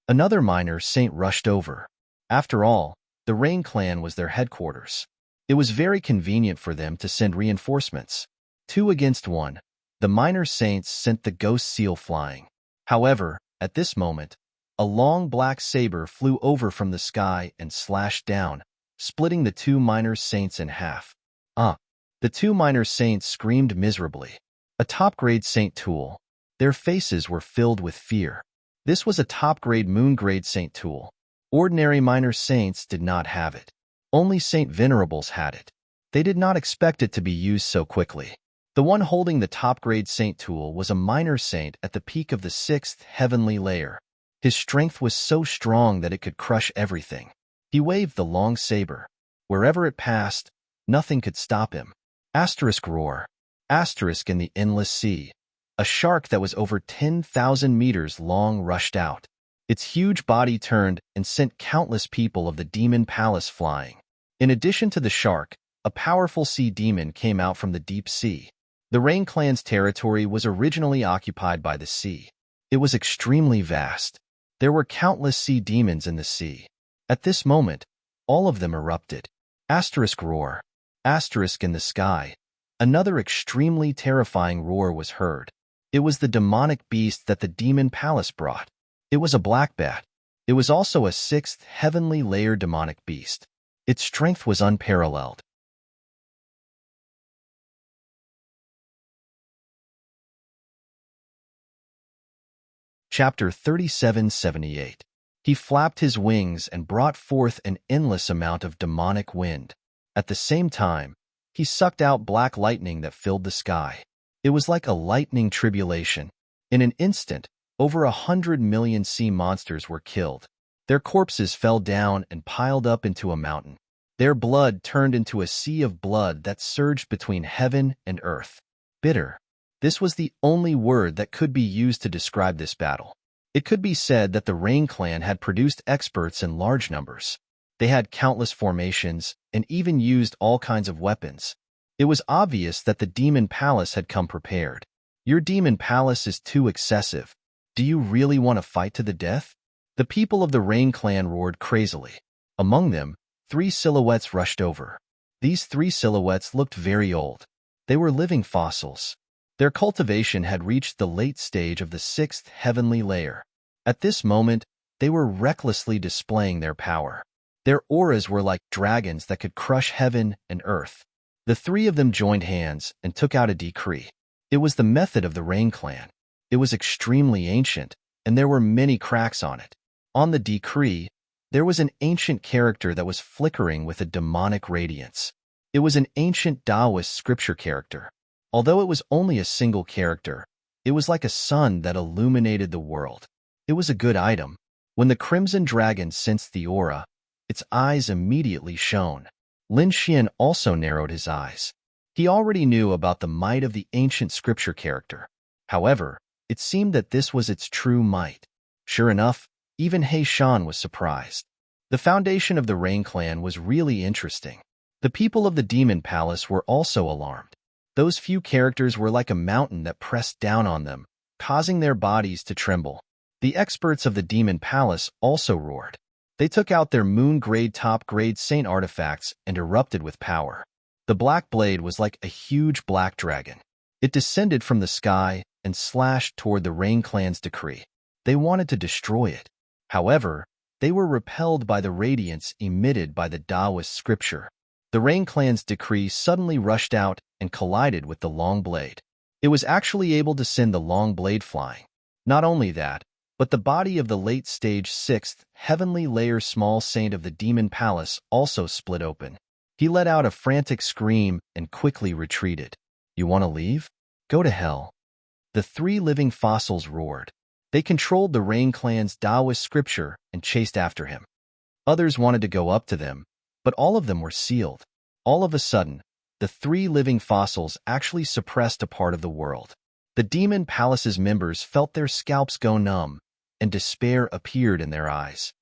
Another minor saint rushed over. After all, the Rain clan was their headquarters. It was very convenient for them to send reinforcements. 2 against 1, the minor saints sent the ghost seal flying. However, at this moment, a long black saber flew over from the sky and slashed down, splitting the 2 minor saints in half. The 2 minor saints screamed miserably. A top-grade Saint Tool. Their faces were filled with fear. This was a top-grade moon-grade Saint Tool. Ordinary minor saints did not have it. Only Saint Venerables had it. They did not expect it to be used so quickly. The one holding the top-grade Saint Tool was a minor saint at the peak of the 6th heavenly layer. His strength was so strong that it could crush everything. He waved the long saber. Wherever it passed, nothing could stop him. Asterisk roar. Asterisk in the endless sea. A shark that was over 10,000 meters long rushed out. Its huge body turned and sent countless people of the Demon Palace flying. In addition to the shark, a powerful sea demon came out from the deep sea. The Rain clan's territory was originally occupied by the sea. It was extremely vast. There were countless sea demons in the sea. At this moment, all of them erupted. Asterisk roar. Asterisk in the sky. Another extremely terrifying roar was heard. It was the demonic beast that the Demon Palace brought. It was a black bat. It was also a 6th heavenly layer demonic beast. Its strength was unparalleled. Chapter 3778. He flapped his wings and brought forth an endless amount of demonic wind. At the same time, he sucked out black lightning that filled the sky. It was like a lightning tribulation. In an instant, over 100 million sea monsters were killed. Their corpses fell down and piled up into a mountain. Their blood turned into a sea of blood that surged between heaven and earth. Bitter. This was the only word that could be used to describe this battle. It could be said that the Rain clan had produced experts in large numbers. They had countless formations and even used all kinds of weapons. It was obvious that the Demon Palace had come prepared. Your Demon Palace is too excessive. Do you really want to fight to the death? The people of the Rain clan roared crazily. Among them, 3 silhouettes rushed over. These 3 silhouettes looked very old. They were living fossils. Their cultivation had reached the late stage of the 6th heavenly layer. At this moment, they were recklessly displaying their power. Their auras were like dragons that could crush heaven and earth. The 3 of them joined hands and took out a decree. It was the method of the Rain clan. It was extremely ancient, and there were many cracks on it. On the decree, there was an ancient character that was flickering with a demonic radiance. It was an ancient Taoist scripture character. Although it was only a single character, it was like a sun that illuminated the world. It was a good item. When the Crimson Dragon sensed the aura, its eyes immediately shone. Lin Xian also narrowed his eyes. He already knew about the might of the ancient scripture character. However, it seemed that this was its true might. Sure enough, even He Shan was surprised. The foundation of the Rain Clan was really interesting. The people of the Demon Palace were also alarmed. Those few characters were like a mountain that pressed down on them, causing their bodies to tremble. The experts of the Demon Palace also roared. They took out their moon-grade top-grade saint artifacts and erupted with power. The black blade was like a huge black dragon. It descended from the sky and slashed toward the Rain Clan's decree. They wanted to destroy it. However, they were repelled by the radiance emitted by the Taoist scripture. The Rain Clan's decree suddenly rushed out and collided with the long blade. It was actually able to send the long blade flying. Not only that, but the body of the late-stage 6th heavenly layer small saint of the Demon Palace also split open. He let out a frantic scream and quickly retreated. "You want to leave? Go to hell." The 3 living fossils roared. They controlled the Rain Clan's Taoist scripture and chased after him. Others wanted to go up to them, but all of them were sealed. All of a sudden, the 3 living fossils actually suppressed a part of the world. The Demon Palace's members felt their scalps go numb, and despair appeared in their eyes.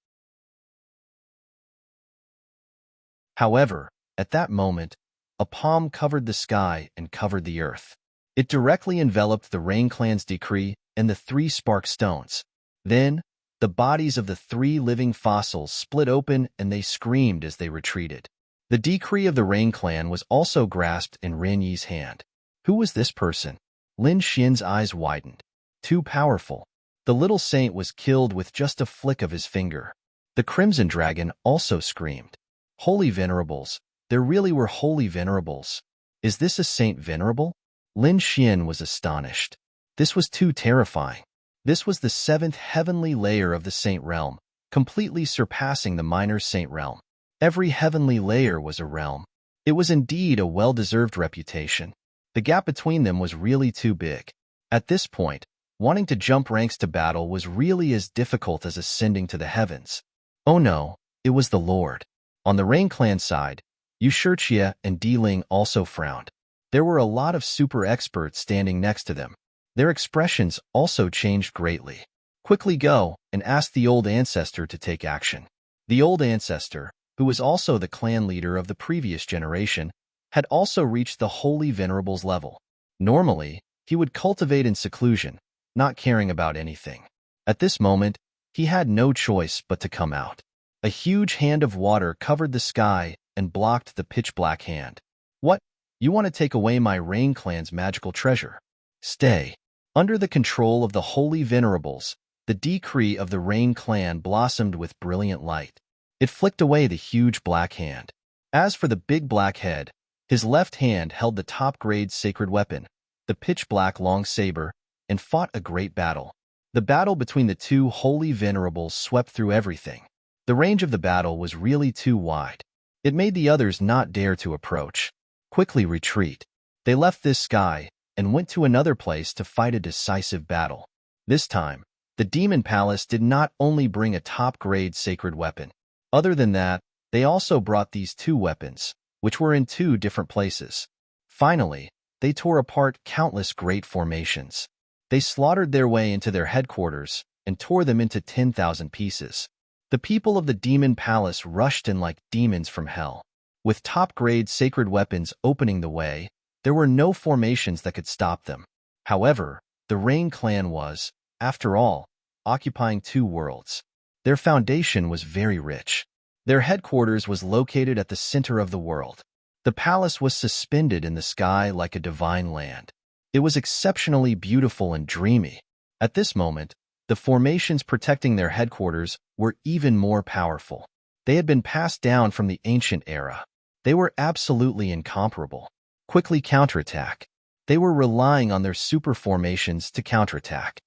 However, at that moment, a palm covered the sky and covered the earth. It directly enveloped the Rain Clan's decree and the 3 spark stones. Then, the bodies of the 3 living fossils split open and they screamed as they retreated. The decree of the Rain Clan was also grasped in Ren Yi's hand. Who was this person? Lin Xian's eyes widened. Too powerful. The little saint was killed with just a flick of his finger. The Crimson Dragon also screamed. Holy Venerables, there really were holy venerables. Is this a saint venerable? Lin Xian was astonished. This was too terrifying. This was the 7th heavenly layer of the saint realm, completely surpassing the minor saint realm. Every heavenly layer was a realm. It was indeed a well-deserved reputation. The gap between them was really too big. At this point, wanting to jump ranks to battle was really as difficult as ascending to the heavens. Oh no, it was the Lord. On the Rain Clan side, Yu Shijie and Di Ling also frowned. There were a lot of super experts standing next to them. Their expressions also changed greatly. Quickly go and ask the old ancestor to take action. The old ancestor, who was also the clan leader of the previous generation, had also reached the Holy Venerables level. Normally, he would cultivate in seclusion, not caring about anything. At this moment, he had no choice but to come out. A huge hand of water covered the sky and blocked the pitch-black hand. What? You want to take away my Rain Clan's magical treasure? Stay. Under the control of the Holy Venerables, the decree of the Rain Clan blossomed with brilliant light. It flicked away the huge black hand. As for the big black head, his left hand held the top-grade sacred weapon, the pitch-black long saber, and fought a great battle. The battle between the 2 holy venerables swept through everything. The range of the battle was really too wide. It made the others not dare to approach. Quickly retreat. They left this sky and went to another place to fight a decisive battle. This time, the Demon Palace did not only bring a top-grade sacred weapon. Other than that, they also brought these 2 weapons, which were in 2 different places. Finally, they tore apart countless great formations. They slaughtered their way into their headquarters and tore them into 10,000 pieces. The people of the Demon Palace rushed in like demons from hell. With top-grade sacred weapons opening the way, there were no formations that could stop them. However, the Rain Clan was, after all, occupying 2 worlds. Their foundation was very rich. Their headquarters was located at the center of the world. The palace was suspended in the sky like a divine land. It was exceptionally beautiful and dreamy. At this moment, the formations protecting their headquarters were even more powerful. They had been passed down from the ancient era. They were absolutely incomparable. Quickly counterattack. They were relying on their super formations to counterattack.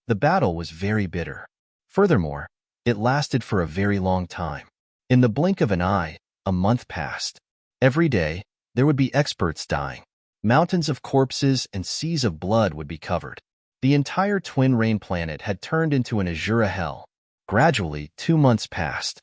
The battle was very bitter. Furthermore, it lasted for a very long time. In the blink of an eye, a month passed. Every day, there would be experts dying. Mountains of corpses and seas of blood would be covered. The entire Twin Rain planet had turned into an Azura hell. Gradually, 2 months passed.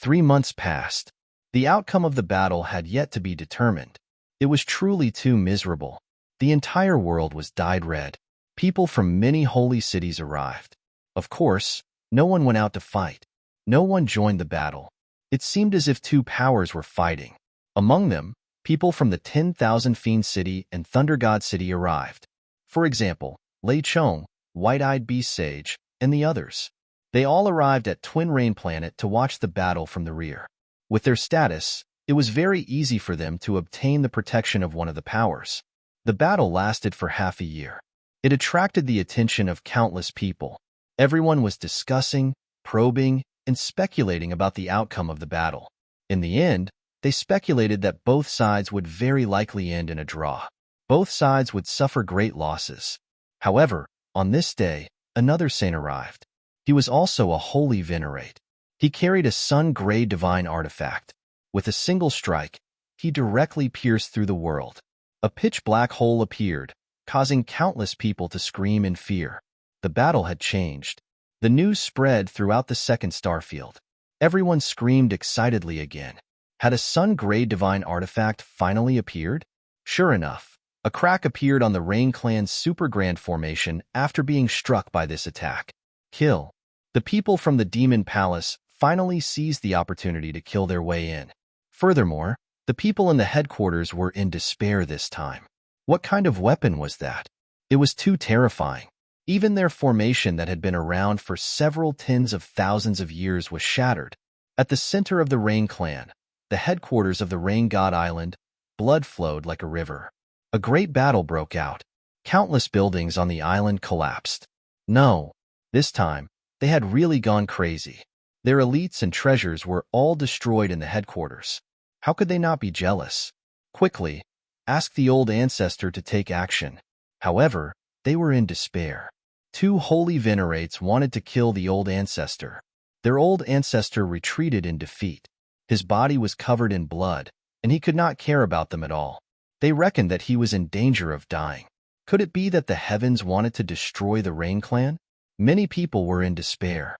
3 months passed. The outcome of the battle had yet to be determined. It was truly too miserable. The entire world was dyed red. People from many holy cities arrived. Of course, no one went out to fight. No one joined the battle. It seemed as if two powers were fighting. Among them, people from the 10,000 Fiend City and Thunder God City arrived. For example, Lei Chong, White-Eyed Beast Sage, and the others. They all arrived at Twin Rain Planet to watch the battle from the rear. With their status, it was very easy for them to obtain the protection of one of the powers. The battle lasted for half a year. It attracted the attention of countless people. Everyone was discussing, probing, and speculating about the outcome of the battle. In the end, they speculated that both sides would very likely end in a draw. Both sides would suffer great losses. However, on this day, another saint arrived. He was also a holy venerate. He carried a sun-gray divine artifact. With a single strike, he directly pierced through the world. A pitch-black hole appeared, causing countless people to scream in fear. The battle had changed. The news spread throughout the second star field. Everyone screamed excitedly again. Had a sun-gray divine artifact finally appeared? Sure enough, a crack appeared on the Rain Clan's Super Grand Formation after being struck by this attack. Kill. The people from the Demon Palace finally seized the opportunity to kill their way in. Furthermore, the people in the headquarters were in despair this time. What kind of weapon was that? It was too terrifying. Even their formation that had been around for several tens of thousands of years was shattered. At the center of the Rain Clan, the headquarters of the Rain God Island, blood flowed like a river. A great battle broke out. Countless buildings on the island collapsed. No, this time, they had really gone crazy. Their elites and treasures were all destroyed in the headquarters. How could they not be jealous? Quickly, ask the old ancestor to take action. However, they were in despair. Two holy venerates wanted to kill the old ancestor. Their old ancestor retreated in defeat. His body was covered in blood, and he could not care about them at all. They reckoned that he was in danger of dying. Could it be that the heavens wanted to destroy the Rain Clan? Many people were in despair.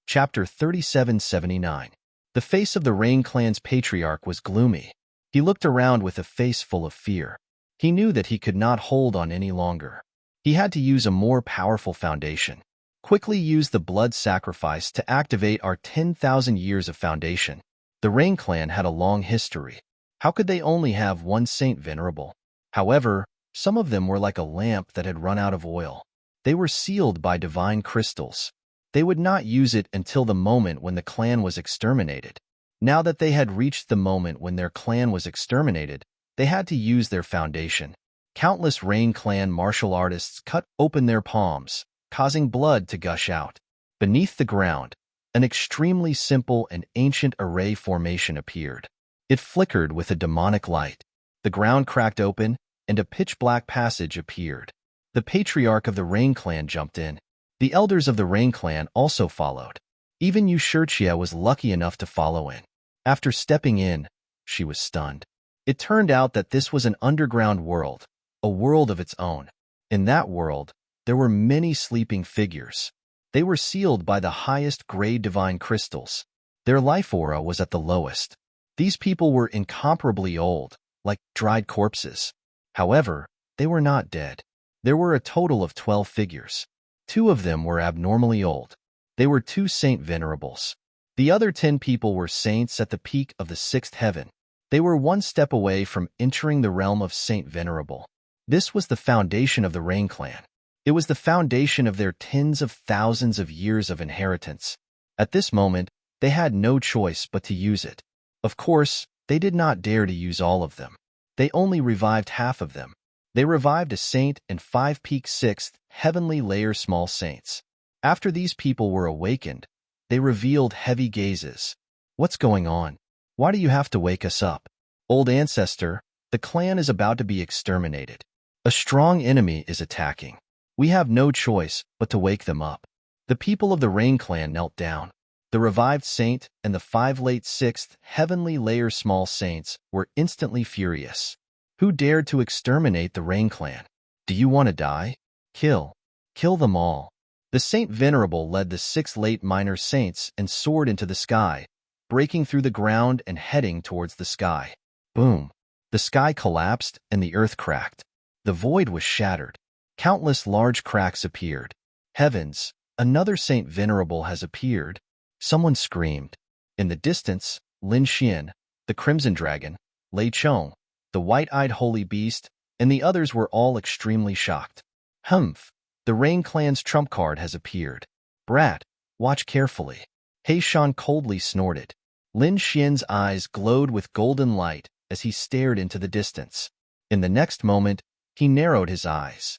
Chapter 3779. The face of the Rain Clan's patriarch was gloomy. He looked around with a face full of fear. He knew that he could not hold on any longer. He had to use a more powerful foundation. Quickly use the blood sacrifice to activate our 10,000 years of foundation. The Rain Clan had a long history. How could they only have one saint venerable? However, some of them were like a lamp that had run out of oil. They were sealed by divine crystals. They would not use it until the moment when the clan was exterminated. Now that they had reached the moment when their clan was exterminated, they had to use their foundation. Countless Rain Clan martial artists cut open their palms, causing blood to gush out. Beneath the ground, an extremely simple and ancient array formation appeared. It flickered with a demonic light. The ground cracked open, and a pitch-black passage appeared. The patriarch of the Rain Clan jumped in. The elders of the Rain Clan also followed. Even Yushurchia was lucky enough to follow in. After stepping in, she was stunned. It turned out that this was an underground world, a world of its own. In that world, there were many sleeping figures. They were sealed by the highest grade divine crystals. Their life aura was at the lowest. These people were incomparably old, like dried corpses. However, they were not dead. There were a total of 12 figures. 2 of them were abnormally old. They were 2 saint venerables. The other 10 people were saints at the peak of the 6th heaven. They were one step away from entering the realm of Saint Venerable. This was the foundation of the Rain Clan. It was the foundation of their tens of thousands of years of inheritance. At this moment, they had no choice but to use it. Of course, they did not dare to use all of them. They only revived half of them. They revived a saint and 5 peak 6th heavenly layer small saints. After these people were awakened, they revealed heavy gazes. What's going on? Why do you have to wake us up? Old ancestor, the clan is about to be exterminated. A strong enemy is attacking. We have no choice but to wake them up. The people of the Rain Clan knelt down. The revived saint and the 5 late 6th heavenly layer small saints were instantly furious. Who dared to exterminate the Rain Clan? Do you want to die? Kill. Kill them all. The Saint Venerable led the 6 late minor saints and soared into the sky, breaking through the ground and heading towards the sky. Boom. The sky collapsed and the earth cracked. The void was shattered. Countless large cracks appeared. Heavens, another Saint Venerable has appeared. Someone screamed. In the distance, Lin Xian, the Crimson Dragon, Lei Chong, the white-eyed holy beast, and the others were all extremely shocked. Humph, the Rain Clan's trump card has appeared. Brat, watch carefully. He Shan coldly snorted. Lin Xian's eyes glowed with golden light as he stared into the distance. In the next moment, he narrowed his eyes.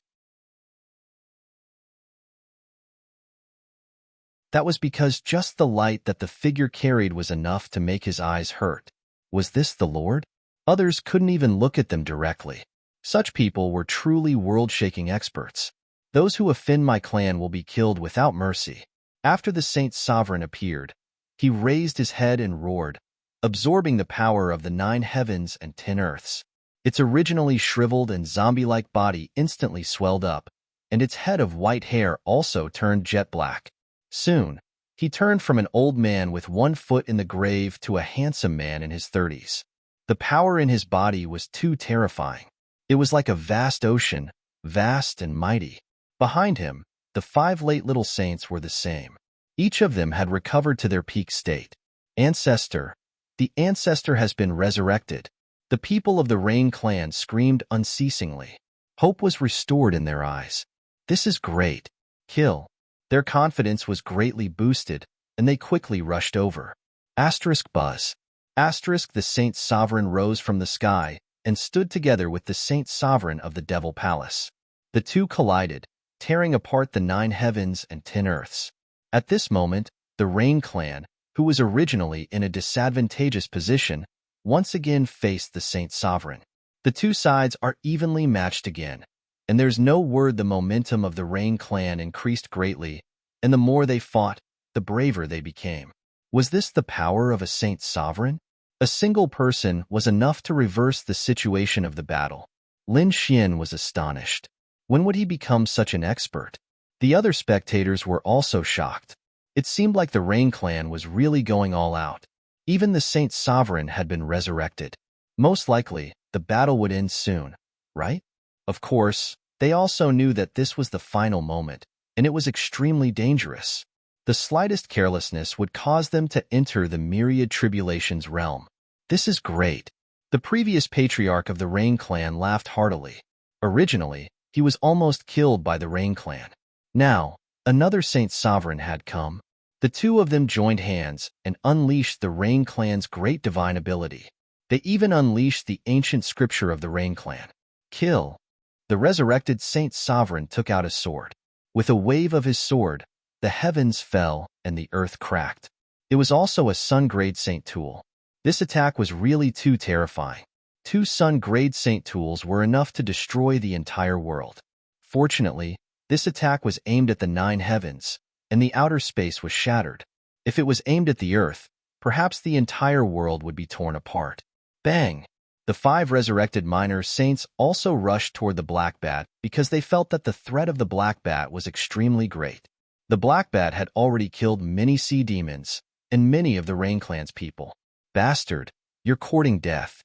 That was because just the light that the figure carried was enough to make his eyes hurt. Was this the Lord? Others couldn't even look at them directly. Such people were truly world-shaking experts. Those who offend my clan will be killed without mercy. After the Saint Sovereign appeared, he raised his head and roared, absorbing the power of the 9 heavens and 10 earths. Its originally shriveled and zombie-like body instantly swelled up, and its head of white hair also turned jet black. Soon, he turned from an old man with 1 foot in the grave to a handsome man in his 30s. The power in his body was too terrifying. It was like a vast ocean, vast and mighty. Behind him, the 5 late little saints were the same. Each of them had recovered to their peak state. Ancestor, the ancestor has been resurrected. The people of the Rain Clan screamed unceasingly. Hope was restored in their eyes. This is great. Kill. Their confidence was greatly boosted, and they quickly rushed over. Buzz. The Saint Sovereign rose from the sky and stood together with the Saint Sovereign of the Devil Palace. The two collided, tearing apart the 9 heavens and 10 earths. At this moment, the Rain Clan, who was originally in a disadvantageous position, once again faced the Saint Sovereign. The two sides are evenly matched again, and there's no word the momentum of the Rain Clan increased greatly, and the more they fought, the braver they became. Was this the power of a Saint Sovereign? A single person was enough to reverse the situation of the battle. Lin Xian was astonished. When would he become such an expert? The other spectators were also shocked. It seemed like the Rain Clan was really going all out. Even the Saint Sovereign had been resurrected. Most likely, the battle would end soon, right? Of course, they also knew that this was the final moment, and it was extremely dangerous. The slightest carelessness would cause them to enter the myriad tribulations realm. This is great. The previous patriarch of the Rain Clan laughed heartily. Originally, he was almost killed by the Rain Clan. Now, another Saint Sovereign had come. The two of them joined hands and unleashed the Rain Clan's great divine ability. They even unleashed the ancient scripture of the Rain Clan. Kill. The resurrected Saint Sovereign took out his sword. With a wave of his sword, the heavens fell and the earth cracked. It was also a Sun-grade Saint tool. This attack was really too terrifying. 2 Sun-grade Saint tools were enough to destroy the entire world. Fortunately, this attack was aimed at the 9 heavens, and the outer space was shattered. If it was aimed at the earth, perhaps the entire world would be torn apart. Bang! The 5 resurrected minor saints also rushed toward the Black Bat because they felt that the threat of the Black Bat was extremely great. The Black Bat had already killed many sea demons and many of the Rain Clan's people. Bastard, you're courting death.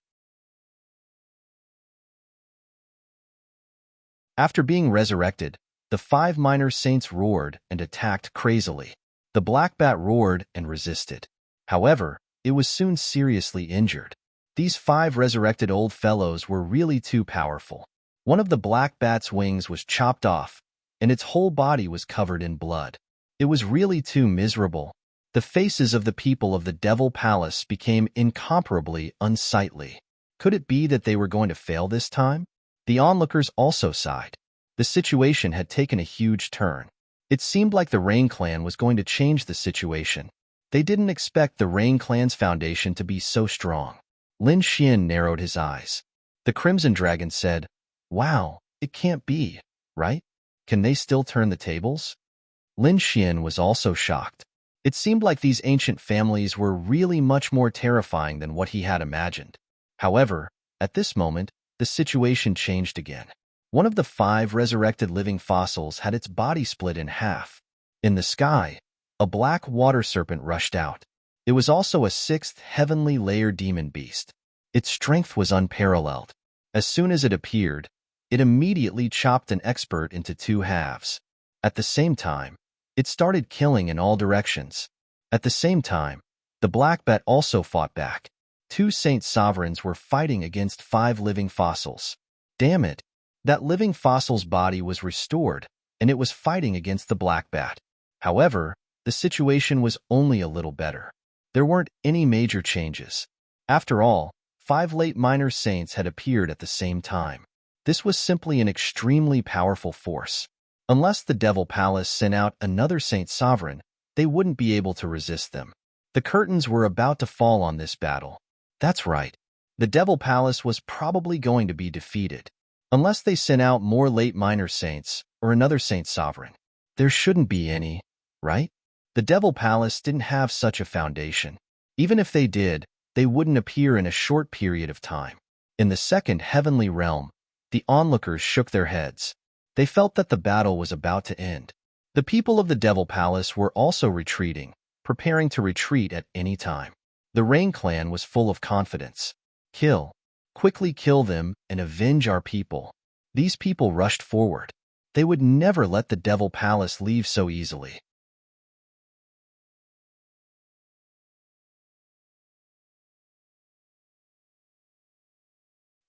After being resurrected, the 5 minor saints roared and attacked crazily. The Black Bat roared and resisted. However, it was soon seriously injured. These 5 resurrected old fellows were really too powerful. One of the Black Bat's wings was chopped off, and its whole body was covered in blood. It was really too miserable. The faces of the people of the Devil Palace became incomparably unsightly. Could it be that they were going to fail this time? The onlookers also sighed. The situation had taken a huge turn. It seemed like the Rain Clan was going to change the situation. They didn't expect the Rain Clan's foundation to be so strong. Lin Xian narrowed his eyes. The Crimson Dragon said, "Wow, it can't be, right? Can they still turn the tables?" Lin Xian was also shocked. It seemed like these ancient families were really much more terrifying than what he had imagined. However, at this moment, the situation changed again. One of the 5 resurrected living fossils had its body split in half. In the sky, a black water serpent rushed out. It was also a 6th heavenly layer demon beast. Its strength was unparalleled. As soon as it appeared, it immediately chopped an expert into 2 halves. At the same time, it started killing in all directions. At the same time, the black bat also fought back. 2 saint sovereigns were fighting against 5 living fossils. Damn it! That living fossil's body was restored, and it was fighting against the black bat. However, the situation was only a little better. There weren't any major changes. After all, 5 late minor saints had appeared at the same time. This was simply an extremely powerful force. Unless the Devil Palace sent out another saint sovereign, they wouldn't be able to resist them. The curtains were about to fall on this battle. That's right. The Devil Palace was probably going to be defeated. Unless they sent out more late minor saints or another saint sovereign. There shouldn't be any, right? The Devil Palace didn't have such a foundation. Even if they did, they wouldn't appear in a short period of time. In the 2nd heavenly realm, the onlookers shook their heads. They felt that the battle was about to end. The people of the Devil Palace were also retreating, preparing to retreat at any time. The Rain Clan was full of confidence. Quickly kill them and avenge our people. These people rushed forward. They would never let the Devil Palace leave so easily.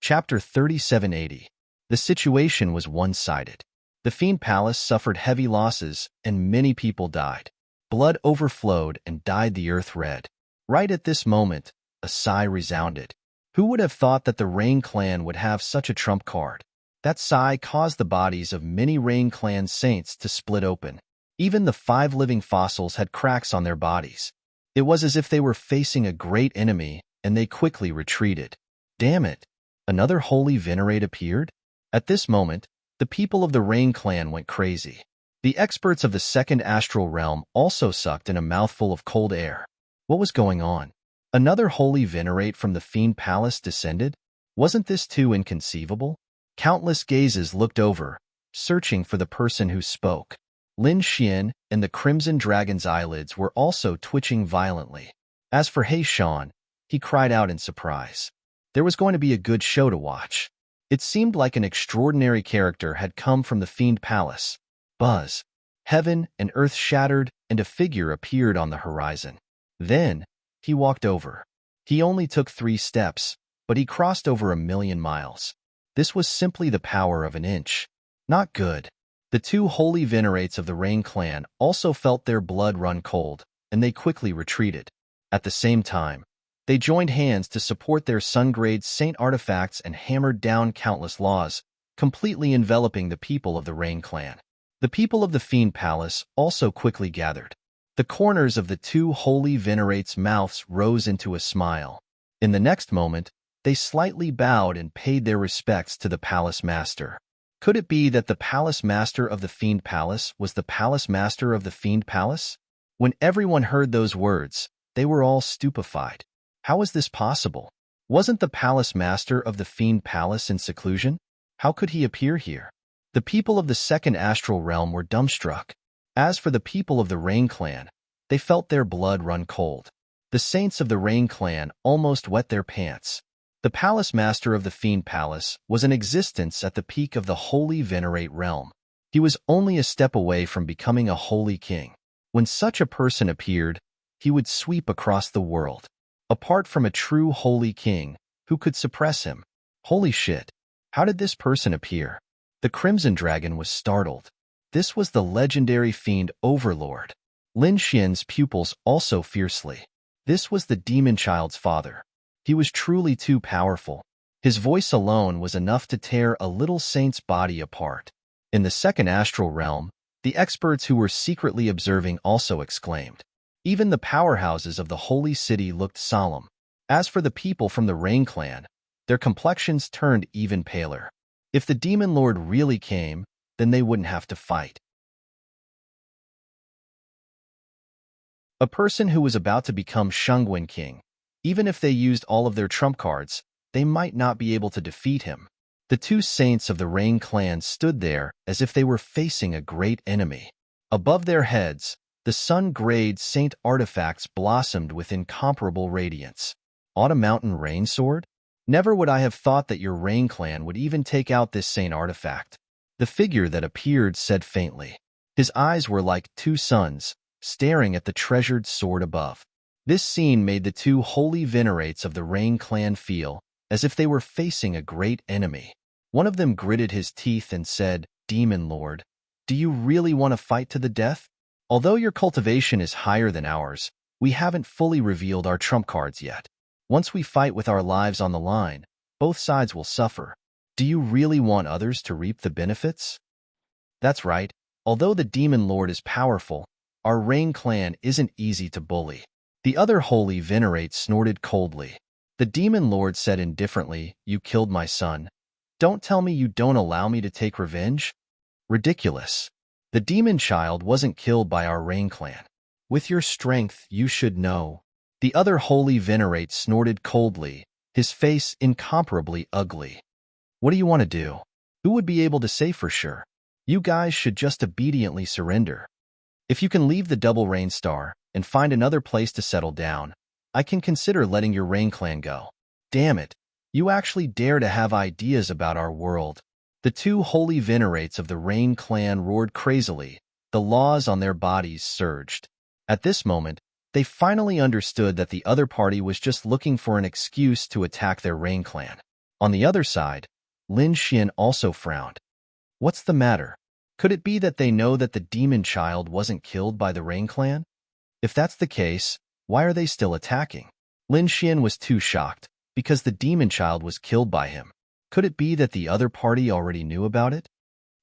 Chapter 3780. The situation was one-sided. The Fiend Palace suffered heavy losses, and many people died. Blood overflowed and dyed the earth red. Right at this moment, a sigh resounded. Who would have thought that the Rain Clan would have such a trump card? That sigh caused the bodies of many Rain Clan saints to split open. Even the 5 living fossils had cracks on their bodies. It was as if they were facing a great enemy, and they quickly retreated. Damn it! Another holy venerate appeared? At this moment, the people of the Rain Clan went crazy. The experts of the 2nd astral realm also sucked in a mouthful of cold air. What was going on? Another holy venerate from the Fiend Palace descended? Wasn't this too inconceivable? Countless gazes looked over, searching for the person who spoke. Lin Xian and the Crimson Dragon's eyelids were also twitching violently. As for He Shan, he cried out in surprise. There was going to be a good show to watch. It seemed like an extraordinary character had come from the Fiend Palace. Buzz. Heaven and earth shattered, and a figure appeared on the horizon. Then, he walked over. He only took 3 steps, but he crossed over 1,000,000 miles. This was simply the power of an inch. Not good. The 2 holy venerates of the Rain Clan also felt their blood run cold, and they quickly retreated. At the same time, they joined hands to support their sun-grade saint artifacts and hammered down countless laws, completely enveloping the people of the Rain Clan. The people of the Fiend Palace also quickly gathered. The corners of the 2 holy venerates' mouths rose into a smile. In the next moment, they slightly bowed and paid their respects to the Palace Master. Could it be that the Palace Master of the Fiend Palace was the Palace Master of the Fiend Palace? When everyone heard those words, they were all stupefied. How is this possible? Wasn't the Palace Master of the Fiend Palace in seclusion? How could he appear here? The people of the 2nd astral realm were dumbstruck. As for the people of the Rain Clan, they felt their blood run cold. The saints of the Rain Clan almost wet their pants. The Palace Master of the Fiend Palace was in existence at the peak of the Holy Venerate realm. He was only a step away from becoming a holy king. When such a person appeared, he would sweep across the world. Apart from a true holy king, who could suppress him? Holy shit! How did this person appear? The Crimson Dragon was startled. This was the legendary Fiend Overlord. Lin Xian's pupils also fiercely. This was the demon child's father. He was truly too powerful. His voice alone was enough to tear a little saint's body apart. In the 2nd astral realm, the experts who were secretly observing also exclaimed. Even the powerhouses of the holy city looked solemn. As for the people from the Rain Clan, their complexions turned even paler. If the Demon Lord really came, then they wouldn't have to fight. A person who was about to become Shungwen King, even if they used all of their trump cards, they might not be able to defeat him. The two saints of the Rain clan stood there as if they were facing a great enemy. Above their heads, the sun-grayed saint artifacts blossomed with incomparable radiance. On a mountain rain sword? Never would I have thought that your Rain clan would even take out this saint artifact. The figure that appeared said faintly. His eyes were like two suns, staring at the treasured sword above. This scene made the two holy venerates of the Rain clan feel as if they were facing a great enemy. One of them gritted his teeth and said, "Demon Lord, do you really want to fight to the death? Although your cultivation is higher than ours, we haven't fully revealed our trump cards yet. Once we fight with our lives on the line, both sides will suffer. Do you really want others to reap the benefits?" That's right. Although the Demon Lord is powerful, our Rain clan isn't easy to bully. The other holy venerate snorted coldly. The Demon Lord said indifferently, "You killed my son. Don't tell me you don't allow me to take revenge? Ridiculous. The demon child wasn't killed by our Rain clan. With your strength, you should know." The other holy venerate snorted coldly, his face incomparably ugly. "What do you want to do? Who would be able to say for sure? You guys should just obediently surrender. If you can leave the double Rain Star and find another place to settle down, I can consider letting your Rain clan go." Damn it, you actually dare to have ideas about our world. The two holy venerates of the Rain clan roared crazily. The laws on their bodies surged. At this moment, they finally understood that the other party was just looking for an excuse to attack their Rain clan. On the other side, Lin Xian also frowned. What's the matter? Could it be that they know that the demon child wasn't killed by the Rain clan? If that's the case, why are they still attacking? Lin Xian was too shocked, because the demon child was killed by him. Could it be that the other party already knew about it?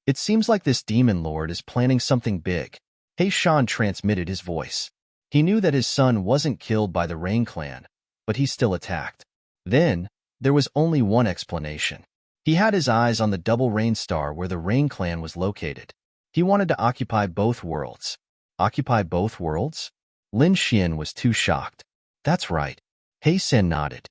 It seems like this demon lord is planning something big. He Shan transmitted his voice. He knew that his son wasn't killed by the Rain clan, but he still attacked. Then, there was only one explanation. He had his eyes on the double Rain Star where the Rain clan was located. He wanted to occupy both worlds. Occupy both worlds? Lin Xian was too shocked. That's right. He Sen nodded.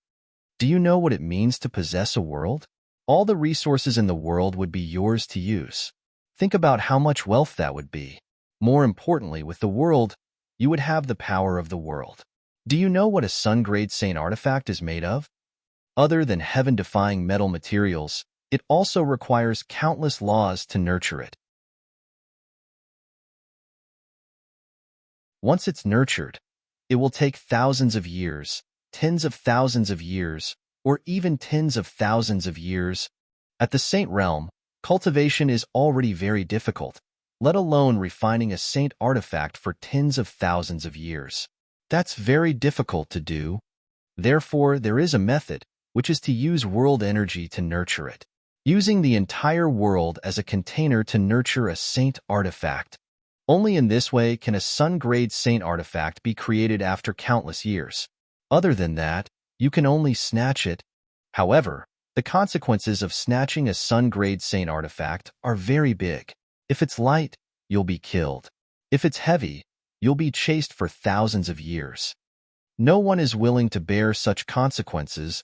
Do you know what it means to possess a world? All the resources in the world would be yours to use. Think about how much wealth that would be. More importantly, with the world, you would have the power of the world. Do you know what a sun-grade saint artifact is made of? Other than heaven-defying metal materials, it also requires countless laws to nurture it. Once it's nurtured, it will take thousands of years, tens of thousands of years, or even tens of thousands of years. At the saint realm, cultivation is already very difficult, let alone refining a saint artifact for tens of thousands of years. That's very difficult to do. Therefore, there is a method, which is to use world energy to nurture it. Using the entire world as a container to nurture a saint artifact. Only in this way can a sun-grade saint artifact be created after countless years. Other than that, you can only snatch it. However, the consequences of snatching a sun-grade saint artifact are very big. If it's light, you'll be killed. If it's heavy, you'll be chased for thousands of years. No one is willing to bear such consequences.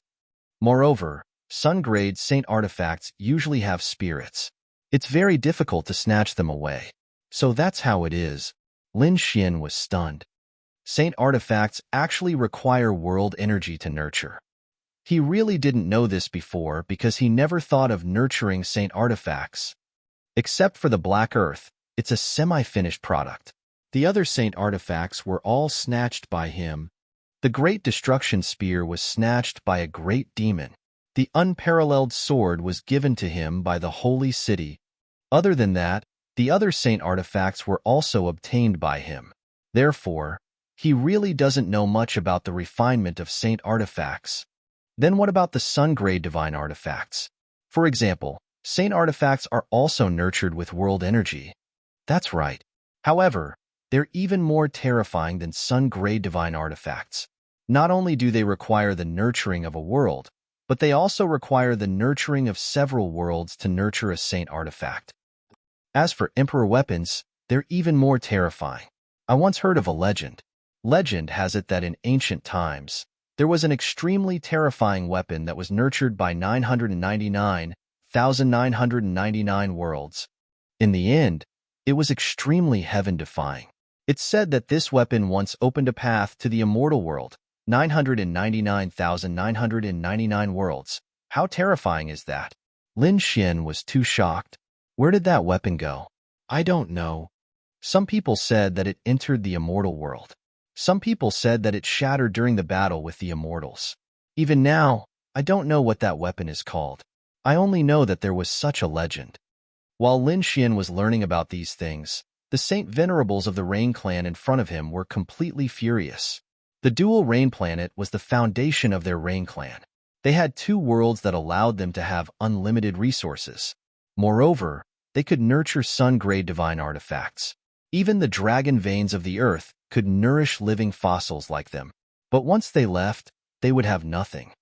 Moreover, sun-grade saint artifacts usually have spirits. It's very difficult to snatch them away. So that's how it is. Lin Xian was stunned. Saint artifacts actually require world energy to nurture. He really didn't know this before because he never thought of nurturing saint artifacts. Except for the Black Earth, it's a semi-finished product. The other saint artifacts were all snatched by him. The Great Destruction Spear was snatched by a great demon. The unparalleled sword was given to him by the Holy City. Other than that, the other saint artifacts were also obtained by him. Therefore, he really doesn't know much about the refinement of saint artifacts. Then what about the sun-grade divine artifacts? For example, saint artifacts are also nurtured with world energy. That's right. However, they're even more terrifying than sun-grade divine artifacts. Not only do they require the nurturing of a world, but they also require the nurturing of several worlds to nurture a saint artifact. As for emperor weapons, they're even more terrifying. I once heard of a legend. Legend has it that in ancient times, there was an extremely terrifying weapon that was nurtured by 999 1,999 worlds. In the end, it was extremely heaven-defying. It's said that this weapon once opened a path to the immortal world, 999,999 worlds. How terrifying is that? Lin Xian was too shocked. Where did that weapon go? I don't know. Some people said that it entered the immortal world. Some people said that it shattered during the battle with the immortals. Even now, I don't know what that weapon is called. I only know that there was such a legend. While Lin Xian was learning about these things, the Saint Venerables of the Rain Clan in front of him were completely furious. The dual rain planet was the foundation of their Rain Clan. They had 2 worlds that allowed them to have unlimited resources. Moreover, they could nurture sun-grade divine artifacts. Even the dragon veins of the earth could nourish living fossils like them. But once they left, they would have nothing.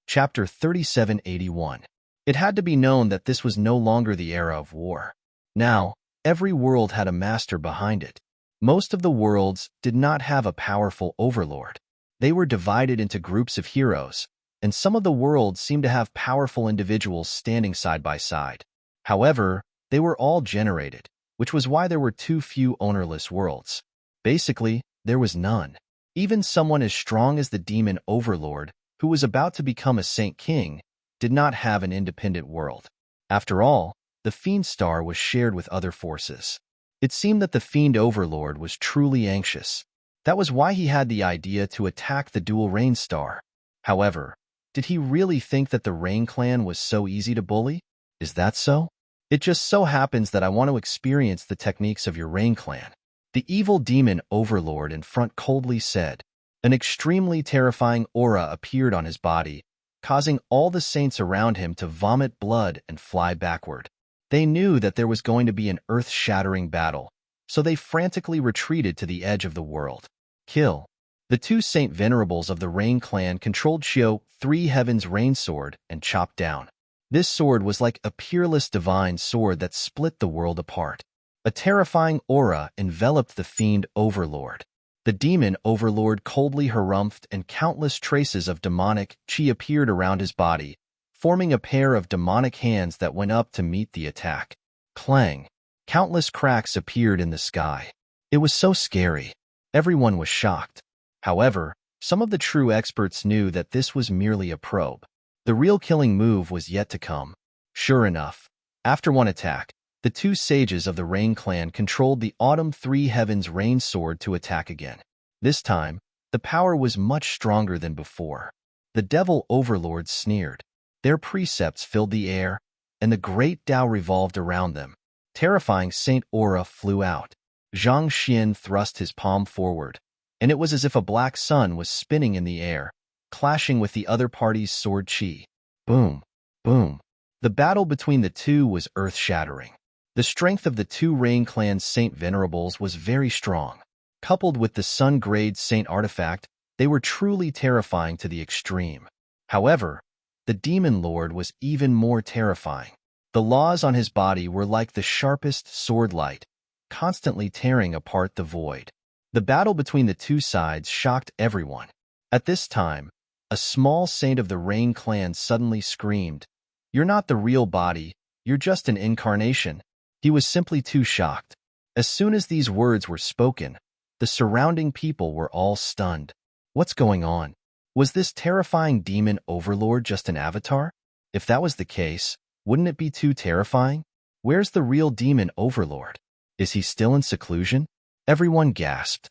Chapter 3781. It had to be known that this was no longer the era of war. Now, every world had a master behind it. Most of the worlds did not have a powerful overlord. They were divided into groups of heroes, and some of the worlds seemed to have powerful individuals standing side by side. However, they were all generated, which was why there were too few ownerless worlds. Basically, there was none. Even someone as strong as the demon overlord, who was about to become a Saint King, did not have an independent world. After all, the Fiend Star was shared with other forces. It seemed that the Fiend Overlord was truly anxious. That was why he had the idea to attack the dual Rain Star. However, did he really think that the Rain Clan was so easy to bully? Is that so? It just so happens that I want to experience the techniques of your Rain Clan. The evil demon Overlord in front coldly said. An extremely terrifying aura appeared on his body, causing all the saints around him to vomit blood and fly backward. They knew that there was going to be an earth-shattering battle, so they frantically retreated to the edge of the world. Kill. The 2 Saint Venerables of the Rain Clan controlled Xiao 3 Heaven's Rain Sword and chopped down. This sword was like a peerless divine sword that split the world apart. A terrifying aura enveloped the Fiend Overlord. The demon Overlord coldly harumphed and countless traces of demonic chi appeared around his body, forming a pair of demonic hands that went up to meet the attack. Clang! Countless cracks appeared in the sky. It was so scary. Everyone was shocked. However, some of the true experts knew that this was merely a probe. The real killing move was yet to come. Sure enough, after one attack, the 2 sages of the Rain Clan controlled the Autumn 3 Heavens Rain Sword to attack again. This time, the power was much stronger than before. The Devil Overlords sneered. Their precepts filled the air, and the great Tao revolved around them. Terrifying Saint Aura flew out. Zhang Xian thrust his palm forward, and it was as if a black sun was spinning in the air, clashing with the other party's sword chi. Boom! Boom! The battle between the 2 was earth-shattering. The strength of the 2 Rain Clan's Saint Venerables was very strong. Coupled with the sun-grade Saint artifact, they were truly terrifying to the extreme. However, the Demon Lord was even more terrifying. The laws on his body were like the sharpest sword light, constantly tearing apart the void. The battle between the 2 sides shocked everyone. At this time, a small saint of the Rain Clan suddenly screamed, "You're not the real body, you're just an incarnation." He was simply too shocked. As soon as these words were spoken, the surrounding people were all stunned. What's going on? Was this terrifying demon overlord just an avatar? If that was the case, wouldn't it be too terrifying? Where's the real demon overlord? Is he still in seclusion? Everyone gasped.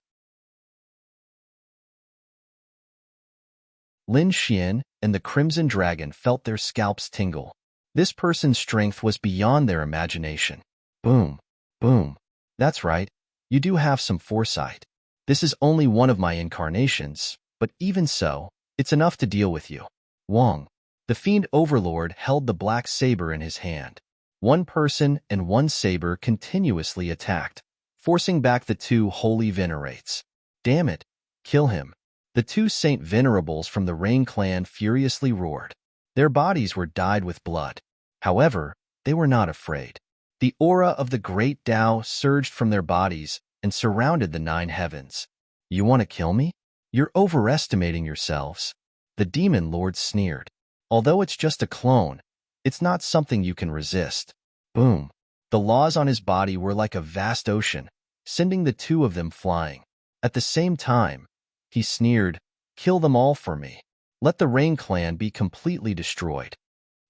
Lin Xian and the Crimson Dragon felt their scalps tingle. This person's strength was beyond their imagination. Boom, boom. That's right, you do have some foresight. This is only one of my incarnations, but even so, it's enough to deal with you. Wong. The Fiend Overlord held the black saber in his hand. One person and one saber continuously attacked, forcing back the 2 holy venerates. Damn it, kill him. The 2 Saint Venerables from the Rain Clan furiously roared. Their bodies were dyed with blood. However, they were not afraid. The aura of the great Tao surged from their bodies and surrounded the 9 heavens. You want to kill me? You're overestimating yourselves. The demon lord sneered. Although it's just a clone, it's not something you can resist. Boom. The laws on his body were like a vast ocean, sending the two of them flying. At the same time, he sneered, "Kill them all for me. Let the Rain clan be completely destroyed."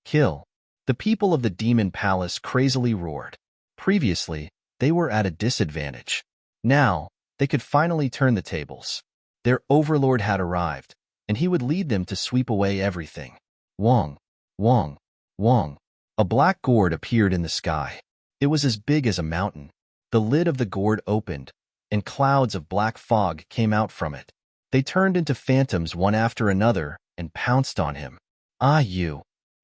Kill. The people of the demon palace crazily roared. Previously, they were at a disadvantage. Now, they could finally turn the tables. Their overlord had arrived, and he would lead them to sweep away everything. Wong, Wong, Wong. A black gourd appeared in the sky. It was as big as a mountain. The lid of the gourd opened, and clouds of black fog came out from it. They turned into phantoms one after another and pounced on him. "Ah, you!"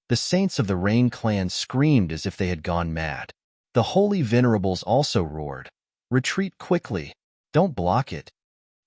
The saints of the Rain clan screamed as if they had gone mad. The holy venerables also roared, "Retreat quickly! Don't block it!"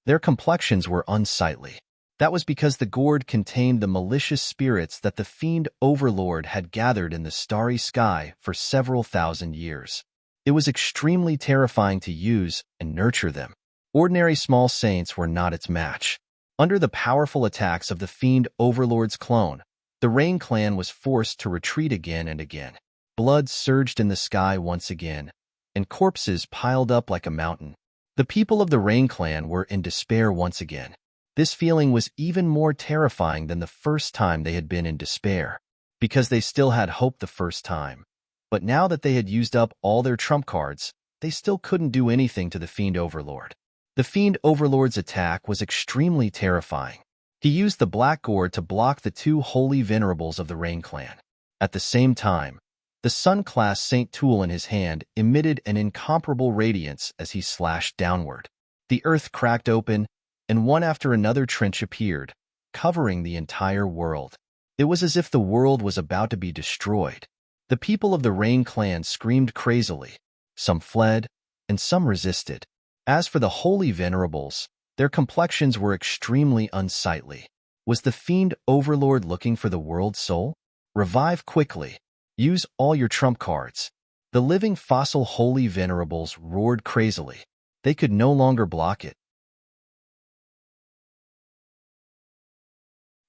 Their complexions were unsightly. That was because the gourd contained the malicious spirits that the fiend overlord had gathered in the starry sky for several thousand years. It was extremely terrifying to use and nurture them. Ordinary small saints were not its match. Under the powerful attacks of the fiend overlord's clone, the Rain clan was forced to retreat again and again. Blood surged in the sky once again, and corpses piled up like a mountain. The people of the Rain clan were in despair once again. This feeling was even more terrifying than the first time they had been in despair, because they still had hope the first time. But now that they had used up all their trump cards, they still couldn't do anything to the Fiend Overlord. The Fiend Overlord's attack was extremely terrifying. He used the Black Gourd to block the two holy venerables of the Rain clan. At the same time, the Sun-class Saint Tool in his hand emitted an incomparable radiance as he slashed downward. The earth cracked open, and one after another trench appeared, covering the entire world. It was as if the world was about to be destroyed. The people of the Rain clan screamed crazily. Some fled, and some resisted. As for the holy venerables, their complexions were extremely unsightly. Was the Fiend Overlord looking for the world's soul? Revive quickly. Use all your trump cards. The living fossil holy venerables roared crazily. They could no longer block it.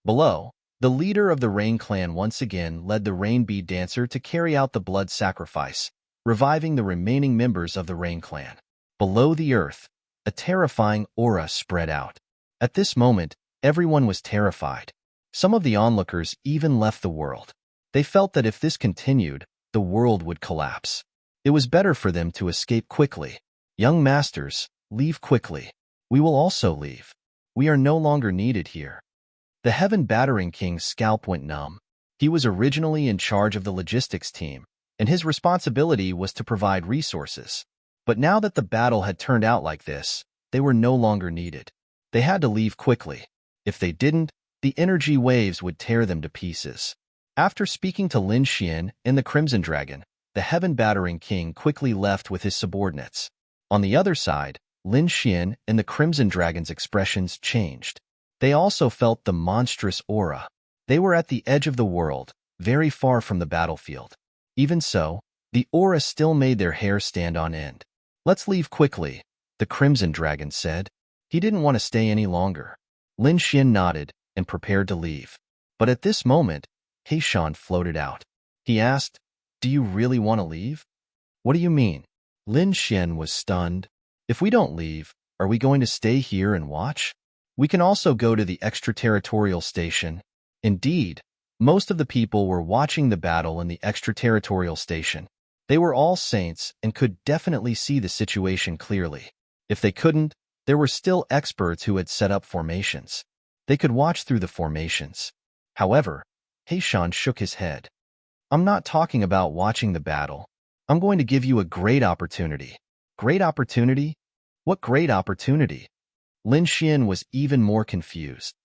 Below, the leader of the Rain clan once again led the Rain Bead Dancer to carry out the blood sacrifice, reviving the remaining members of the Rain clan. Below the earth, a terrifying aura spread out. At this moment, everyone was terrified. Some of the onlookers even left the world. They felt that if this continued, the world would collapse. It was better for them to escape quickly. Young masters, leave quickly. We will also leave. We are no longer needed here. The Heaven Battering King's scalp went numb. He was originally in charge of the logistics team, and his responsibility was to provide resources. But now that the battle had turned out like this, they were no longer needed. They had to leave quickly. If they didn't, the energy waves would tear them to pieces. After speaking to Lin Xian and the Crimson Dragon, the Heaven Battering King quickly left with his subordinates. On the other side, Lin Xian and the Crimson Dragon's expressions changed. They also felt the monstrous aura. They were at the edge of the world, very far from the battlefield. Even so, the aura still made their hair stand on end. "Let's leave quickly," the Crimson Dragon said. He didn't want to stay any longer. Lin Xian nodded and prepared to leave. But at this moment, Heishan floated out. He asked, "Do you really want to leave?" "What do you mean?" Lin Xian was stunned. "If we don't leave, are we going to stay here and watch? We can also go to the extraterritorial station." Indeed, most of the people were watching the battle in the extraterritorial station. They were all saints and could definitely see the situation clearly. If they couldn't, there were still experts who had set up formations. They could watch through the formations. However, Heishan shook his head. "I'm not talking about watching the battle. I'm going to give you a great opportunity." "Great opportunity? What great opportunity?" Lin Xian was even more confused.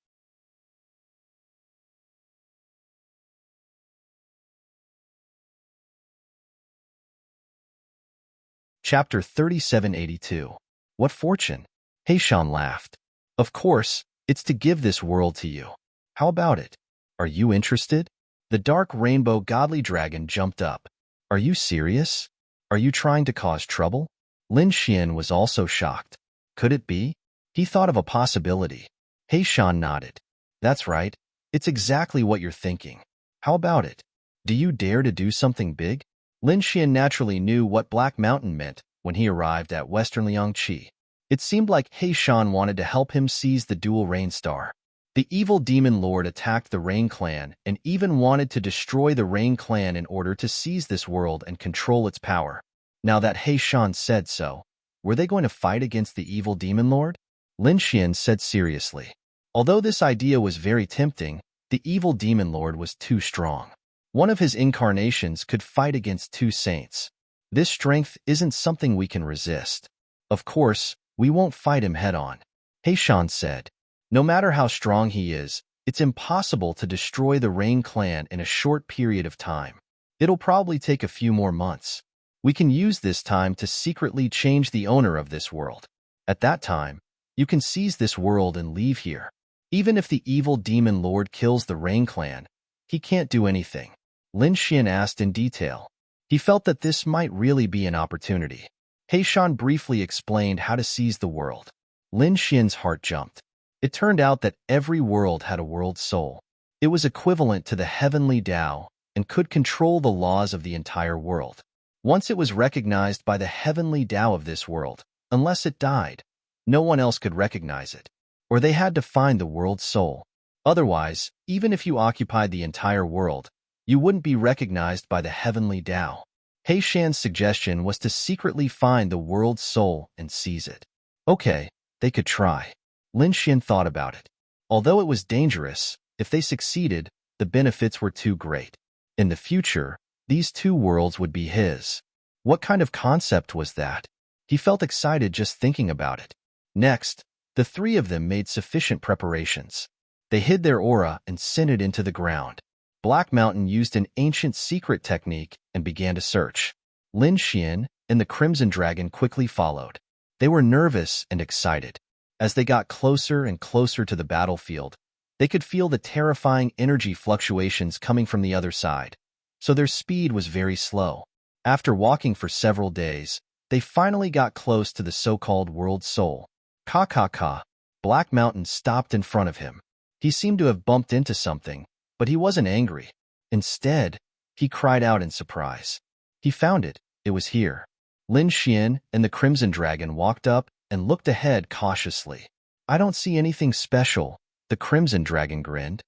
Chapter 3782. What fortune? Heishan laughed. "Of course, it's to give this world to you. How about it? Are you interested?" The dark rainbow godly dragon jumped up. "Are you serious? Are you trying to cause trouble?" Lin Xian was also shocked. Could it be? He thought of a possibility. He Shan nodded. That's right. It's exactly what you're thinking. How about it? Do you dare to do something big? Lin Xian naturally knew what Black Mountain meant when he arrived at Western Liangqi. It seemed like He Shan wanted to help him seize the dual Rain Star. The evil demon lord attacked the Rain Clan and even wanted to destroy the Rain Clan in order to seize this world and control its power. Now that He Shan said so, were they going to fight against the evil demon lord? Lin Xian said seriously. Although this idea was very tempting, the evil demon lord was too strong. One of his incarnations could fight against two saints. This strength isn't something we can resist. Of course, we won't fight him head-on. He Shan said. No matter how strong he is, it's impossible to destroy the Rain Clan in a short period of time. It'll probably take a few more months. We can use this time to secretly change the owner of this world. At that time, you can seize this world and leave here. Even if the evil demon lord kills the Rain Clan, he can't do anything. Lin Xian asked in detail. He felt that this might really be an opportunity. He Shan briefly explained how to seize the world. Lin Xian's heart jumped. It turned out that every world had a world soul. It was equivalent to the heavenly Tao and could control the laws of the entire world. Once it was recognized by the heavenly Tao of this world, unless it died, no one else could recognize it. Or they had to find the world soul. Otherwise, even if you occupied the entire world, you wouldn't be recognized by the heavenly Tao. He Shan's suggestion was to secretly find the world's soul and seize it. Okay, they could try. Lin Xian thought about it. Although it was dangerous, if they succeeded, the benefits were too great. In the future, these two worlds would be his. What kind of concept was that? He felt excited just thinking about it. Next, the three of them made sufficient preparations. They hid their aura and sent it into the ground. Black Mountain used an ancient secret technique and began to search. Lin Xian and the Crimson Dragon quickly followed. They were nervous and excited. As they got closer and closer to the battlefield, they could feel the terrifying energy fluctuations coming from the other side, so their speed was very slow. After walking for several days, they finally got close to the so-called World Soul. Ka. Black Mountain stopped in front of him. He seemed to have bumped into something, but he wasn't angry. Instead, he cried out in surprise. He found it. It was here. Lin Xian and the Crimson Dragon walked up and looked ahead cautiously. I don't see anything special, the Crimson Dragon grinned.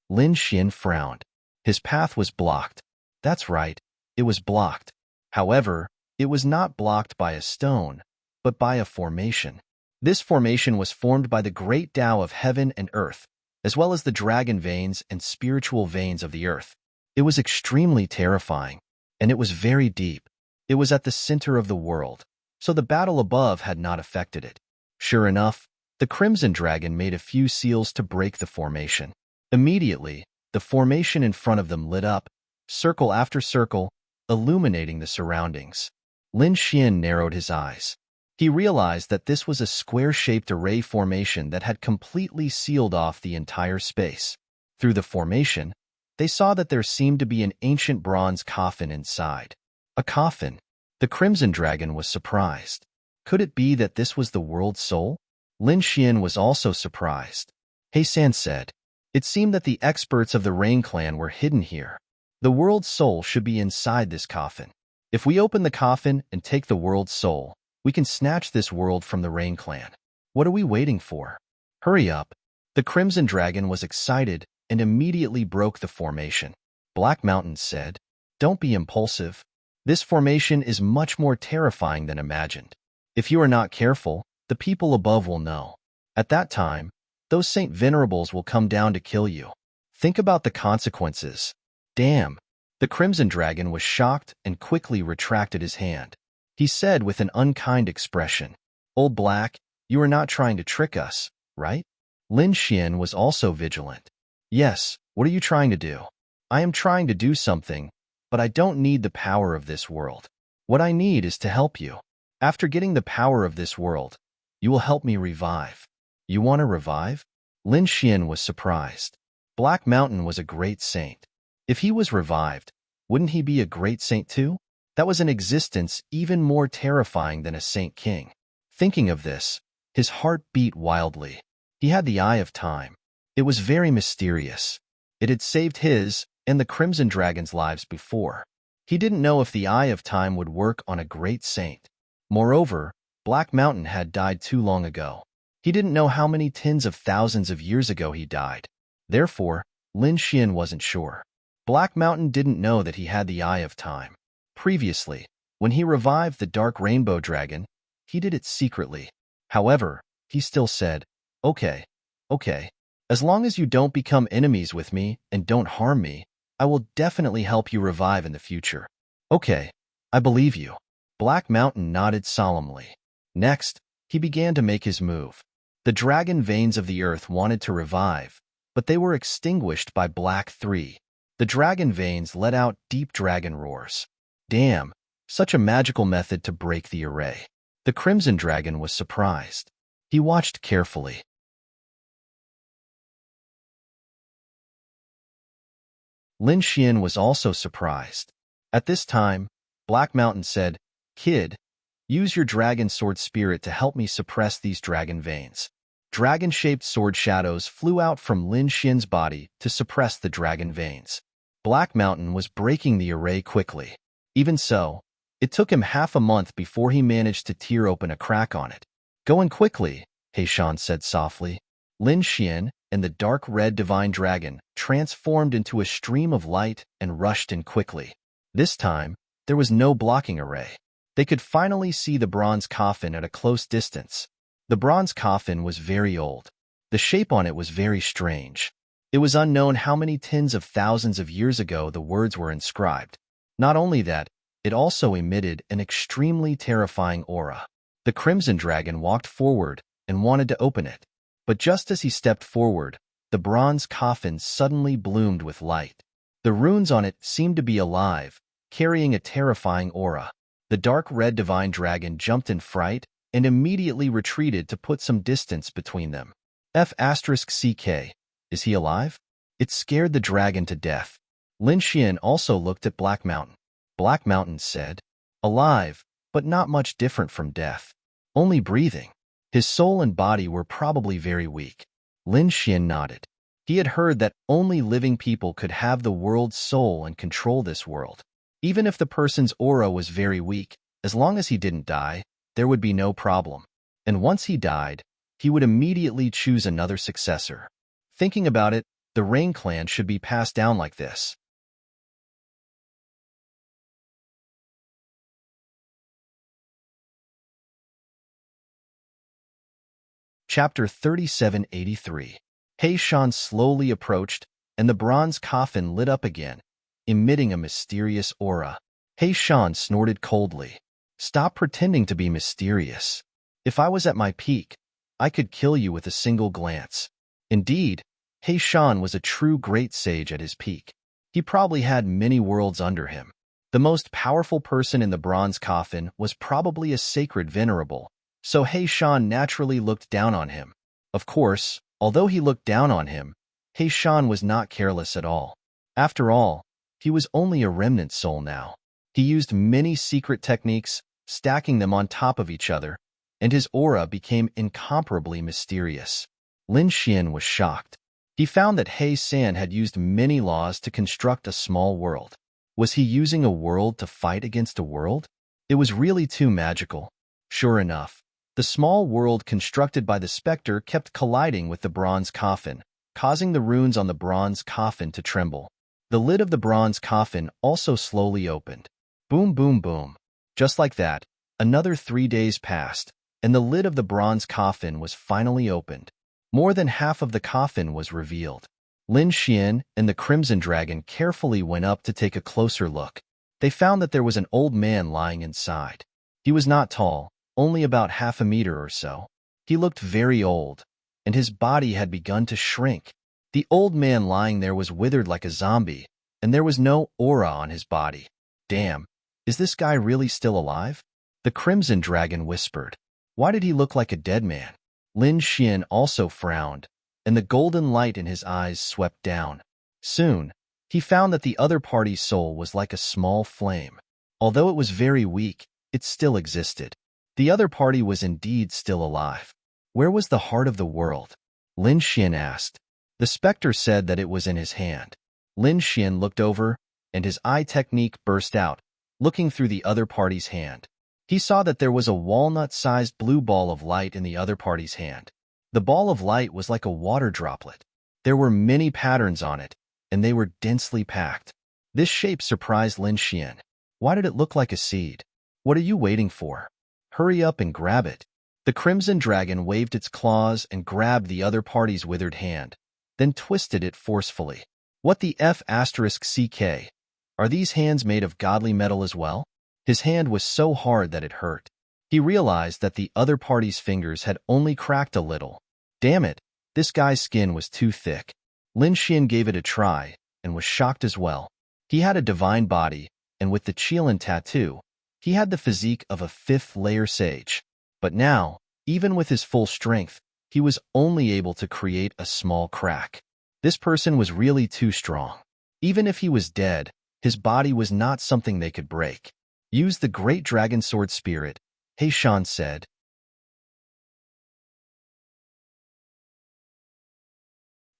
Lin Xian frowned. His path was blocked. That's right, it was blocked. However, it was not blocked by a stone, but by a formation. This formation was formed by the great Tao of heaven and earth, as well as the dragon veins and spiritual veins of the earth. It was extremely terrifying, and it was very deep. It was at the center of the world, so the battle above had not affected it. Sure enough, the Crimson Dragon made a few seals to break the formation. Immediately, the formation in front of them lit up, circle after circle, illuminating the surroundings. Lin Xian narrowed his eyes. He realized that this was a square-shaped array formation that had completely sealed off the entire space. Through the formation, they saw that there seemed to be an ancient bronze coffin inside. A coffin. The Crimson Dragon was surprised. Could it be that this was the world's soul? Lin Xian was also surprised. He San said, it seemed that the experts of the Rain Clan were hidden here. The world's soul should be inside this coffin. If we open the coffin and take the world's soul, we can snatch this world from the Rain Clan. What are we waiting for? Hurry up. The Crimson Dragon was excited and immediately broke the formation. Black Mountain said, don't be impulsive. This formation is much more terrifying than imagined. If you are not careful, the people above will know. At that time, those Saint Venerables will come down to kill you. Think about the consequences. Damn. The Crimson Dragon was shocked and quickly retracted his hand. He said with an unkind expression, Old Black, you are not trying to trick us, right? Lin Xian was also vigilant. Yes, what are you trying to do? I am trying to do something, but I don't need the power of this world. What I need is to help you. After getting the power of this world, you will help me revive. You want to revive? Lin Xian was surprised. Black Mountain was a great saint. If he was revived, wouldn't he be a great saint too? That was an existence even more terrifying than a Saint King. Thinking of this, his heart beat wildly. He had the Eye of Time. It was very mysterious. It had saved his and the Crimson Dragon's lives before. He didn't know if the Eye of Time would work on a great saint. Moreover, Black Mountain had died too long ago. He didn't know how many tens of thousands of years ago he died. Therefore, Lin Xian wasn't sure. Black Mountain didn't know that he had the Eye of Time. Previously, when he revived the Dark Rainbow Dragon, he did it secretly. However, he still said, okay, as long as you don't become enemies with me and don't harm me, I will definitely help you revive in the future. Okay, I believe you. Black Mountain nodded solemnly. Next, he began to make his move. The dragon veins of the earth wanted to revive, but they were extinguished by Black 3. The dragon veins let out deep dragon roars. Damn, such a magical method to break the array. The Crimson Dragon was surprised. He watched carefully. Lin Xian was also surprised. At this time, Black Mountain said, Kid, use your dragon sword spirit to help me suppress these dragon veins. Dragon-shaped sword shadows flew out from Lin Xian's body to suppress the dragon veins. Black Mountain was breaking the array quickly. Even so, it took him half a month before he managed to tear open a crack on it. Going quickly, He Shan said softly. Lin Xian and the dark red divine dragon transformed into a stream of light and rushed in quickly. This time, there was no blocking array. They could finally see the bronze coffin at a close distance. The bronze coffin was very old. The shape on it was very strange. It was unknown how many tens of thousands of years ago the words were inscribed. Not only that, it also emitted an extremely terrifying aura. The Crimson Dragon walked forward and wanted to open it. But just as he stepped forward, the bronze coffin suddenly bloomed with light. The runes on it seemed to be alive, carrying a terrifying aura. The dark red divine dragon jumped in fright and immediately retreated to put some distance between them. F***CK. Is he alive? It scared the dragon to death. Lin Xian also looked at Black Mountain. Black Mountain said, alive, but not much different from death. Only breathing. His soul and body were probably very weak. Lin Xian nodded. He had heard that only living people could have the world's soul and control this world. Even if the person's aura was very weak, as long as he didn't die, there would be no problem. And once he died, he would immediately choose another successor. Thinking about it, the Rain Clan should be passed down like this. Chapter 3783. He Shan slowly approached, and the bronze coffin lit up again, emitting a mysterious aura. He Shan snorted coldly. Stop pretending to be mysterious. If I was at my peak, I could kill you with a single glance. Indeed, He Shan was a true great sage at his peak. He probably had many worlds under him. The most powerful person in the bronze coffin was probably a sacred venerable, so He Shan naturally looked down on him. Of course, although he looked down on him, He Shan was not careless at all. After all, he was only a remnant soul now. He used many secret techniques, stacking them on top of each other, and his aura became incomparably mysterious. Lin Xian was shocked. He found that He San had used many laws to construct a small world. Was he using a world to fight against a world? It was really too magical. Sure enough, the small world constructed by the specter kept colliding with the bronze coffin, causing the runes on the bronze coffin to tremble. The lid of the bronze coffin also slowly opened. Boom, boom, boom. Just like that, another 3 days passed, and the lid of the bronze coffin was finally opened. More than half of the coffin was revealed. Lin Xian and the Crimson Dragon carefully went up to take a closer look. They found that there was an old man lying inside. He was not tall, only about half a meter or so. He looked very old, and his body had begun to shrink. The old man lying there was withered like a zombie, and there was no aura on his body. Damn, is this guy really still alive? The Crimson Dragon whispered. Why did he look like a dead man? Lin Xian also frowned, and the golden light in his eyes swept down. Soon, he found that the other party's soul was like a small flame. Although it was very weak, it still existed. The other party was indeed still alive. Where was the heart of the world? Lin Xian asked. The specter said that it was in his hand. Lin Xian looked over, and his eye technique burst out, looking through the other party's hand. He saw that there was a walnut-sized blue ball of light in the other party's hand. The ball of light was like a water droplet. There were many patterns on it, and they were densely packed. This shape surprised Lin Xian. Why did it look like a seed? What are you waiting for? Hurry up and grab it. The crimson dragon waved its claws and grabbed the other party's withered hand, then twisted it forcefully. What the F***CK? Are these hands made of godly metal as well? His hand was so hard that it hurt. He realized that the other party's fingers had only cracked a little. Damn it, this guy's skin was too thick. Lin Xian gave it a try and was shocked as well. He had a divine body, and with the Qilin tattoo, he had the physique of a fifth-layer sage. But now, even with his full strength, he was only able to create a small crack. This person was really too strong. Even if he was dead, his body was not something they could break. Use the great dragon sword spirit, He Shan said.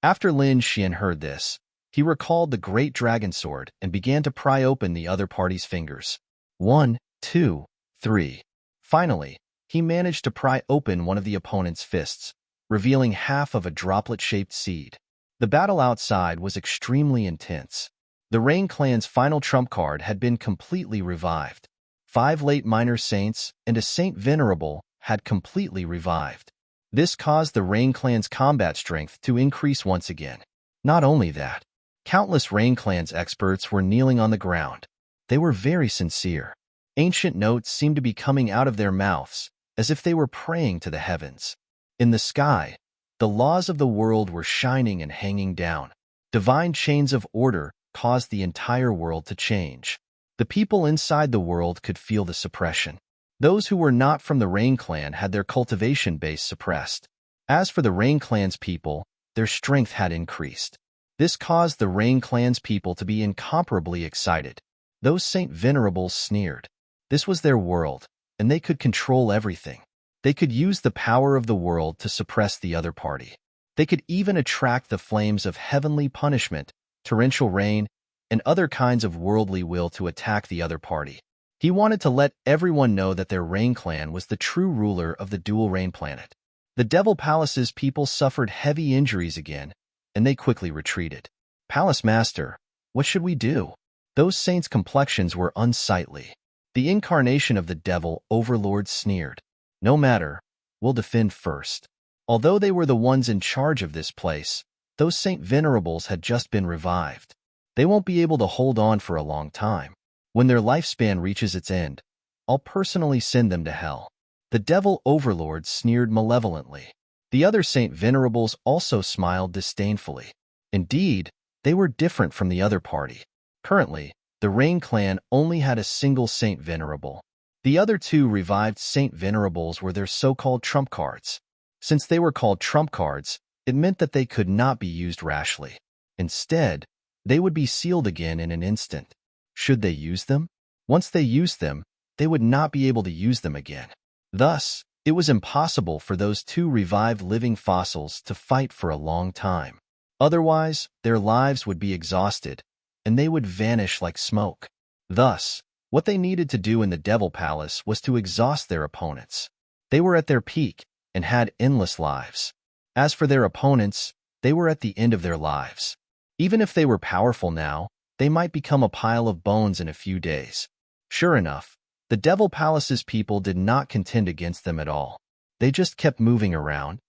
After Lin Xian heard this, he recalled the great dragon sword and began to pry open the other party's fingers. 1, 2, 3. Finally, he managed to pry open one of the opponent's fists, revealing half of a droplet-shaped seed. The battle outside was extremely intense. The Rain Clan's final trump card had been completely revived. 5 late minor saints and a saint venerable had completely revived. This caused the Rain Clan's combat strength to increase once again. Not only that, countless Rain Clan's experts were kneeling on the ground. They were very sincere. Ancient notes seemed to be coming out of their mouths, as if they were praying to the heavens. In the sky, the laws of the world were shining and hanging down. Divine chains of order caused the entire world to change. The people inside the world could feel the suppression. Those who were not from the Rain Clan had their cultivation base suppressed. As for the Rain Clan's people, their strength had increased. This caused the Rain Clan's people to be incomparably excited. Those Saint Venerables sneered. This was their world, and they could control everything. They could use the power of the world to suppress the other party. They could even attract the flames of heavenly punishment, torrential rain, and other kinds of worldly will to attack the other party. He wanted to let everyone know that their Rain Clan was the true ruler of the dual Rain planet. The Devil Palace's people suffered heavy injuries again, and they quickly retreated. Palace Master, what should we do? Those saints' complexions were unsightly. The incarnation of the Devil Overlord sneered. No matter, we'll defend first. Although they were the ones in charge of this place, those Saint Venerables had just been revived. They won't be able to hold on for a long time. When their lifespan reaches its end, I'll personally send them to hell. The Devil Overlord sneered malevolently. The other Saint Venerables also smiled disdainfully. Indeed, they were different from the other party. Currently, the Rain Clan only had a single Saint Venerable. The other two revived Saint Venerables were their so-called trump cards. Since they were called trump cards, it meant that they could not be used rashly. Instead, they would be sealed again in an instant. Should they use them? Once they used them, they would not be able to use them again. Thus, it was impossible for those two revived living fossils to fight for a long time. Otherwise, their lives would be exhausted, and they would vanish like smoke. Thus, what they needed to do in the Devil Palace was to exhaust their opponents. They were at their peak and had endless lives. As for their opponents, they were at the end of their lives. Even if they were powerful now, they might become a pile of bones in a few days. Sure enough, the Devil Palace's people did not contend against them at all. They just kept moving around.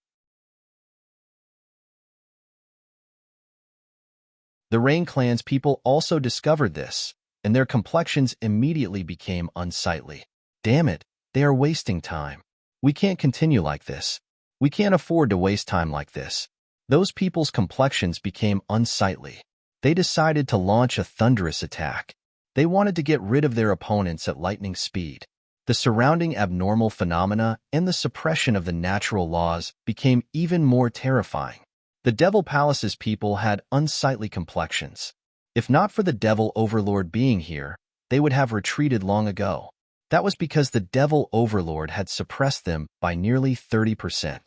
The Rain Clan's people also discovered this, and their complexions immediately became unsightly. Damn it, they are wasting time. We can't continue like this. We can't afford to waste time like this. Those people's complexions became unsightly. They decided to launch a thunderous attack. They wanted to get rid of their opponents at lightning speed. The surrounding abnormal phenomena and the suppression of the natural laws became even more terrifying. The Devil Palace's people had unsightly complexions. If not for the Devil Overlord being here, they would have retreated long ago. That was because the Devil Overlord had suppressed them by nearly 30%.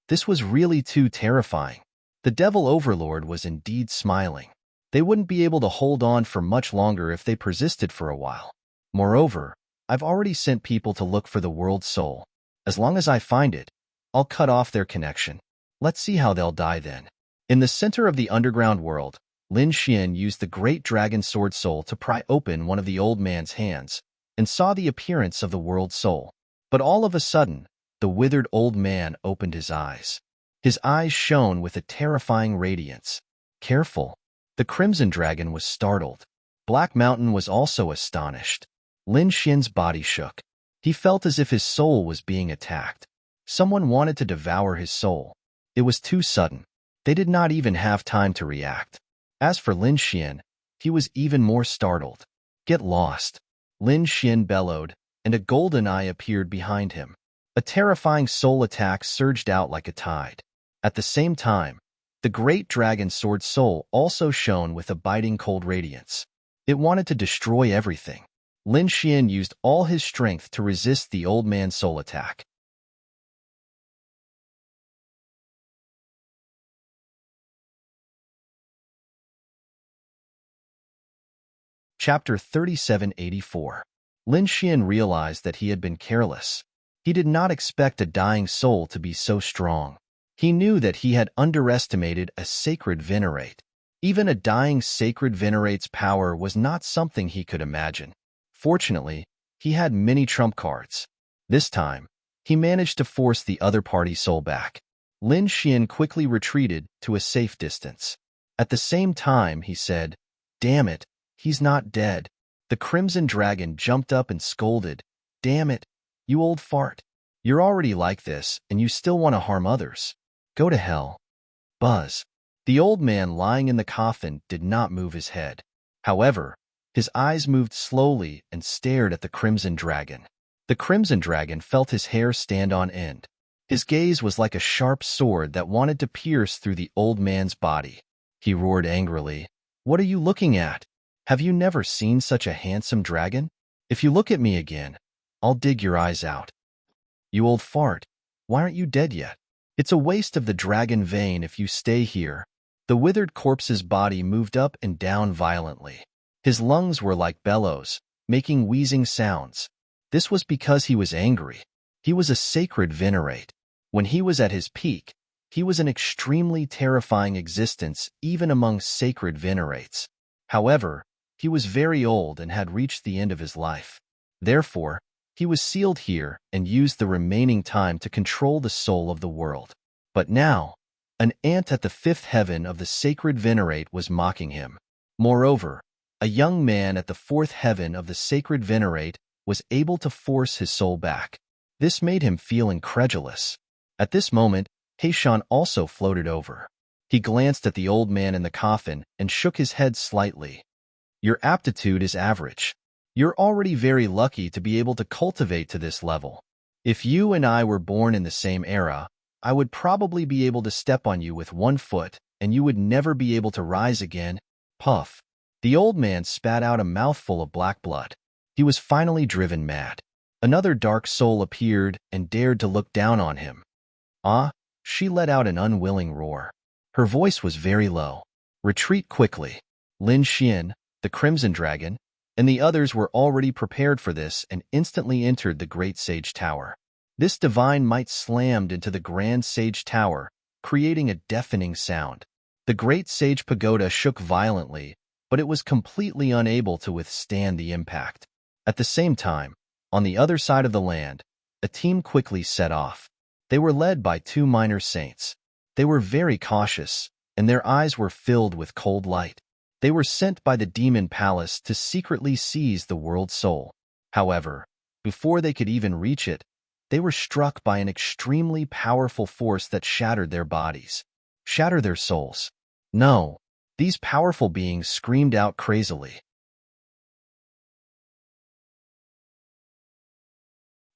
This was really too terrifying. The Devil Overlord was indeed smiling. They wouldn't be able to hold on for much longer if they persisted for a while. Moreover, I've already sent people to look for the world's soul. As long as I find it, I'll cut off their connection. Let's see how they'll die then. In the center of the underground world, Lin Xian used the great dragon sword soul to pry open one of the old man's hands and saw the appearance of the world's soul. But all of a sudden, the withered old man opened his eyes. His eyes shone with a terrifying radiance. Careful! The Crimson Dragon was startled. Black Mountain was also astonished. Lin Xian's body shook. He felt as if his soul was being attacked. Someone wanted to devour his soul. It was too sudden. They did not even have time to react. As for Lin Xian, he was even more startled. Get lost! Lin Xian bellowed, and a golden eye appeared behind him. A terrifying soul attack surged out like a tide. At the same time, the great dragon sword soul also shone with a biting cold radiance. It wanted to destroy everything. Lin Xian used all his strength to resist the old man's soul attack. Chapter 3784. Lin Xian realized that he had been careless. He did not expect a dying soul to be so strong. He knew that he had underestimated a sacred venerate. Even a dying sacred venerate's power was not something he could imagine. Fortunately, he had many trump cards. This time, he managed to force the other party's soul back. Lin Xian quickly retreated to a safe distance. At the same time, he said, "Damn it, he's not dead." The Crimson Dragon jumped up and scolded, "Damn it, you old fart. You're already like this, and you still want to harm others. Go to hell." Buzz. The old man lying in the coffin did not move his head. However, his eyes moved slowly and stared at the Crimson Dragon. The Crimson Dragon felt his hair stand on end. His gaze was like a sharp sword that wanted to pierce through the old man's body. He roared angrily, "What are you looking at? Have you never seen such a handsome dragon? If you look at me again, I'll dig your eyes out. You old fart, why aren't you dead yet? It's a waste of the dragon vein if you stay here." The withered corpse's body moved up and down violently. His lungs were like bellows, making wheezing sounds. This was because he was angry. He was a sacred venerate. When he was at his peak, he was an extremely terrifying existence even among sacred venerates. However, he was very old and had reached the end of his life. Therefore, he was sealed here and used the remaining time to control the soul of the world. But now, an ant at the fifth heaven of the sacred venerate was mocking him. Moreover, a young man at the fourth heaven of the sacred venerate was able to force his soul back. This made him feel incredulous. At this moment, Heishan also floated over. He glanced at the old man in the coffin and shook his head slightly. "Your aptitude is average. You're already very lucky to be able to cultivate to this level. If you and I were born in the same era, I would probably be able to step on you with one foot, and you would never be able to rise again." Puff. The old man spat out a mouthful of black blood. He was finally driven mad. Another dark soul appeared and dared to look down on him. "Ah!" She let out an unwilling roar. Her voice was very low. "Retreat quickly." Lin Xian, the Crimson Dragon, and the others were already prepared for this and instantly entered the Great Sage Tower. This divine might slammed into the Grand Sage Tower, creating a deafening sound. The Great Sage Pagoda shook violently, but it was completely unable to withstand the impact. At the same time, on the other side of the land, a team quickly set off. They were led by two minor saints. They were very cautious, and their eyes were filled with cold light. They were sent by the Demon Palace to secretly seize the world's soul. However, before they could even reach it, they were struck by an extremely powerful force that shattered their bodies. Shatter their souls. No, these powerful beings screamed out crazily.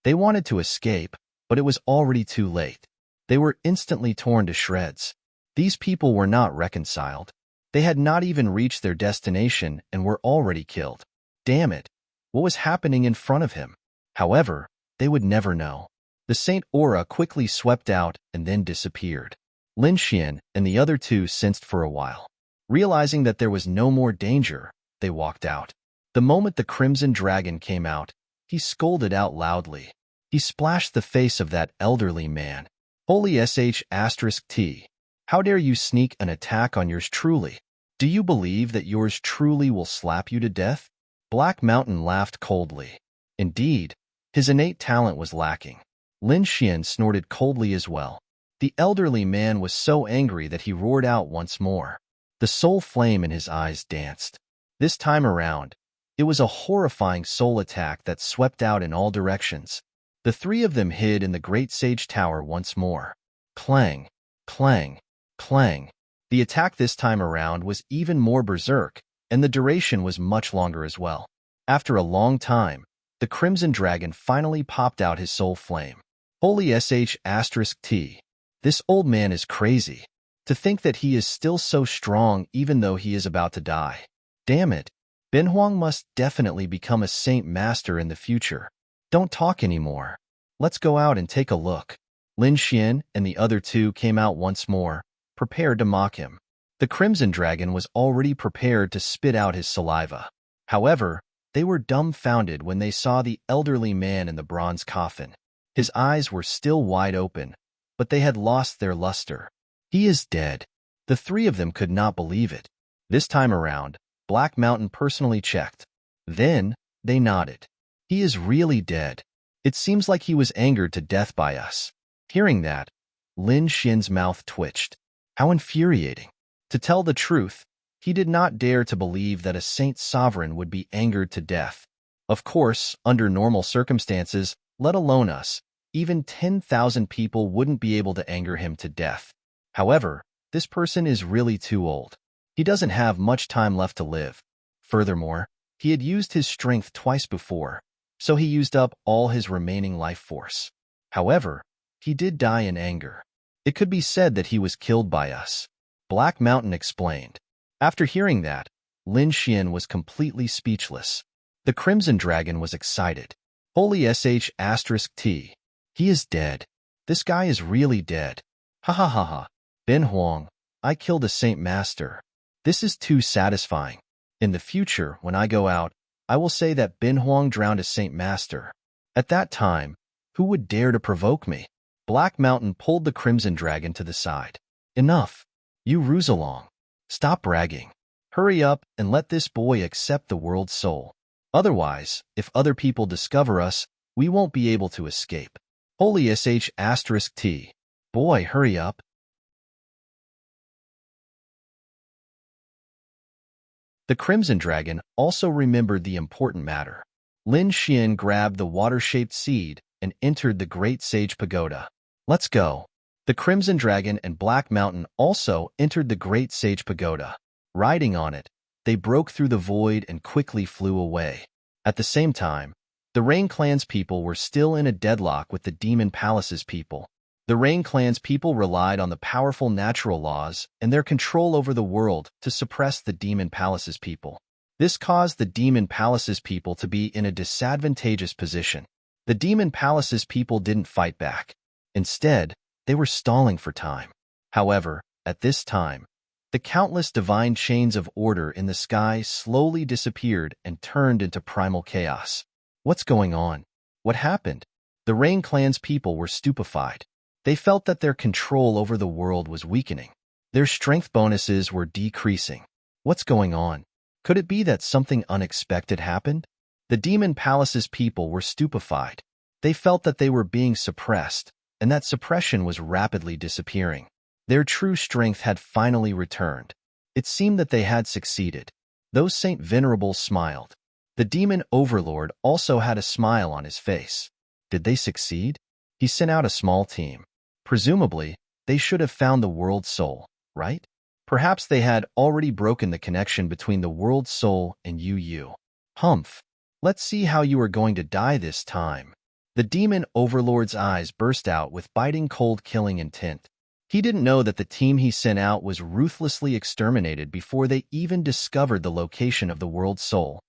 They wanted to escape, but it was already too late. They were instantly torn to shreds. These people were not reconciled. They had not even reached their destination and were already killed. Damn it! what was happening in front of him. However, they would never know. The Saint Aura quickly swept out and then disappeared. Lin Xian and the other two sensed for a while. Realizing that there was no more danger, they walked out. The moment the Crimson Dragon came out, he scolded out loudly. He splashed the face of that elderly man. Holy sh*t. How dare you sneak an attack on yours truly? Do you believe that yours truly will slap you to death? Black Mountain laughed coldly. Indeed, his innate talent was lacking. Lin Xian snorted coldly as well. The elderly man was so angry that he roared out once more. The soul flame in his eyes danced. This time around, it was a horrifying soul attack that swept out in all directions. The three of them hid in the Great Sage Tower once more. Clang, clang, clang. The attack this time around was even more berserk, and the duration was much longer as well. After a long time, the Crimson Dragon finally popped out his soul flame. Holy sh*t. This old man is crazy. To think that he is still so strong even though he is about to die. Damn it. Ben Huang must definitely become a Saint Master in the future. Don't talk anymore. Let's go out and take a look. Lin Xian and the other two came out once more, prepared to mock him. The Crimson Dragon was already prepared to spit out his saliva. However, they were dumbfounded when they saw the elderly man in the bronze coffin. His eyes were still wide open, but they had lost their luster. He is dead. The three of them could not believe it. This time around, Black Mountain personally checked. Then, they nodded. He is really dead. It seems like he was angered to death by us. Hearing that, Lin Xian's mouth twitched. How infuriating. To tell the truth, he did not dare to believe that a Saint Sovereign would be angered to death. Of course, under normal circumstances, let alone us, even 10,000 people wouldn't be able to anger him to death. However, this person is really too old. He doesn't have much time left to live. Furthermore, he had used his strength twice before, so he used up all his remaining life force. However, he did die in anger. It could be said that he was killed by us. Black Mountain explained. After hearing that, Lin Xian was completely speechless. The Crimson Dragon was excited. Holy sh*t. He is dead. This guy is really dead. Ha ha ha ha. Ben Huang, I killed a Saint Master. This is too satisfying. In the future, when I go out, I will say that Ben Huang drowned a Saint Master. At that time, who would dare to provoke me? Black Mountain pulled the Crimson Dragon to the side. Enough. You Ruzalong. Stop bragging. Hurry up and let this boy accept the world's soul. Otherwise, if other people discover us, we won't be able to escape. Holy sh*t. Boy, hurry up. The Crimson Dragon also remembered the important matter. Lin Xian grabbed the water-shaped seed and entered the Great Sage Pagoda. Let's go. The Crimson Dragon and Black Mountain also entered the Great Sage Pagoda. Riding on it, they broke through the void and quickly flew away. At the same time, the Rain Clan's people were still in a deadlock with the Demon Palace's people. The Rain Clan's people relied on the powerful natural laws and their control over the world to suppress the Demon Palace's people. This caused the Demon Palace's people to be in a disadvantageous position. The Demon Palace's people didn't fight back. Instead, they were stalling for time. However, at this time, the countless divine chains of order in the sky slowly disappeared and turned into primal chaos. What's going on? What happened? The Rain Clan's people were stupefied. They felt that their control over the world was weakening. Their strength bonuses were decreasing. What's going on? Could it be that something unexpected happened? The Demon Palace's people were stupefied. They felt that they were being suppressed, and that suppression was rapidly disappearing. Their true strength had finally returned. It seemed that they had succeeded. Those Saint Venerables smiled. The Demon Overlord also had a smile on his face. Did they succeed? He sent out a small team. Presumably, they should have found the world's soul, right? Perhaps they had already broken the connection between the world's soul and you. Humph. Let's see how you are going to die this time. The Demon Overlord's eyes burst out with biting cold killing intent. He didn't know that the team he sent out was ruthlessly exterminated before they even discovered the location of the world's soul.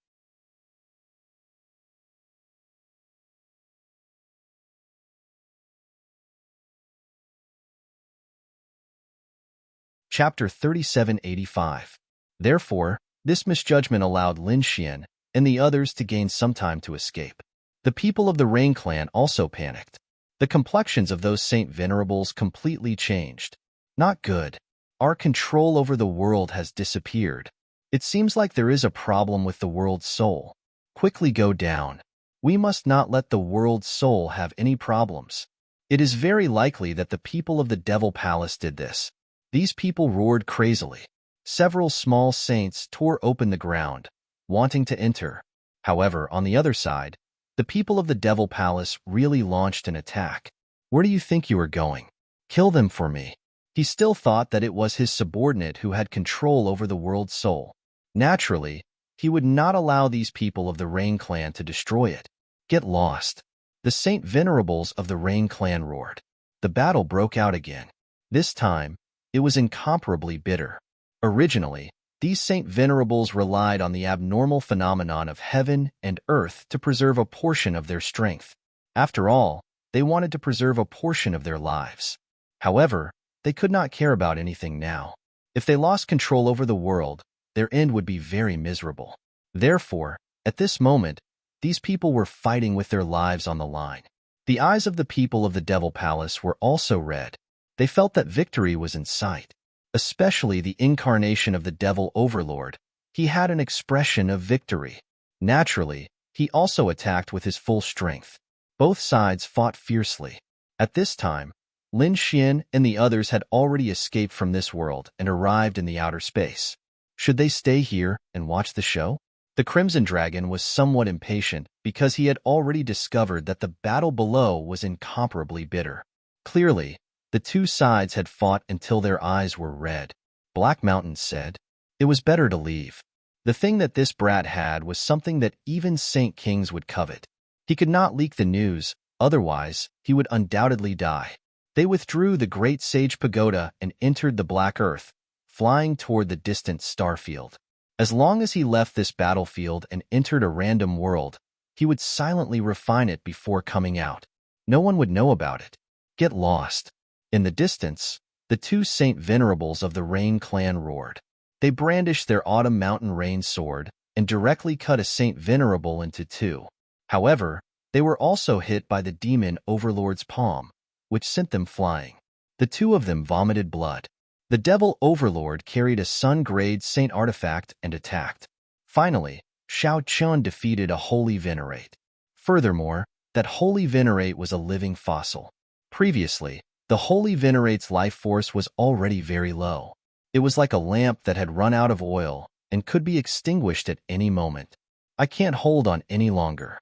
Chapter 3785. Therefore, this misjudgment allowed Lin Xian and the others to gain some time to escape. The people of the Rain clan also panicked. The complexions of those Saint Venerables completely changed. Not good. Our control over the world has disappeared. It seems like there is a problem with the world's soul. Quickly go down. We must not let the world's soul have any problems. It is very likely that the people of the Devil Palace did this. These people roared crazily. Several small saints tore open the ground, wanting to enter. However, on the other side, the people of the Devil Palace really launched an attack. Where do you think you are going? Kill them for me. He still thought that it was his subordinate who had control over the world's soul. Naturally, he would not allow these people of the Rain clan to destroy it. Get lost. The Saint Venerables of the Rain clan roared. The battle broke out again. This time, it was incomparably bitter. Originally, these Saint Venerables relied on the abnormal phenomenon of heaven and earth to preserve a portion of their strength. After all, they wanted to preserve a portion of their lives. However, they could not care about anything now. If they lost control over the world, their end would be very miserable. Therefore, at this moment, these people were fighting with their lives on the line. The eyes of the people of the Devil Palace were also red. They felt that victory was in sight. Especially the incarnation of the Devil Overlord. He had an expression of victory. Naturally, he also attacked with his full strength. Both sides fought fiercely. At this time, Lin Xian and the others had already escaped from this world and arrived in the outer space. Should they stay here and watch the show? The Crimson Dragon was somewhat impatient because he had already discovered that the battle below was incomparably bitter. Clearly, the two sides had fought until their eyes were red. Black Mountain said, "It was better to leave." The thing that this brat had was something that even Saint Kings would covet. He could not leak the news, otherwise he would undoubtedly die. They withdrew the Great Sage Pagoda and entered the Black Earth, flying toward the distant starfield. As long as he left this battlefield and entered a random world, he would silently refine it before coming out. No one would know about it. Get lost. In the distance, the two Saint Venerables of the Rain clan roared. They brandished their Autumn Mountain Rain sword and directly cut a Saint Venerable into two. However, they were also hit by the Demon Overlord's palm, which sent them flying. The two of them vomited blood. The Devil Overlord carried a Sun-grade Saint artifact and attacked. Finally, Shao Chun defeated a Holy Venerate. Furthermore, that Holy Venerate was a living fossil. Previously, the Holy Venerate's life force was already very low. It was like a lamp that had run out of oil and could be extinguished at any moment. I can't hold on any longer.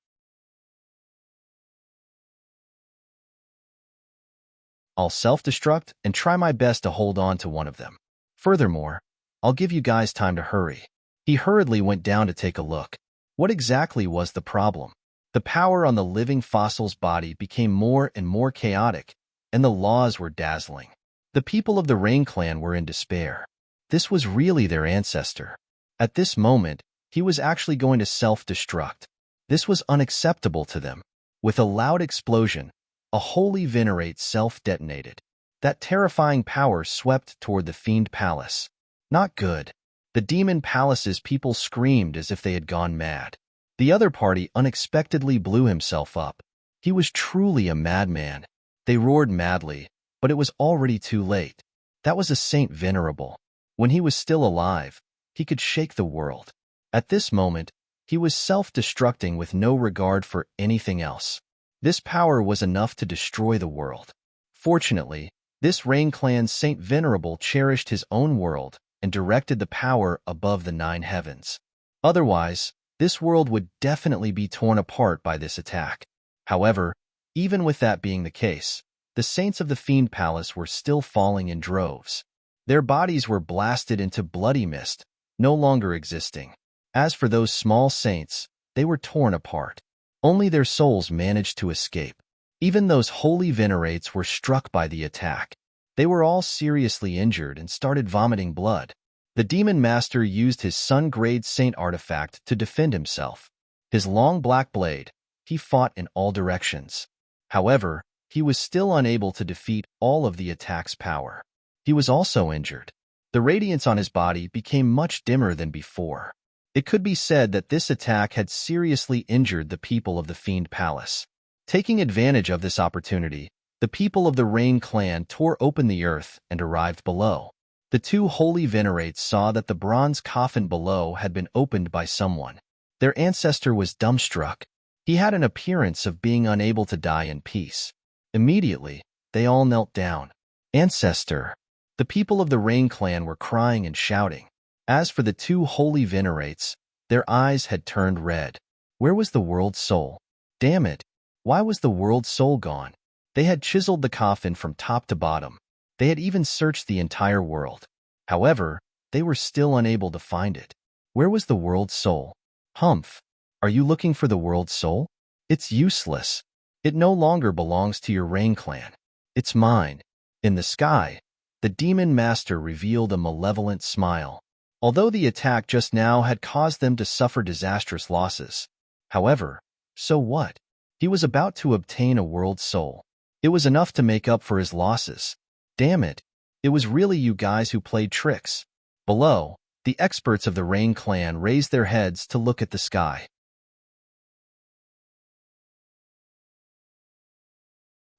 I'll self-destruct and try my best to hold on to one of them. Furthermore, I'll give you guys time to hurry. He hurriedly went down to take a look. What exactly was the problem? The power on the living fossil's body became more and more chaotic, and the laws were dazzling. The people of the Rain clan were in despair. This was really their ancestor. At this moment, he was actually going to self-destruct. This was unacceptable to them. With a loud explosion, a Holy Venerate self-detonated. That terrifying power swept toward the Fiend Palace. Not good. The Demon Palace's people screamed as if they had gone mad. The other party unexpectedly blew himself up. He was truly a madman. They roared madly, but it was already too late. That was a Saint Venerable. When he was still alive, he could shake the world. At this moment, he was self-destructing with no regard for anything else. This power was enough to destroy the world. Fortunately, this Rain clan's Saint Venerable cherished his own world and directed the power above the 9 heavens. Otherwise, this world would definitely be torn apart by this attack. However, even with that being the case, the saints of the Fiend Palace were still falling in droves. Their bodies were blasted into bloody mist, no longer existing. As for those small saints, they were torn apart. Only their souls managed to escape. Even those Holy Venerates were struck by the attack. They were all seriously injured and started vomiting blood. The Demon Master used his Sun-grade Saint artifact to defend himself. His long black blade, he fought in all directions. However, he was still unable to defeat all of the attack's power. He was also injured. The radiance on his body became much dimmer than before. It could be said that this attack had seriously injured the people of the Fiend Palace. Taking advantage of this opportunity, the people of the Rain clan tore open the earth and arrived below. The two holy venerates saw that the bronze coffin below had been opened by someone. Their ancestor was dumbstruck. He had an appearance of being unable to die in peace. Immediately, they all knelt down. Ancestor! The people of the Rain clan were crying and shouting. As for the two holy venerates, their eyes had turned red. Where was the world's soul? Damn it! Why was the world's soul gone? They had chiseled the coffin from top to bottom. They had even searched the entire world. However, they were still unable to find it. Where was the world's soul? Humph! Are you looking for the world's soul? It's useless. It no longer belongs to your Rain clan. It's mine. In the sky, the demon master revealed a malevolent smile. Although the attack just now had caused them to suffer disastrous losses. However, so what? He was about to obtain a world soul. It was enough to make up for his losses. Damn it, it was really you guys who played tricks. Below, the experts of the Rain clan raised their heads to look at the sky.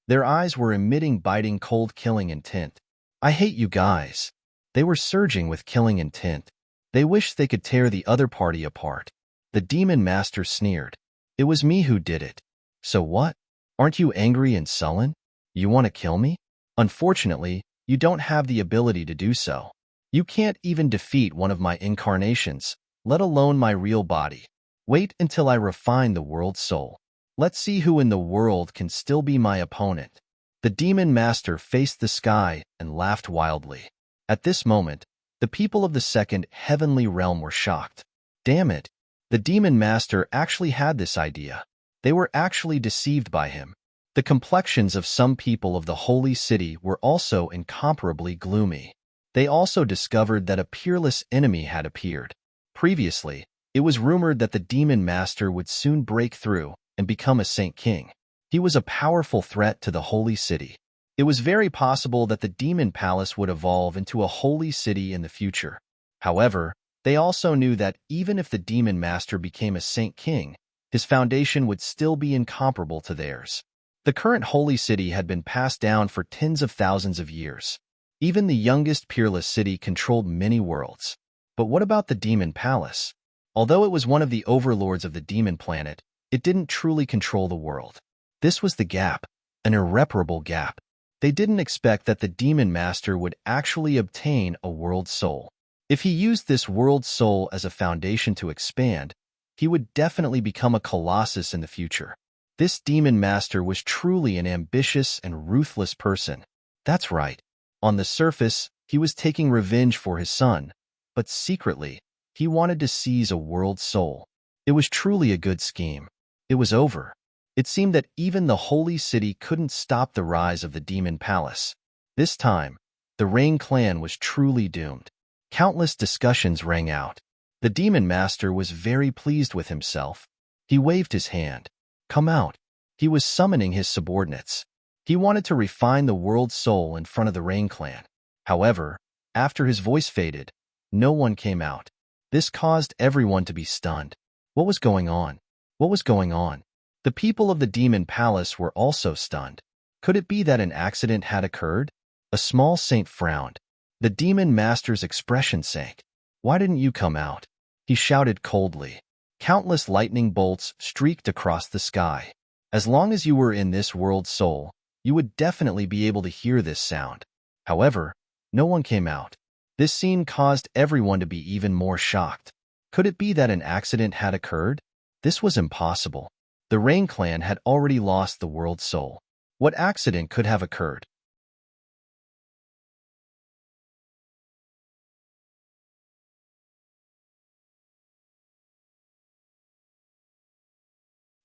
Their eyes were emitting biting cold killing intent. I hate you guys. They were surging with killing intent. They wished they could tear the other party apart. The demon master sneered. It was me who did it. So what? Aren't you angry and sullen? You want to kill me? Unfortunately, you don't have the ability to do so. You can't even defeat one of my incarnations, let alone my real body. Wait until I refine the world's soul. Let's see who in the world can still be my opponent. The demon master faced the sky and laughed wildly. At this moment, the people of the second heavenly realm were shocked. Damn it! The demon master actually had this idea. They were actually deceived by him. The complexions of some people of the holy city were also incomparably gloomy. They also discovered that a peerless enemy had appeared. Previously, it was rumored that the demon master would soon break through and become a Saint King. He was a powerful threat to the holy city. It was very possible that the demon palace would evolve into a holy city in the future. However, they also knew that even if the demon master became a Saint King, his foundation would still be incomparable to theirs. The current holy city had been passed down for tens of thousands of years. Even the youngest peerless city controlled many worlds. But what about the demon palace? Although it was one of the overlords of the demon planet, it didn't truly control the world. This was the gap, an irreparable gap. They didn't expect that the demon master would actually obtain a world soul. If he used this world soul as a foundation to expand, he would definitely become a colossus in the future. This demon master was truly an ambitious and ruthless person. That's right. On the surface, he was taking revenge for his son, but secretly, he wanted to seize a world soul. It was truly a good scheme. It was over. It seemed that even the holy city couldn't stop the rise of the demon palace. This time, the Rain clan was truly doomed. Countless discussions rang out. The demon master was very pleased with himself. He waved his hand. Come out. He was summoning his subordinates. He wanted to refine the world soul in front of the Rain clan. However, after his voice faded, no one came out. This caused everyone to be stunned. What was going on? What was going on? The people of the demon palace were also stunned. Could it be that an accident had occurred? A small saint frowned. The demon master's expression sank. Why didn't you come out? He shouted coldly. Countless lightning bolts streaked across the sky. As long as you were in this world soul, you would definitely be able to hear this sound. However, no one came out. This scene caused everyone to be even more shocked. Could it be that an accident had occurred? This was impossible. The Rain clan had already lost the world soul. What accident could have occurred?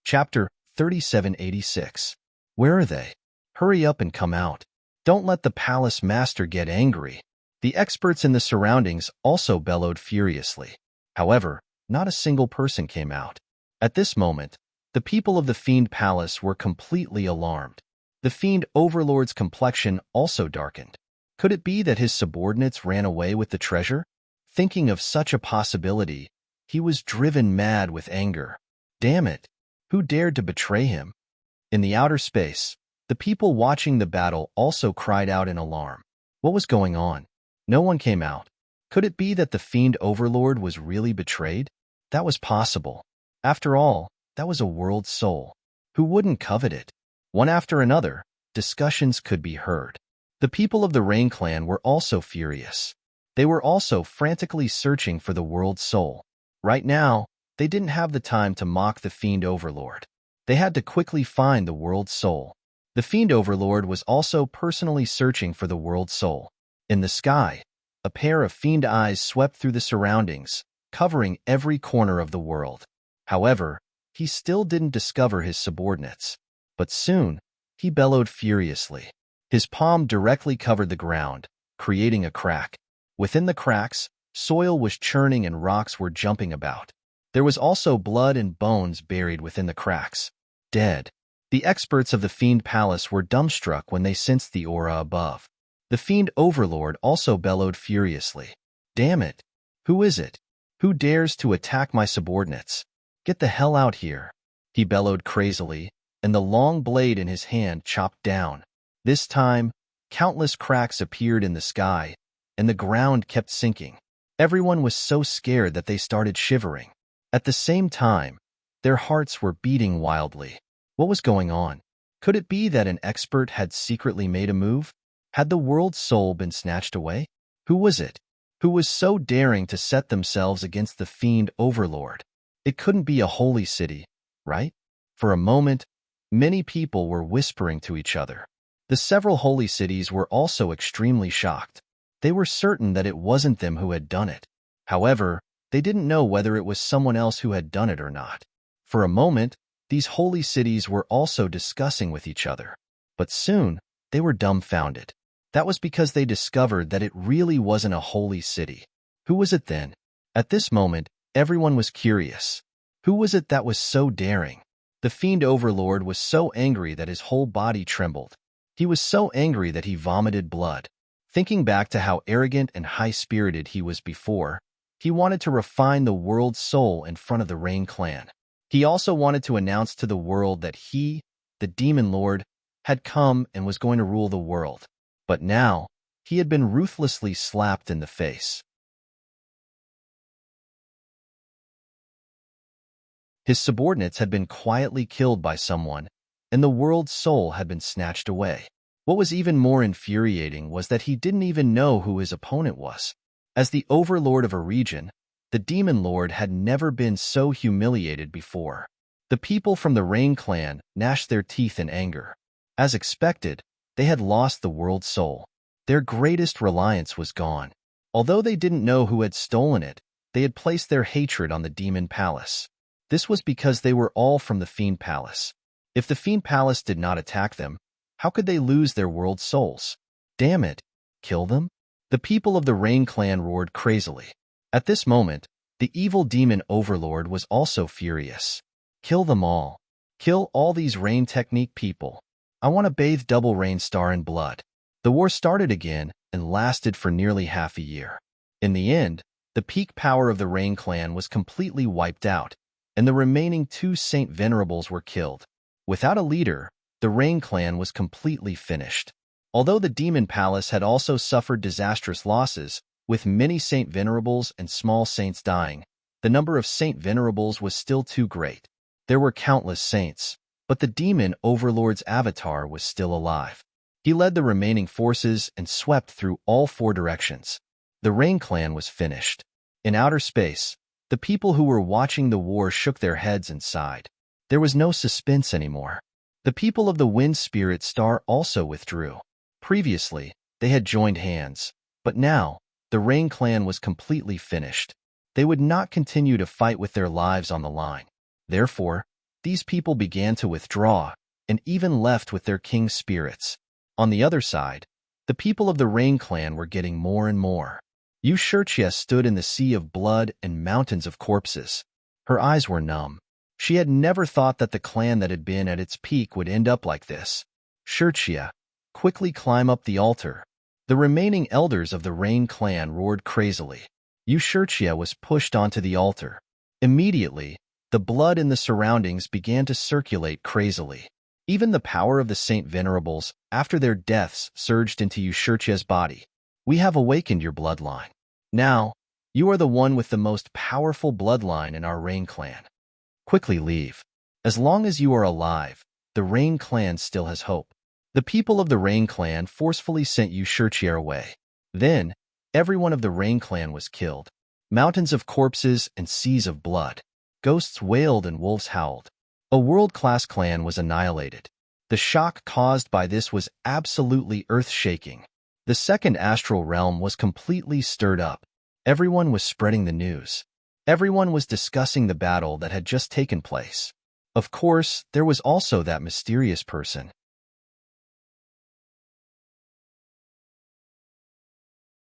Chapter 3786. Where are they? Hurry up and come out. Don't let the palace master get angry. The experts in the surroundings also bellowed furiously. However, not a single person came out. At this moment, the people of the Fiend Palace were completely alarmed. The Fiend Overlord's complexion also darkened. Could it be that his subordinates ran away with the treasure? Thinking of such a possibility, he was driven mad with anger. Damn it! Who dared to betray him? In the outer space, the people watching the battle also cried out in alarm. What was going on? No one came out. Could it be that the fiend overlord was really betrayed? That was possible. After all, that was a world soul. Who wouldn't covet it? One after another, discussions could be heard. The people of the Rain clan were also furious. They were also frantically searching for the world soul. Right now, they didn't have the time to mock the fiend overlord. They had to quickly find the world soul. The fiend overlord was also personally searching for the world soul. In the sky, a pair of fiend eyes swept through the surroundings, covering every corner of the world. However, he still didn't discover his subordinates. But soon, he bellowed furiously. His palm directly covered the ground, creating a crack. Within the cracks, soil was churning and rocks were jumping about. There was also blood and bones buried within the cracks. Dead. The experts of the Fiend Palace were dumbstruck when they sensed the aura above. The Fiend Overlord also bellowed furiously. Damn it! Who is it? Who dares to attack my subordinates? Get the hell out here! He bellowed crazily, and the long blade in his hand chopped down. This time, countless cracks appeared in the sky, and the ground kept sinking. Everyone was so scared that they started shivering. At the same time, their hearts were beating wildly. What was going on? Could it be that an expert had secretly made a move? Had the world's soul been snatched away? Who was it? Who was so daring to set themselves against the Fiend Overlord? It couldn't be a holy city, right? For a moment, many people were whispering to each other. The several holy cities were also extremely shocked. They were certain that it wasn't them who had done it. However, they didn't know whether it was someone else who had done it or not. For a moment, these holy cities were also discussing with each other. But soon, they were dumbfounded. That was because they discovered that it really wasn't a holy city. Who was it then? At this moment, everyone was curious. Who was it that was so daring? The Fiend Overlord was so angry that his whole body trembled. He was so angry that he vomited blood. Thinking back to how arrogant and high-spirited he was before, he wanted to refine the world's soul in front of the Rain clan. He also wanted to announce to the world that he, the Demon Lord, had come and was going to rule the world. But now, he had been ruthlessly slapped in the face. His subordinates had been quietly killed by someone, and the world's soul had been snatched away. What was even more infuriating was that he didn't even know who his opponent was. As the overlord of a region, the Demon Lord had never been so humiliated before. The people from the Rain clan gnashed their teeth in anger. As expected, they had lost the world's soul. Their greatest reliance was gone. Although they didn't know who had stolen it, they had placed their hatred on the Demon Palace. This was because they were all from the Fiend Palace. If the Fiend Palace did not attack them, how could they lose their world's souls? Damn it! Kill them? The people of the Rain clan roared crazily. At this moment, the evil demon overlord was also furious. Kill them all. Kill all these Rain Technique people. I want to bathe Double Rain Star in blood. The war started again and lasted for nearly half a year. In the end, the peak power of the Rain clan was completely wiped out, and the remaining 2 Saint Venerables were killed. Without a leader, the Rain clan was completely finished. Although the Demon Palace had also suffered disastrous losses, with many Saint Venerables and small saints dying, the number of Saint Venerables was still too great. There were countless saints, but the Demon Overlord's avatar was still alive. He led the remaining forces and swept through all 4 directions. The Rain clan was finished. In outer space, the people who were watching the war shook their heads and sighed. There was no suspense anymore. The people of the Wind Spirit Star also withdrew. Previously, they had joined hands, but now, the Rain clan was completely finished. They would not continue to fight with their lives on the line. Therefore, these people began to withdraw, and even left with their king's spirits. On the other side, the people of the Rain clan were getting more and more. Yushurtia stood in the sea of blood and mountains of corpses. Her eyes were numb. She had never thought that the clan that had been at its peak would end up like this. Shurtia, quickly climb up the altar. The remaining elders of the Rain clan roared crazily. Yushurtia was pushed onto the altar. Immediately, the blood in the surroundings began to circulate crazily. Even the power of the Saint Venerables, after their deaths, surged into Yushurtia's body. We have awakened your bloodline. Now, you are the one with the most powerful bloodline in our Rain clan. Quickly leave. As long as you are alive, the Rain clan still has hope. The people of the Rain clan forcefully sent Yushurtia away. Then, everyone of the Rain clan was killed. Mountains of corpses and seas of blood. Ghosts wailed and wolves howled. A world-class clan was annihilated. The shock caused by this was absolutely earth-shaking. The second astral realm was completely stirred up. Everyone was spreading the news. Everyone was discussing the battle that had just taken place. Of course, there was also that mysterious person.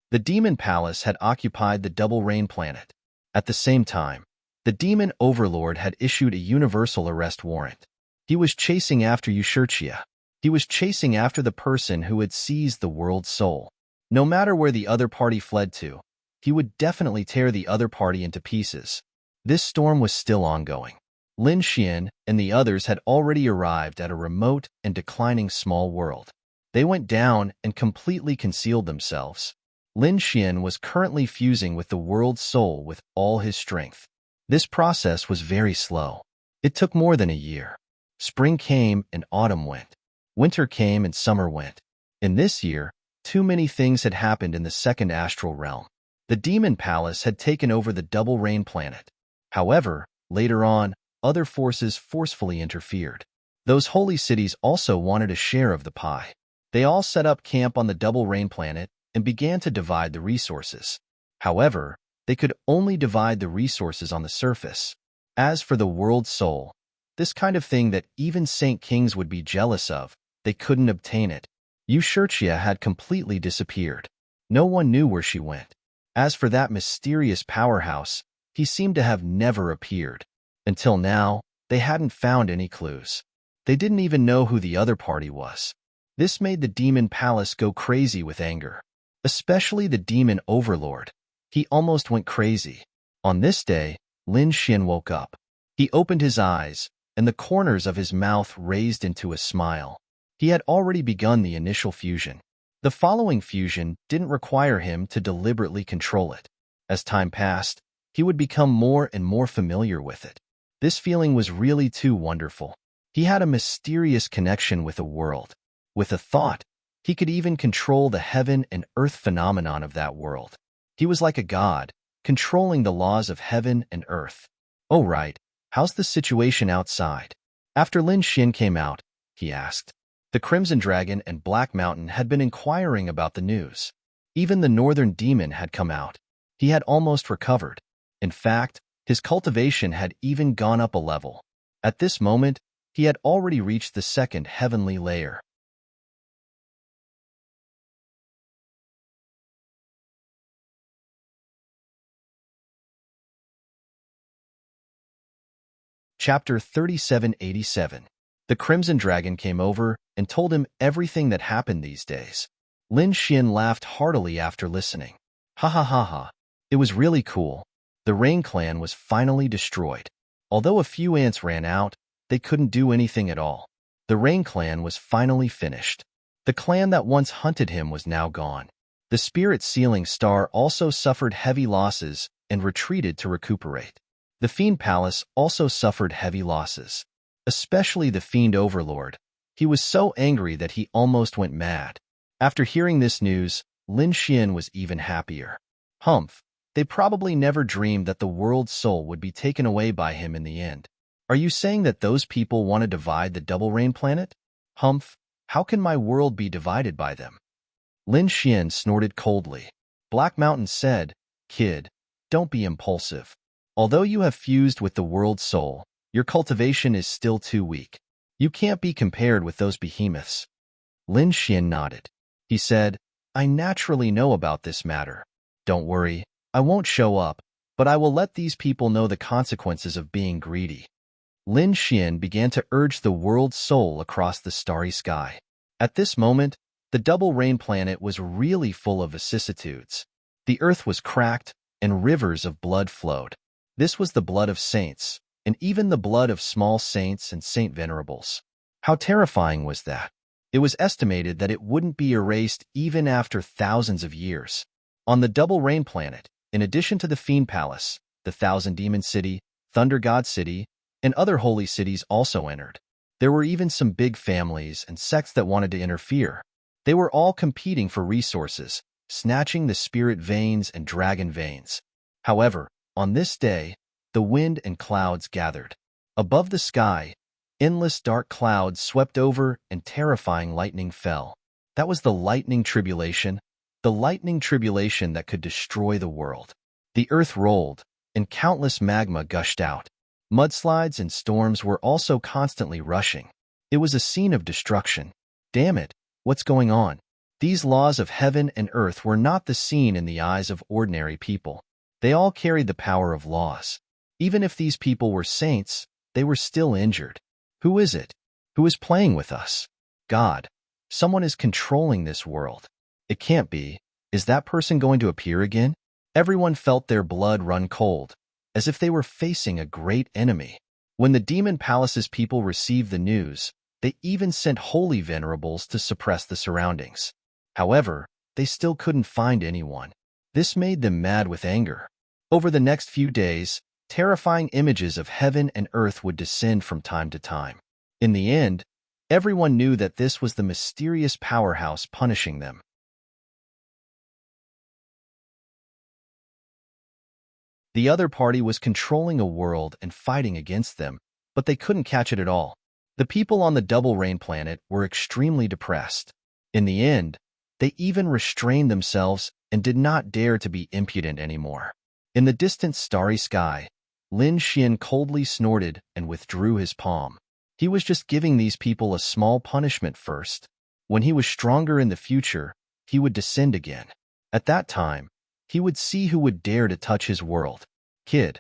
The Demon Palace had occupied the Double Rain planet. At the same time, the Demon Overlord had issued a universal arrest warrant. He was chasing after Yushurtia. He was chasing after the person who had seized the world's soul. No matter where the other party fled to, he would definitely tear the other party into pieces. This storm was still ongoing. Lin Xian and the others had already arrived at a remote and declining small world. They went down and completely concealed themselves. Lin Xian was currently fusing with the world's soul with all his strength. This process was very slow. It took more than a year. Spring came and autumn went. Winter came and summer went. In this year, too many things had happened in the second astral realm. The Demon Palace had taken over the Double Rain planet. However, later on, other forces forcefully interfered. Those holy cities also wanted a share of the pie. They all set up camp on the Double Rain planet and began to divide the resources. However, they could only divide the resources on the surface. As for the world's soul, this kind of thing that even Saint Kings would be jealous of, they couldn't obtain it. Yushurtia had completely disappeared. No one knew where she went. As for that mysterious powerhouse, he seemed to have never appeared. Until now, they hadn't found any clues. They didn't even know who the other party was. This made the Demon Palace go crazy with anger. Especially the Demon Overlord. He almost went crazy. On this day, Lin Xian woke up. He opened his eyes, and the corners of his mouth raised into a smile. He had already begun the initial fusion. The following fusion didn't require him to deliberately control it. As time passed, he would become more and more familiar with it. This feeling was really too wonderful. He had a mysterious connection with the world. With a thought, he could even control the heaven and earth phenomenon of that world. He was like a god, controlling the laws of heaven and earth. Oh right, how's the situation outside? After Lin Xian came out, he asked. The Crimson Dragon and Black Mountain had been inquiring about the news. Even the Northern Demon had come out. He had almost recovered. In fact, his cultivation had even gone up a level. At this moment, he had already reached the second heavenly layer. Chapter 3787. The Crimson Dragon came over and told him everything that happened these days. Lin Xian laughed heartily after listening. Ha ha ha ha. It was really cool. The Rain clan was finally destroyed. Although a few ants ran out, they couldn't do anything at all. The Rain clan was finally finished. The clan that once hunted him was now gone. The Spirit Sealing Star also suffered heavy losses and retreated to recuperate. The Fiend Palace also suffered heavy losses. Especially the Fiend Overlord. He was so angry that he almost went mad. After hearing this news, Lin Xian was even happier. Humph, they probably never dreamed that the world's soul would be taken away by him in the end. Are you saying that those people want to divide the Double Rain planet? Humph, how can my world be divided by them? Lin Xian snorted coldly. Black Mountain said, Kid, don't be impulsive. Although you have fused with the world's soul, your cultivation is still too weak. You can't be compared with those behemoths. Lin Xian nodded. He said, I naturally know about this matter. Don't worry, I won't show up, but I will let these people know the consequences of being greedy. Lin Xian began to urge the world's soul across the starry sky. At this moment, The double rain planet was really full of vicissitudes. The earth was cracked, and rivers of blood flowed. This was the blood of saints, and even the blood of small saints and saint venerables. How terrifying was that? It was estimated that it wouldn't be erased even after thousands of years. On the double rain planet, in addition to the Fiend Palace, the Thousand Demon City, Thunder God City, and other holy cities also entered. There were even some big families and sects that wanted to interfere. They were all competing for resources, snatching the spirit veins and dragon veins. However, on this day, the wind and clouds gathered. Above the sky, endless dark clouds swept over and terrifying lightning fell. That was the lightning tribulation that could destroy the world. The earth rolled, and countless magma gushed out. Mudslides and storms were also constantly rushing. It was a scene of destruction. Damn it, what's going on? These laws of heaven and earth were not the scene in the eyes of ordinary people. They all carried the power of laws. Even if these people were saints, they were still injured. Who is it? Who is playing with us? God. Someone is controlling this world. It can't be. Is that person going to appear again? Everyone felt their blood run cold, as if they were facing a great enemy. When the Demon Palace's people received the news, they even sent holy venerables to suppress the surroundings. However, they still couldn't find anyone. This made them mad with anger. Over the next few days, terrifying images of heaven and earth would descend from time to time. In the end, everyone knew that this was the mysterious powerhouse punishing them. The other party was controlling a world and fighting against them, but they couldn't catch it at all. The people on the double rain planet were extremely depressed. In the end, they even restrained themselves and did not dare to be impudent anymore. In the distant starry sky, Lin Xian coldly snorted and withdrew his palm. He was just giving these people a small punishment first. When he was stronger in the future, he would descend again. At that time, he would see who would dare to touch his world. Kid,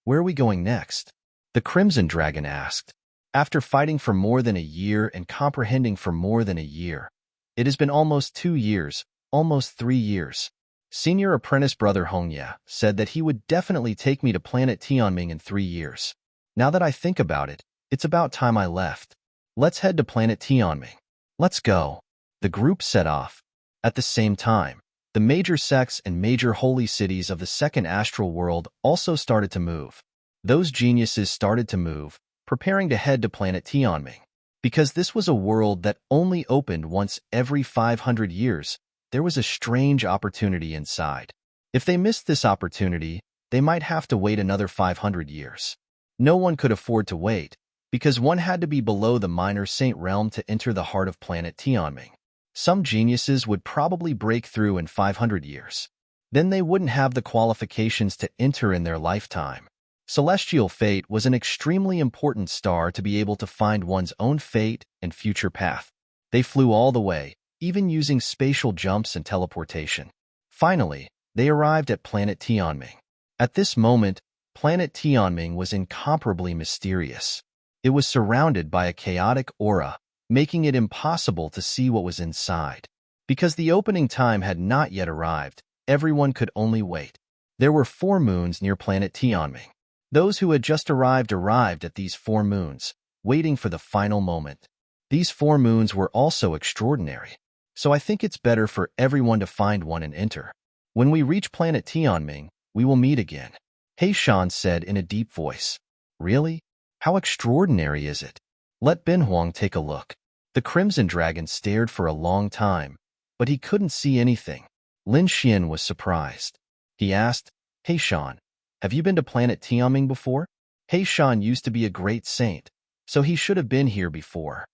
where are we going next? The Crimson Dragon asked. After fighting for more than a year and comprehending for more than a year, it has been almost 2 years, almost 3 years. Senior apprentice brother Hongya said that he would definitely take me to planet Tianming in 3 years. Now that I think about it, it's about time I left. Let's head to planet Tianming. Let's go. The group set off. At the same time, the major sects and major holy cities of the second astral world also started to move. Those geniuses started to move, preparing to head to planet Tianming. Because this was a world that only opened once every 500 years, there was a strange opportunity inside. If they missed this opportunity, they might have to wait another 500 years. No one could afford to wait, because one had to be below the minor saint realm to enter the heart of planet Tianming. Some geniuses would probably break through in 500 years. Then they wouldn't have the qualifications to enter in their lifetime. Celestial fate was an extremely important star to be able to find one's own fate and future path. They flew all the way, even using spatial jumps and teleportation. Finally, they arrived at planet Tianming. At this moment, planet Tianming was incomparably mysterious. It was surrounded by a chaotic aura, making it impossible to see what was inside. Because the opening time had not yet arrived, everyone could only wait. There were 4 moons near planet Tianming. Those who had just arrived at these 4 moons, waiting for the final moment. These 4 moons were also extraordinary, so I think it's better for everyone to find one and enter. When we reach planet Tianming, we will meet again. Heishan said in a deep voice. Really? How extraordinary is it? Let Ben Huang take a look. The Crimson Dragon stared for a long time, but he couldn't see anything. Lin Xian was surprised. He asked, Heishan, have you been to planet Tianming before? Heishan used to be a great saint, so he should have been here before.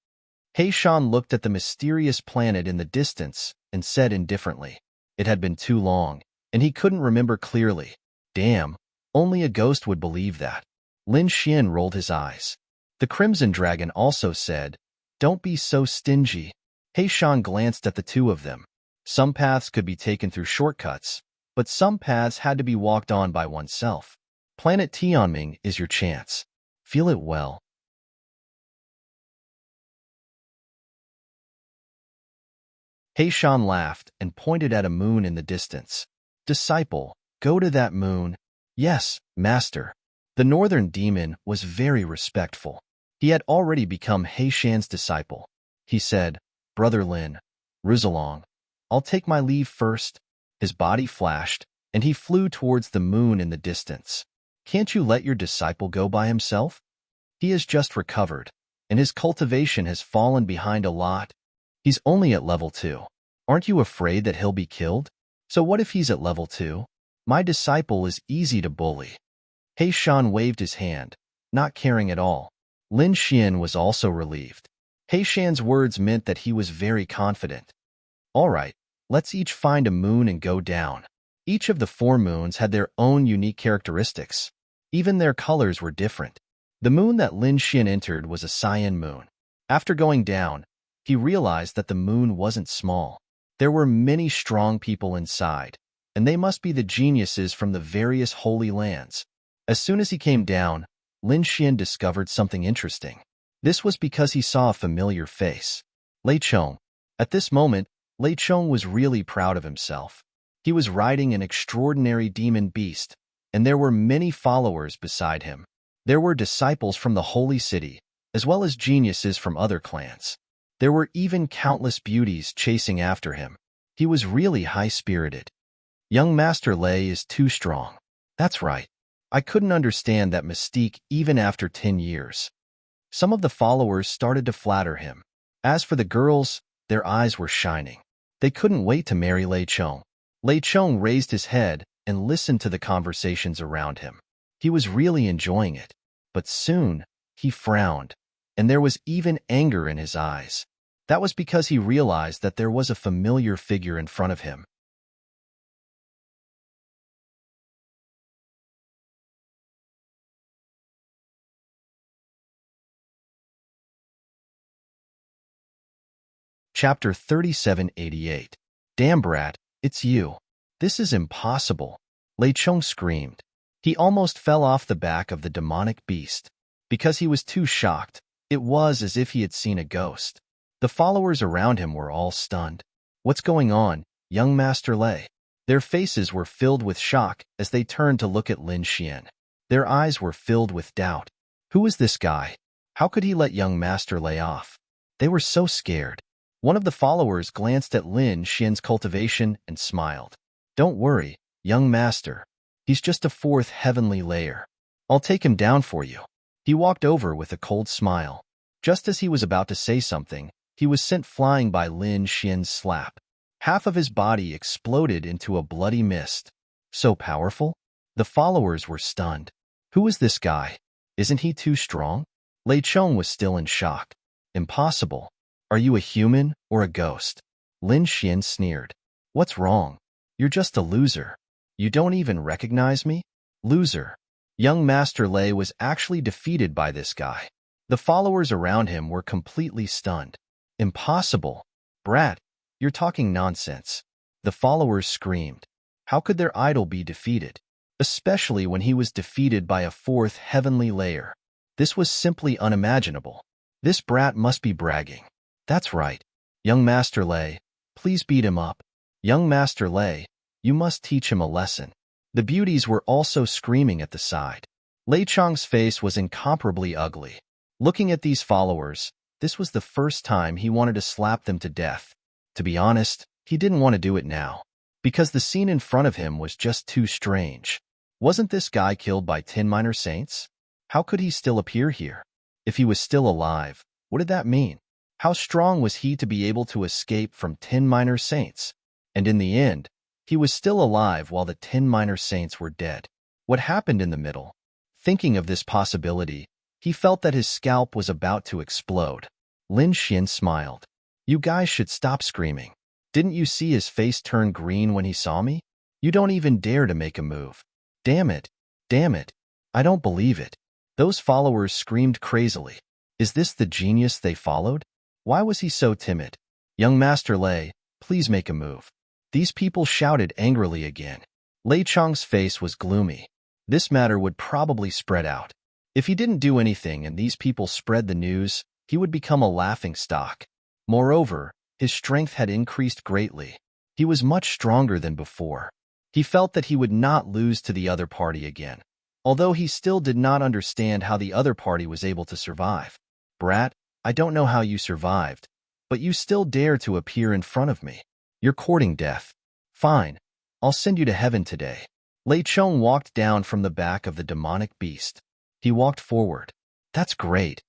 Heishan looked at the mysterious planet in the distance and said indifferently. It had been too long, and he couldn't remember clearly. Damn, only a ghost would believe that. Lin Xian rolled his eyes. The Crimson Dragon also said, Don't be so stingy. Heishan glanced at the two of them. Some paths could be taken through shortcuts, but some paths had to be walked on by oneself. Planet Tianming is your chance. Feel it well. Shan laughed and pointed at a moon in the distance. Disciple, go to that moon. Yes, master. The northern demon was very respectful. He had already become Shan's disciple. He said, Brother Lin, Rizalong, I'll take my leave first. His body flashed, and he flew towards the moon in the distance. Can't you let your disciple go by himself? He has just recovered, and his cultivation has fallen behind a lot. He's only at level 2. Aren't you afraid that he'll be killed? So what if he's at level 2? My disciple is easy to bully. Shan waved his hand, not caring at all. Lin Xian was also relieved. Shan's words meant that he was very confident. All right, let's each find a moon and go down. Each of the 4 moons had their own unique characteristics. Even their colors were different. The moon that Lin Xian entered was a cyan moon. After going down, he realized that the moon wasn't small. There were many strong people inside, and they must be the geniuses from the various holy lands. As soon as he came down, Lin Xian discovered something interesting. This was because he saw a familiar face. Lei Chong. At this moment, Lei Chong was really proud of himself. He was riding an extraordinary demon beast, and there were many followers beside him. There were disciples from the holy city, as well as geniuses from other clans. There were even countless beauties chasing after him. He was really high-spirited. Young Master Lei is too strong. That's right. I couldn't understand that mystique even after 10 years. Some of the followers started to flatter him. As for the girls, their eyes were shining. They couldn't wait to marry Lei Chong. Lei Chong raised his head and listened to the conversations around him. He was really enjoying it. But soon, he frowned, and there was even anger in his eyes. That was because he realized that there was a familiar figure in front of him. Chapter 3788. Damn, brat, it's you. This is impossible. Lei Chong screamed. He almost fell off the back of the demonic beast. Because he was too shocked, it was as if he had seen a ghost. The followers around him were all stunned. What's going on, young Master Lei? Their faces were filled with shock as they turned to look at Lin Xian. Their eyes were filled with doubt. Who is this guy? How could he let young Master Lei off? They were so scared. One of the followers glanced at Lin Xian's cultivation and smiled. Don't worry, young master. He's just a 4th heavenly layer. I'll take him down for you. He walked over with a cold smile. Just as he was about to say something, he was sent flying by Lin Xian's slap. Half of his body exploded into a bloody mist. So powerful? The followers were stunned. Who is this guy? Isn't he too strong? Lei Chong was still in shock. Impossible. Are you a human or a ghost? Lin Xian sneered. What's wrong? You're just a loser. You don't even recognize me? Loser. Young Master Lei was actually defeated by this guy. The followers around him were completely stunned. Impossible. Brat, you're talking nonsense. The followers screamed. How could their idol be defeated? Especially when he was defeated by a 4th heavenly layer. This was simply unimaginable. This brat must be bragging. That's right. Young Master Lei, please beat him up. Young Master Lei, you must teach him a lesson. The beauties were also screaming at the side. Lei Chong's face was incomparably ugly. Looking at these followers, this was the first time he wanted to slap them to death. To be honest, he didn't want to do it now, because the scene in front of him was just too strange. Wasn't this guy killed by 10 minor saints? How could he still appear here? If he was still alive, what did that mean? How strong was he to be able to escape from 10 minor saints? And in the end, he was still alive while the 10 minor saints were dead. What happened in the middle? Thinking of this possibility, he felt that his scalp was about to explode. Lin Xian smiled. You guys should stop screaming. Didn't you see his face turn green when he saw me? You don't even dare to make a move. Damn it. Damn it. I don't believe it. Those followers screamed crazily. Is this the genius they followed? Why was he so timid? Young Master Lei, please make a move. These people shouted angrily again. Lei Chong's face was gloomy. This matter would probably spread out. If he didn't do anything and these people spread the news, he would become a laughingstock. Moreover, His strength had increased greatly. He was much stronger than before. He felt that he would not lose to the other party again, although he still did not understand how the other party was able to survive. Brat, I don't know how you survived, but you still dare to appear in front of me. You're courting death. Fine, I'll send you to heaven today. Lei Chong walked down from the back of the demonic beast. He walked forward. That's great.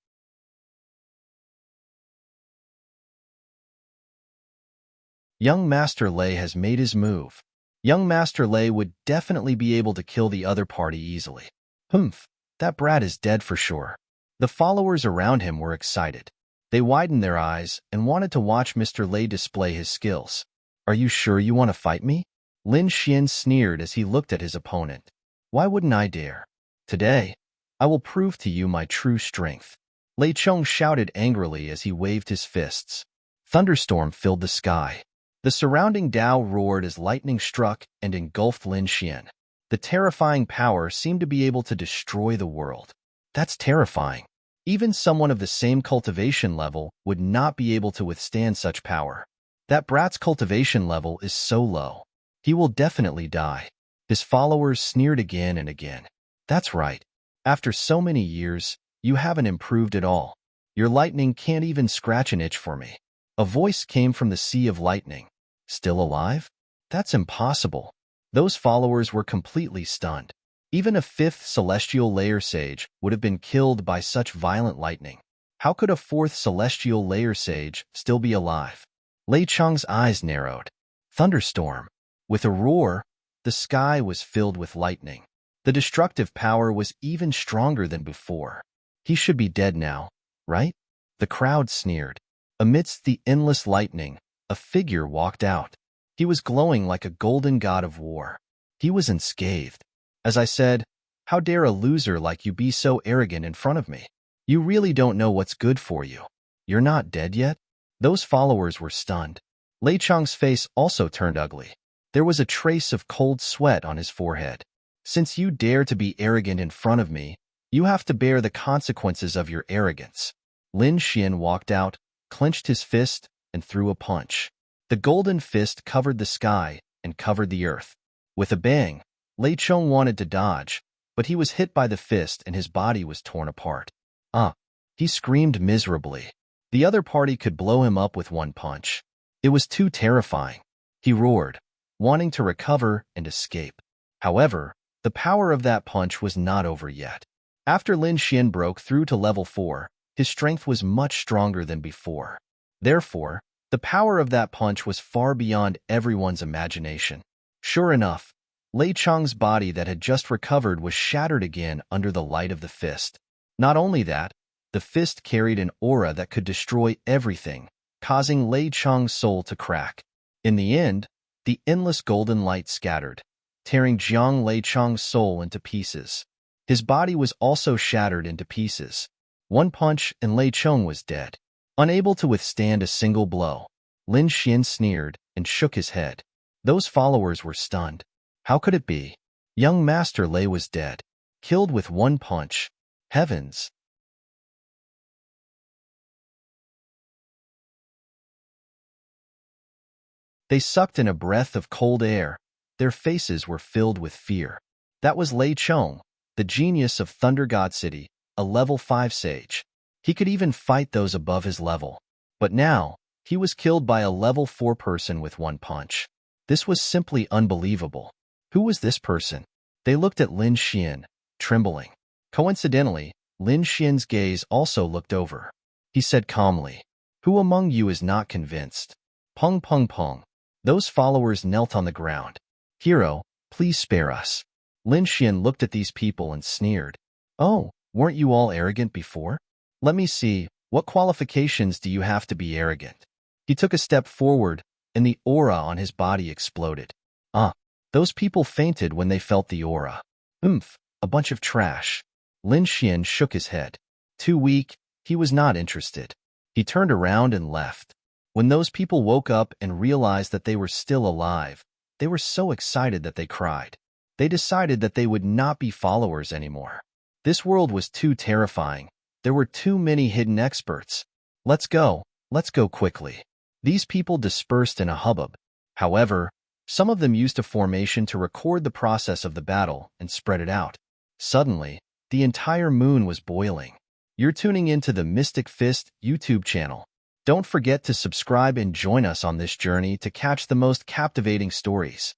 Young Master Lei has made his move. Young Master Lei would definitely be able to kill the other party easily. Humph, that brat is dead for sure. The followers around him were excited. They widened their eyes and wanted to watch Mr. Lei display his skills. Are you sure you want to fight me? Lin Xian sneered as he looked at his opponent. Why wouldn't I dare? Today, I will prove to you my true strength. Lei Chong shouted angrily as he waved his fists. Thunderstorm filled the sky. The surrounding Tao roared as lightning struck and engulfed Lin Xian. The terrifying power seemed to be able to destroy the world. That's terrifying. Even someone of the same cultivation level would not be able to withstand such power. That brat's cultivation level is so low. He will definitely die. His followers sneered again and again. That's right. After so many years, you haven't improved at all. Your lightning can't even scratch an itch for me. A voice came from the sea of lightning. Still alive? That's impossible. Those followers were completely stunned. Even a fifth celestial layer sage would have been killed by such violent lightning. How could a fourth celestial layer sage still be alive? Lei Chong's eyes narrowed. Thunderstorm. With a roar, the sky was filled with lightning. The destructive power was even stronger than before. He should be dead now, right? The crowd sneered. Amidst the endless lightning, a figure walked out. He was glowing like a golden god of war. He was unscathed. As I said, how dare a loser like you be so arrogant in front of me? You really don't know what's good for you. You're not dead yet? Those followers were stunned. Lei Chong's face also turned ugly. There was a trace of cold sweat on his forehead. Since you dare to be arrogant in front of me, you have to bear the consequences of your arrogance. Lin Xian walked out, clenched his fist, and threw a punch. The golden fist covered the sky and covered the earth. With a bang, Lei Chong wanted to dodge, but he was hit by the fist and his body was torn apart. He screamed miserably. The other party could blow him up with one punch. It was too terrifying. He roared, wanting to recover and escape. However, the power of that punch was not over yet. After Lin Xian broke through to level 4, his strength was much stronger than before. Therefore, the power of that punch was far beyond everyone's imagination. Sure enough, Lei Chong's body that had just recovered was shattered again under the light of the fist. Not only that, the fist carried an aura that could destroy everything, causing Lei Chong's soul to crack. In the end, the endless golden light scattered, tearing Jiang Lei Chong's soul into pieces. His body was also shattered into pieces. One punch and Lei Chong was dead. Unable to withstand a single blow, Lin Xian sneered and shook his head. Those followers were stunned. How could it be? Young Master Lei was dead, killed with one punch. Heavens! They sucked in a breath of cold air. Their faces were filled with fear. That was Lei Chong, the genius of Thunder God City, a level 5 sage. He could even fight those above his level. But now, he was killed by a level 4 person with one punch. This was simply unbelievable. Who was this person? They looked at Lin Xian, trembling. Coincidentally, Lin Xian's gaze also looked over. He said calmly, "Who among you is not convinced?" Pung pung pung. Those followers knelt on the ground. "Hero, please spare us." Lin Xian looked at these people and sneered. "Oh, weren't you all arrogant before? Let me see, what qualifications do you have to be arrogant?" He took a step forward, and the aura on his body exploded. Those people fainted when they felt the aura. A bunch of trash. Lin Xian shook his head. Too weak, he was not interested. He turned around and left. When those people woke up and realized that they were still alive, they were so excited that they cried. They decided that they would not be followers anymore. This world was too terrifying. There were too many hidden experts. Let's go quickly. These people dispersed in a hubbub. However, some of them used a formation to record the process of the battle and spread it out. Suddenly, the entire moon was boiling. You're tuning into the Mystic Fist YouTube channel. Don't forget to subscribe and join us on this journey to catch the most captivating stories.